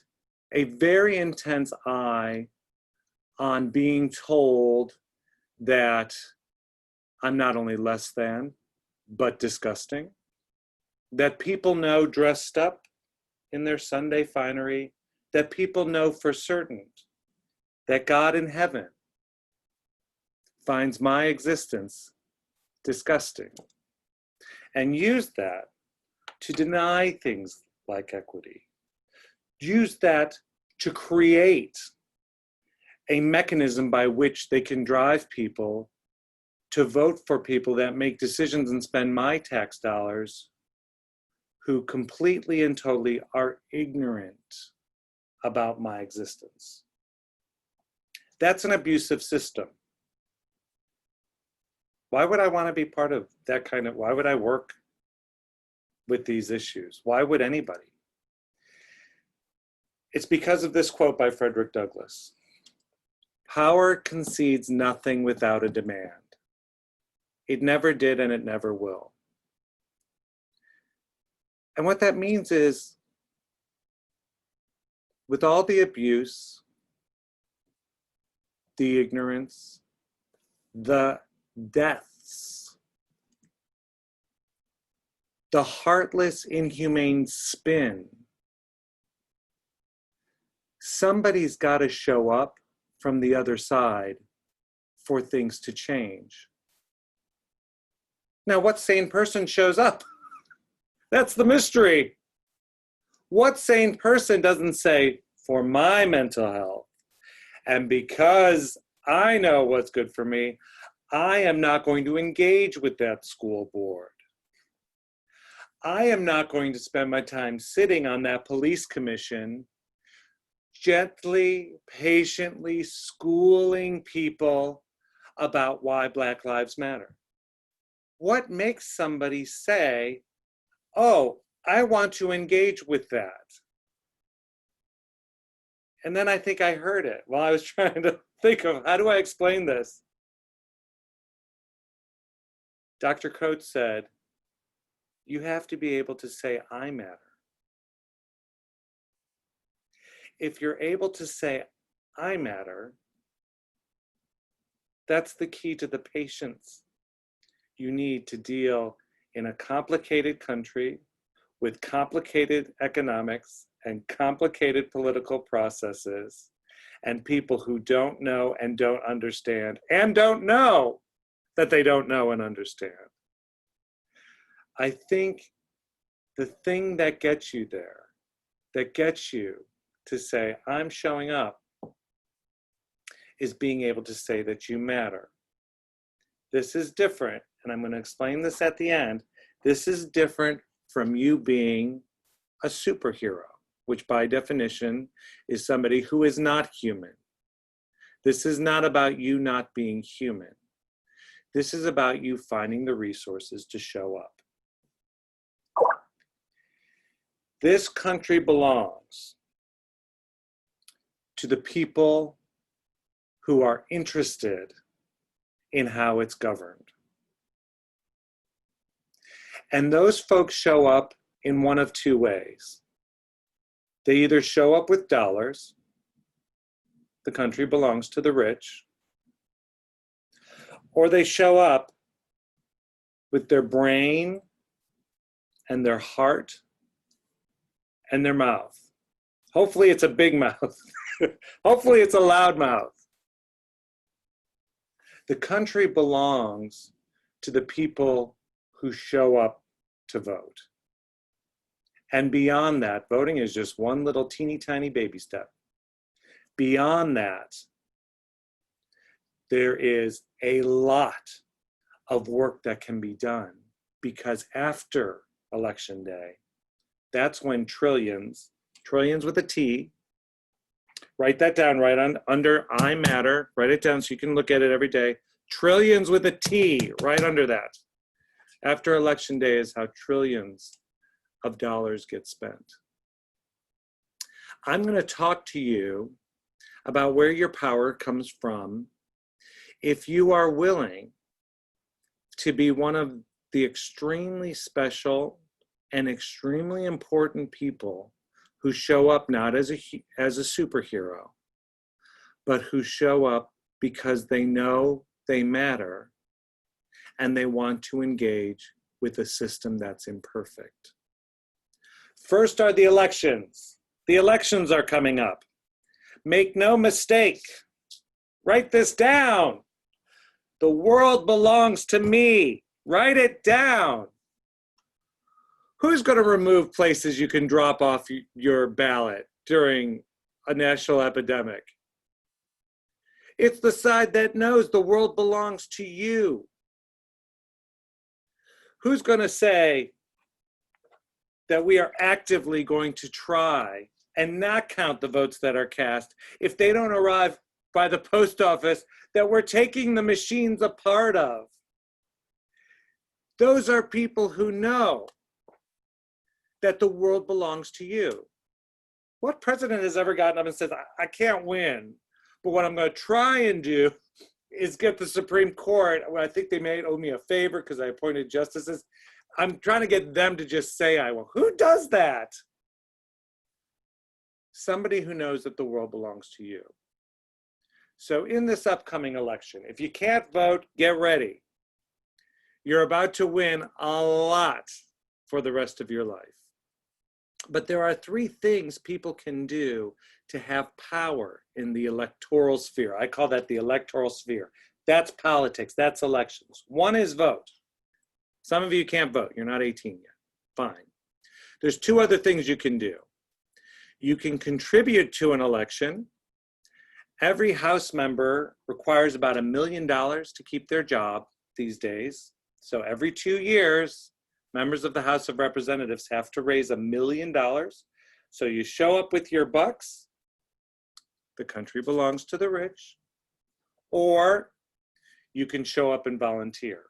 a very intense eye on being told that I'm not only less than, but disgusting. That people know dressed up in their Sunday finery, that people know for certain that God in heaven finds my existence disgusting, and use that to deny things like equity. Use that to create a mechanism by which they can drive people to vote for people that make decisions and spend my tax dollars who completely and totally are ignorant about my existence. That's an abusive system. Why would I want to be part of that kind of, why would I work with these issues? Why would anybody? It's because of this quote by Frederick Douglass. Power concedes nothing without a demand. It never did and it never will. And what that means is, with all the abuse, the ignorance, the deaths, the heartless, inhumane spin, somebody's got to show up from the other side for things to change. Now, what sane person shows up? That's the mystery. What sane person doesn't say, for my mental health, and because I know what's good for me. I am not going to engage with that school board. I am not going to spend my time sitting on that police commission, gently, patiently schooling people about why Black Lives Matter. What makes somebody say, oh, I want to engage with that? And then I think I heard it while I was trying to think of, how do I explain this? Dr. Coates said, you have to be able to say, I matter. If you're able to say, I matter, that's the key to the patience you need to deal in a complicated country with complicated economics and complicated political processes and people who don't know and don't understand and don't know that they don't know and understand. I think the thing that gets you there, that gets you to say, I'm showing up, is being able to say that you matter. This is different, and I'm going to explain this at the end. This is different from you being a superhero, which by definition is somebody who is not human. This is not about you not being human. This is about you finding the resources to show up. This country belongs to the people who are interested in how it's governed. And those folks show up in one of two ways. They either show up with dollars, the country belongs to the rich, or they show up with their brain and their heart and their mouth. Hopefully it's a big mouth. Hopefully it's a loud mouth. The country belongs to the people who show up to vote. And beyond that, voting is just one little teeny tiny baby step. Beyond that, there is a lot of work that can be done, because after Election Day, that's when trillions with a T, write that down right under I matter, write it down so you can look at it every day. Trillions with a T right under that. After Election Day is how trillions of dollars get spent. I'm going to talk to you about where your power comes from if you are willing to be one of the extremely special and extremely important people who show up not as a superhero, but who show up because they know they matter and they want to engage with a system that's imperfect. First are the elections. The elections are coming up. Make no mistake, write this down. The world belongs to me. Write it down. Who's going to remove places you can drop off your ballot during a national epidemic? It's the side that knows the world belongs to you. Who's going to say that we are actively going to try and not count the votes that are cast if they don't arrive by the post office that we're taking the machines apart of? Those are people who know that the world belongs to you. What president has ever gotten up and says, I can't win, but what I'm going to try and do is get the Supreme Court, well, I think they may owe me a favor because I appointed justices. I'm trying to get them to just say I will. Who does that? Somebody who knows that the world belongs to you. So in this upcoming election, if you can't vote, get ready. You're about to win a lot for the rest of your life. But there are three things people can do to have power in the electoral sphere. I call that the electoral sphere. That's politics, that's elections. One is vote. Some of you can't vote, you're not 18 yet, fine. There's two other things you can do. You can contribute to an election, Every House member requires about $1 million to keep their job these days. So every 2 years, members of the House of Representatives have to raise $1 million. So you show up with your bucks, the country belongs to the rich, or you can show up and volunteer.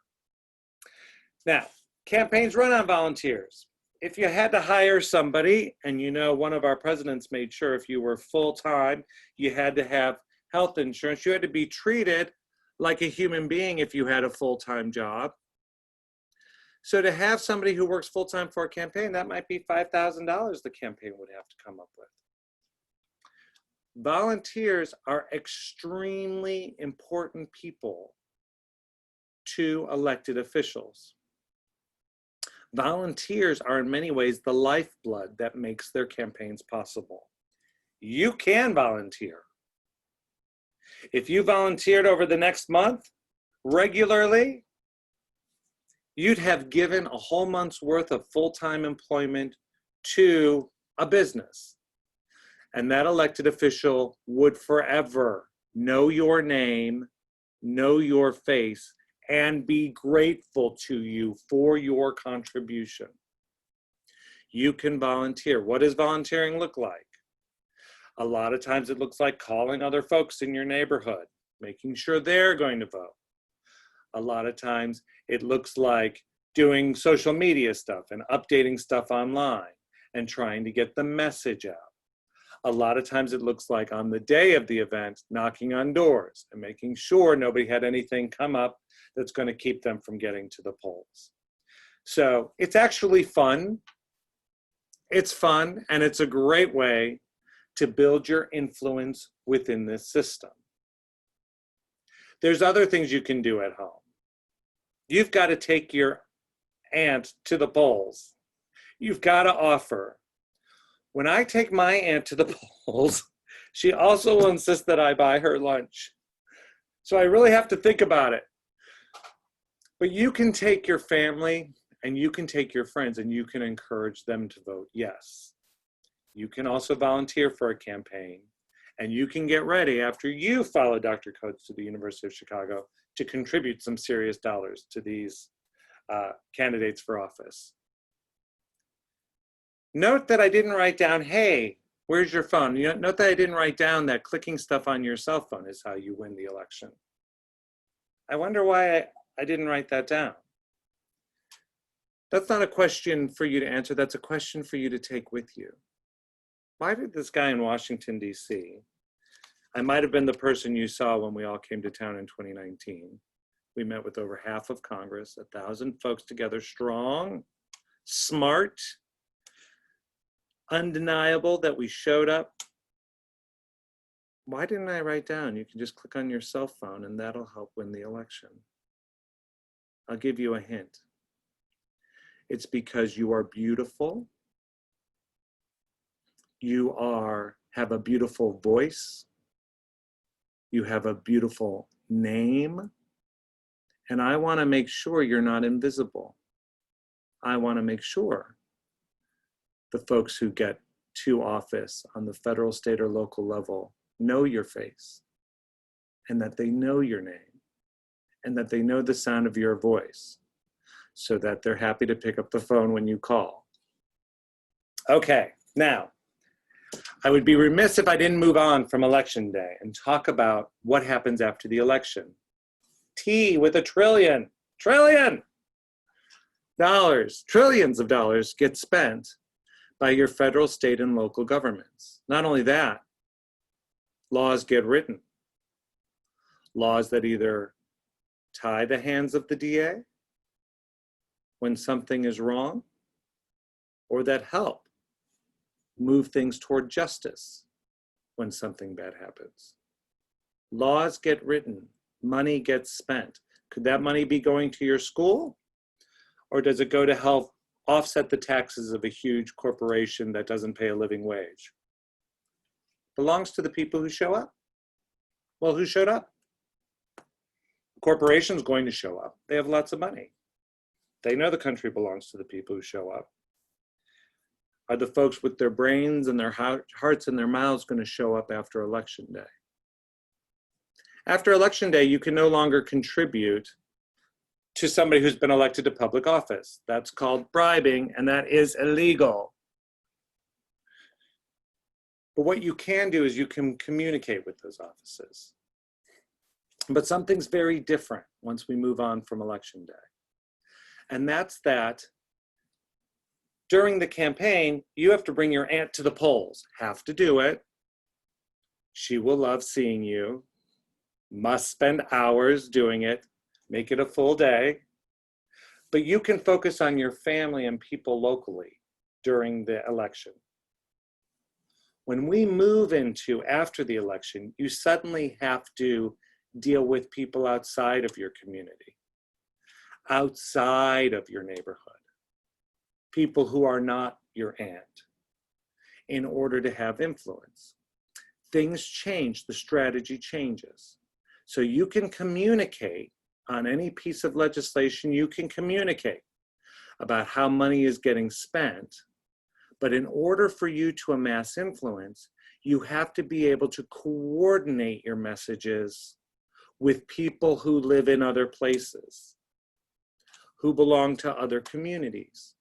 Now, campaigns run on volunteers. If you had to hire somebody, and you know one of our presidents made sure if you were full-time, you had to have health insurance, you had to be treated like a human being if you had a full-time job. So to have somebody who works full-time for a campaign, that might be $5,000 the campaign would have to come up with. Volunteers are extremely important people to elected officials. Volunteers are in many ways the lifeblood that makes their campaigns possible. You can volunteer. If you volunteered over the next month regularly, you'd have given a whole month's worth of full-time employment to a business. And that elected official would forever know your name, know your face, and be grateful to you for your contribution. You can volunteer. What does volunteering look like? A lot of times it looks like calling other folks in your neighborhood, making sure they're going to vote. A lot of times it looks like doing social media stuff and updating stuff online and trying to get the message out. A lot of times it looks like on the day of the event, knocking on doors and making sure nobody had anything come up that's going to keep them from getting to the polls. So it's actually fun. It's fun, and it's a great way to build your influence within this system. There's other things you can do at home. You've got to take your aunt to the polls. You've got to offer. When I take my aunt to the polls, she also will insist that I buy her lunch. So I really have to think about it. But you can take your family and you can take your friends and you can encourage them to vote yes. You can also volunteer for a campaign, and you can get ready after you follow Dr. Coates to the University of Chicago to contribute some serious dollars to these candidates for office. Note that I didn't write down, hey, where's your phone? Note that I didn't write down that clicking stuff on your cell phone is how you win the election. I wonder why I didn't write that down. That's not a question for you to answer. That's a question for you to take with you. Why did this guy in Washington, D.C., I might have been the person you saw when we all came to town in 2019. We met with over half of Congress, 1,000 folks together, strong, smart, undeniable that we showed up. Why didn't I write down? You can just click on your cell phone and that'll help win the election. I'll give you a hint. It's because you are beautiful. You have a beautiful voice. You have a beautiful name. And I want to make sure you're not invisible. I want to make sure the folks who get to office on the federal, state, or local level know your face, and that they know your name, and that they know the sound of your voice, so that they're happy to pick up the phone when you call. Okay, now, I would be remiss if I didn't move on from Election Day and talk about what happens after the election. T with a trillion dollars, trillions of dollars get spent by your federal, state, and local governments. Not only that, laws get written. Laws that either tie the hands of the DA when something is wrong, or that help move things toward justice when something bad happens. Laws get written, money gets spent. Could that money be going to your school? Or does it go to help offset the taxes of a huge corporation that doesn't pay a living wage? Belongs to the people who show up. Well, who showed up? The corporation's going to show up. They have lots of money. They know the country belongs to the people who show up. Are the folks with their brains and their hearts and their mouths going to show up after Election Day? After Election Day, you can no longer contribute to somebody who's been elected to public office. That's called bribing, and that is illegal. But what you can do is you can communicate with those offices. But something's very different once we move on from Election Day. And that's that during the campaign, you have to bring your aunt to the polls. Have to do it. She will love seeing you. Must spend hours doing it. Make it a full day. But you can focus on your family and people locally during the election. When we move into after the election, you suddenly have to deal with people outside of your community, outside of your neighborhood, people who are not your aunt, in order to have influence. Things change, the strategy changes. So you can communicate on any piece of legislation, you can communicate about how money is getting spent. But in order for you to amass influence, you have to be able to coordinate your messages with people who live in other places, who belong to other communities,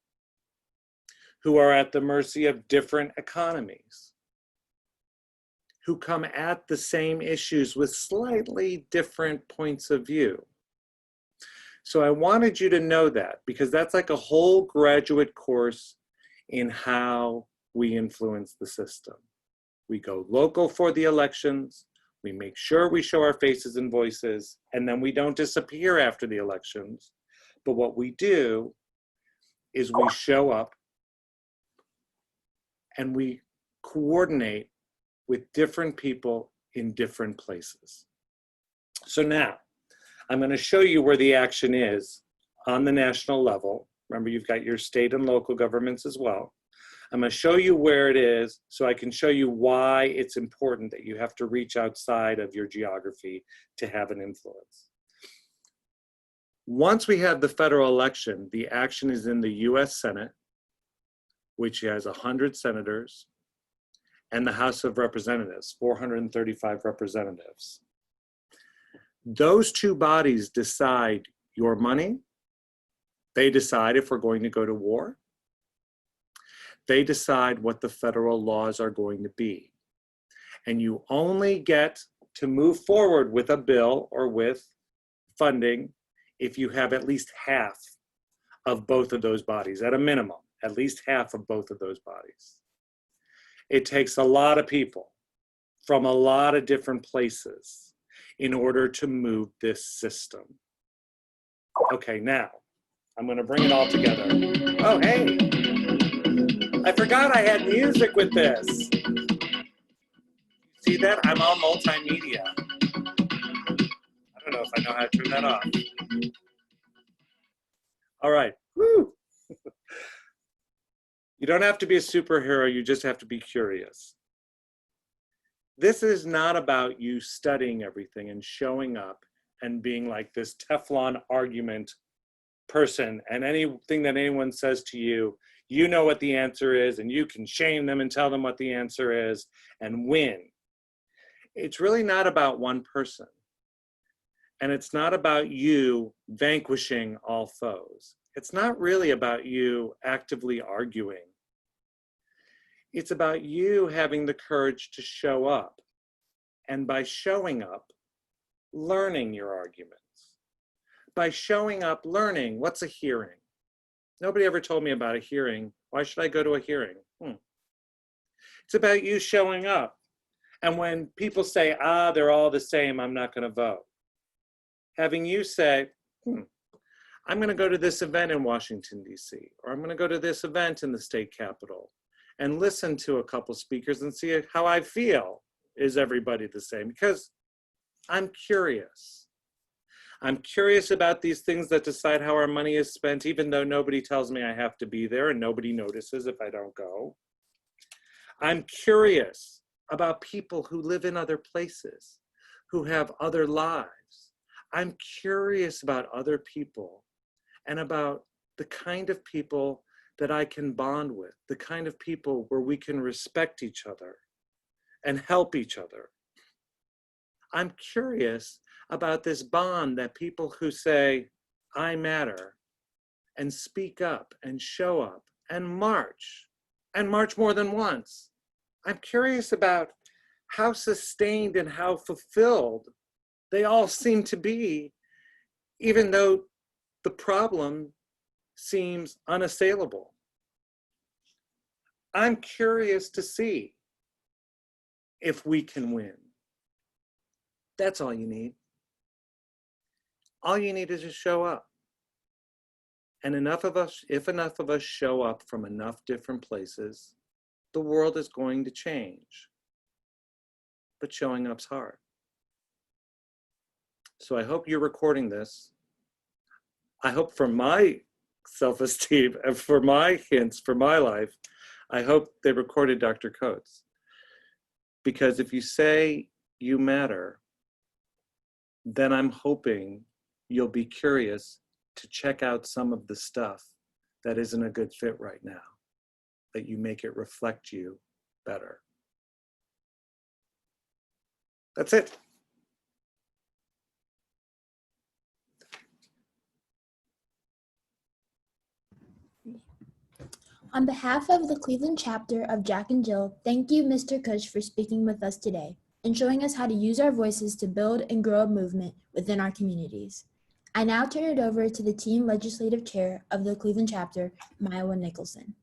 who are at the mercy of different economies, who come at the same issues with slightly different points of view. So I wanted you to know that, because that's like a whole graduate course in how we influence the system. We go local for the elections, we make sure we show our faces and voices, and then we don't disappear after the elections. But what we do is we show up and we coordinate with different people in different places. So now, I'm going to show you where the action is on the national level. Remember, you've got your state and local governments as well. I'm going to show you where it is so I can show you why it's important that you have to reach outside of your geography to have an influence. Once we have the federal election, the action is in the US Senate, which has 100 senators, and the House of Representatives, 435 representatives. Those two bodies decide your money. They decide if we're going to go to war. They decide what the federal laws are going to be. And you only get to move forward with a bill or with funding if you have at least half of both of those bodies, at a minimum, at least half of both of those bodies. It takes a lot of people from a lot of different places in order to move this system. Okay, now, I'm gonna bring it all together. Oh, hey, I forgot I had music with this. See that? I'm on multimedia. I don't know if I know how to turn that off. All right, woo. You don't have to be a superhero, you just have to be curious. This is not about you studying everything and showing up and being like this Teflon argument person, and anything that anyone says to you, you know what the answer is, and you can shame them and tell them what the answer is and win. It's really not about one person. And it's not about you vanquishing all foes. It's not really about you actively arguing. It's about you having the courage to show up. And by showing up, learning your arguments. By showing up, learning, what's a hearing? Nobody ever told me about a hearing. Why should I go to a hearing? It's about you showing up. And when people say, they're all the same, I'm not gonna vote. Having you say, I'm going to go to this event in Washington, D.C., or I'm going to go to this event in the state capitol and listen to a couple speakers and see how I feel. Is everybody the same? Because I'm curious. I'm curious about these things that decide how our money is spent, even though nobody tells me I have to be there and nobody notices if I don't go. I'm curious about people who live in other places, who have other lives. I'm curious about other people and about the kind of people that I can bond with, the kind of people where we can respect each other and help each other. I'm curious about this bond that people who say, I matter, and speak up and show up and march more than once. I'm curious about how sustained and how fulfilled they all seem to be, even though the problem seems unassailable. I'm curious to see if we can win. That's all you need. All you need is to show up. And if enough of us show up from enough different places, the world is going to change. But showing up's hard. So I hope you're recording this. I hope for my self-esteem and for my hints for my life, I hope they recorded Dr. Coates. Because if you say you matter, then I'm hoping you'll be curious to check out some of the stuff that isn't a good fit right now, that you make it reflect you better. That's it. On behalf of the Cleveland chapter of Jack and Jill, thank you, Mr. Cush, for speaking with us today and showing us how to use our voices to build and grow a movement within our communities. I now turn it over to the Teen Legislative Chair of the Cleveland chapter, Myowa Nicholson.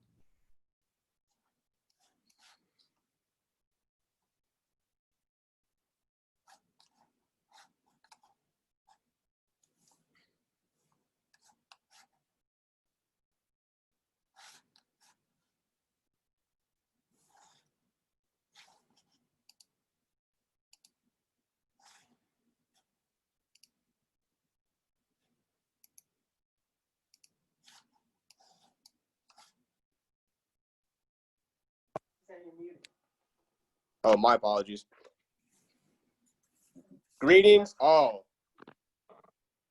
Oh, my apologies. Greetings all.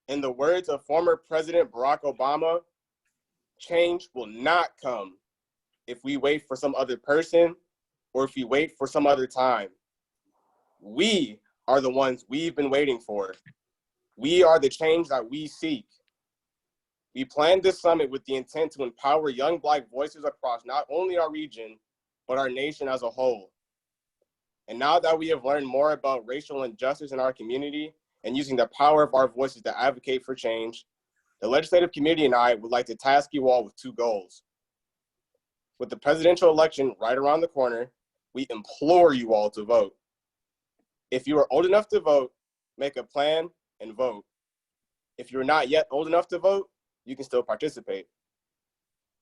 In the words of former President Barack Obama, change will not come if we wait for some other person or if we wait for some other time. We are the ones we've been waiting for. We are the change that we seek. We planned this summit with the intent to empower young Black voices across not only our region, but our nation as a whole. And now that we have learned more about racial injustice in our community and using the power of our voices to advocate for change, the legislative committee and I would like to task you all with two goals. With the presidential election right around the corner, we implore you all to vote. If you are old enough to vote, make a plan and vote. If you're not yet old enough to vote, you can still participate.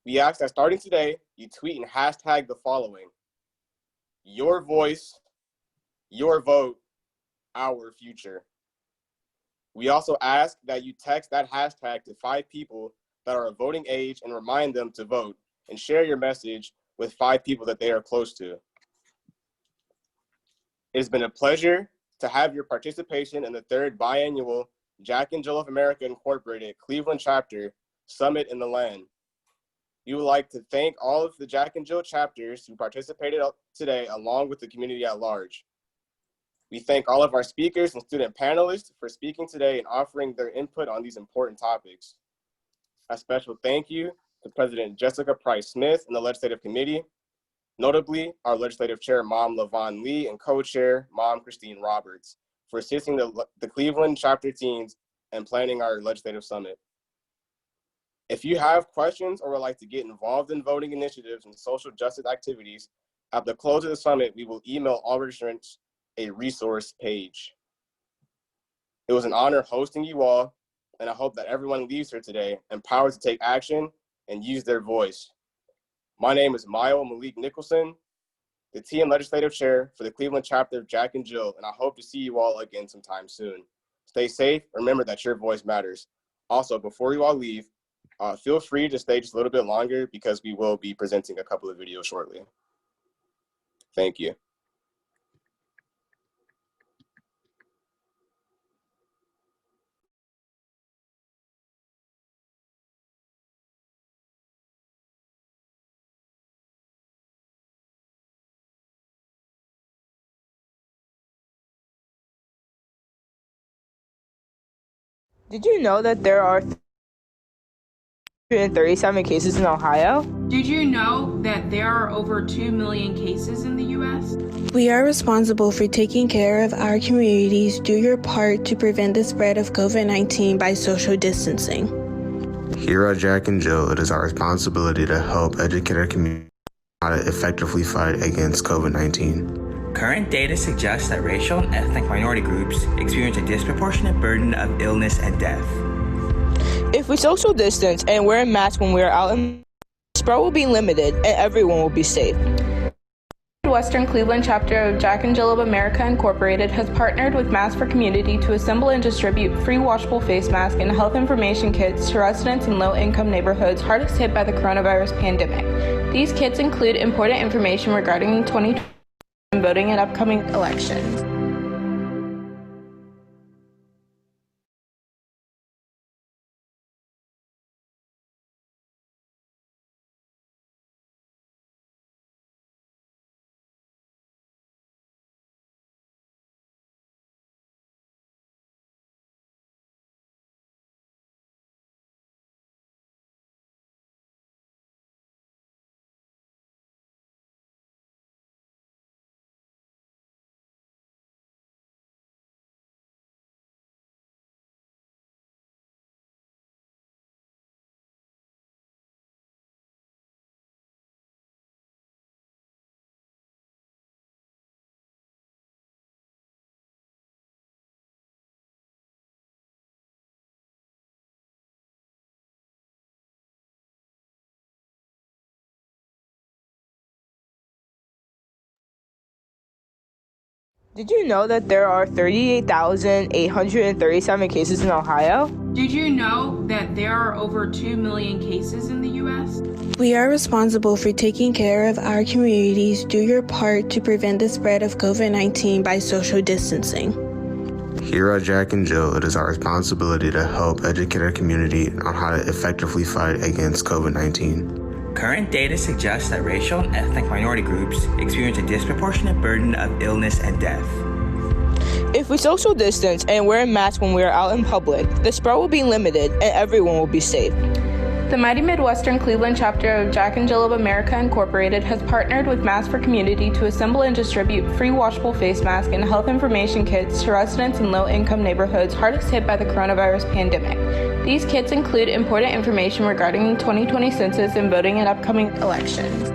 We ask that starting today, you tweet and hashtag the following: your voice, your vote, our future. We also ask that you text that hashtag to 5 people that are of voting age and remind them to vote, and share your message with 5 people that they are close to. It has been a pleasure to have your participation in the 3rd biannual Jack and Jill of America Incorporated Cleveland Chapter Summit in the Land. We would like to thank all of the Jack and Jill chapters who participated today, along with the community at large. We thank all of our speakers and student panelists for speaking today and offering their input on these important topics. A special thank you to President Jessica Price Smith and the Legislative Committee, notably our Legislative Chair, Mom LaVon Lee, and Co-Chair, Mom Christine Roberts, for assisting the Cleveland chapter teams and planning our legislative summit. If you have questions or would like to get involved in voting initiatives and social justice activities, at the close of the summit, we will email all registrants a resource page. It was an honor hosting you all, and I hope that everyone leaves here today empowered to take action and use their voice. My name is Myowa Malik Nicholson, the Teen Legislative Chair for the Cleveland chapter of Jack and Jill, and I hope to see you all again sometime soon. Stay safe. Remember that your voice matters. Also, before you all leave, feel free to stay just a little bit longer because we will be presenting a couple of videos shortly. Thank you. Did you know that there are 337 cases in Ohio? Did you know that there are over 2 million cases in the U.S.? We are responsible for taking care of our communities. Do your part to prevent the spread of COVID-19 by social distancing. Here at Jack and Jill, it is our responsibility to help educate our community on how to effectively fight against COVID-19. Current data suggests that racial and ethnic minority groups experience a disproportionate burden of illness and death. If we social distance and wear a mask when we are out, the spread will be limited and everyone will be safe. The Western Cleveland chapter of Jack and Jill of America Incorporated has partnered with Masks for Community to assemble and distribute free washable face masks and health information kits to residents in low-income neighborhoods hardest hit by the coronavirus pandemic. These kits include important information regarding the 2020 voting and upcoming elections. Did you know that there are 38,837 cases in Ohio? Did you know that there are over 2 million cases in the U.S.? We are responsible for taking care of our communities. Do your part to prevent the spread of COVID-19 by social distancing. Here at Jack and Jill, it is our responsibility to help educate our community on how to effectively fight against COVID-19. Current data suggests that racial and ethnic minority groups experience a disproportionate burden of illness and death. If we social distance and wear a mask when we are out in public, the spread will be limited and everyone will be safe. The Mighty Midwestern Cleveland chapter of Jack and Jill of America Incorporated has partnered with Masks for Community to assemble and distribute free washable face masks and health information kits to residents in low-income neighborhoods hardest hit by the coronavirus pandemic. These kits include important information regarding the 2020 census and voting in upcoming elections.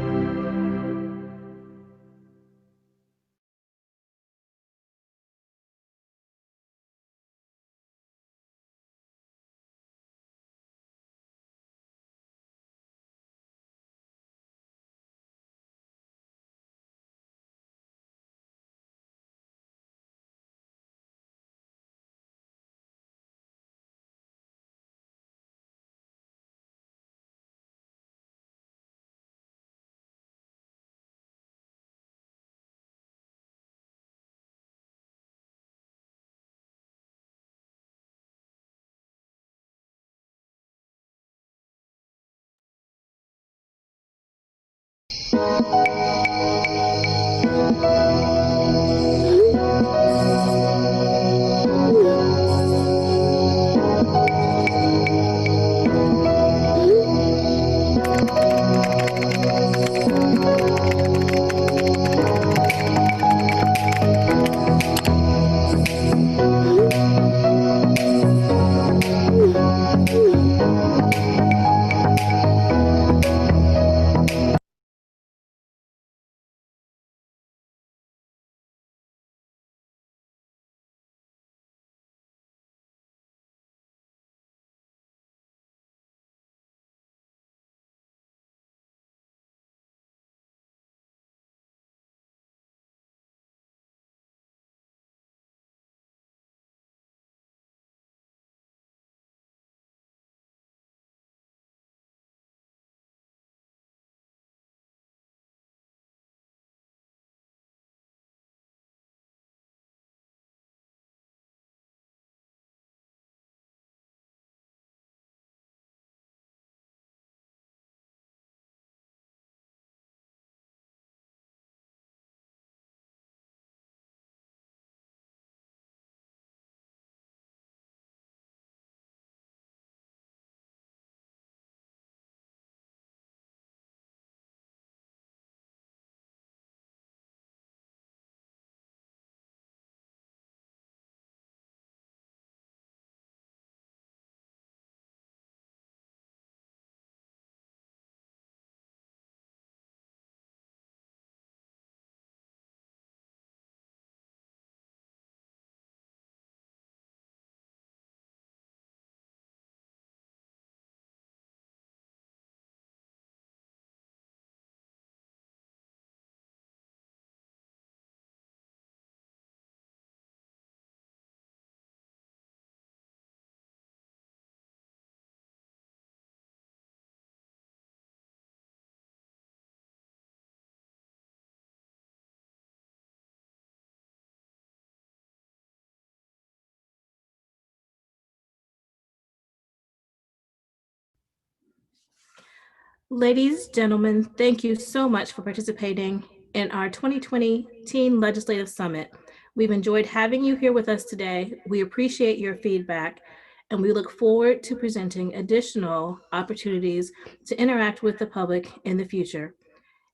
Ladies, gentlemen, thank you so much for participating in our 2020 Teen Legislative Summit. We've enjoyed having you here with us today. We appreciate your feedback, and we look forward to presenting additional opportunities to interact with the public in the future.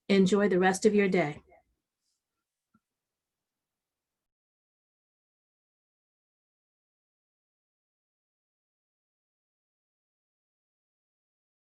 Enjoy the rest of your day.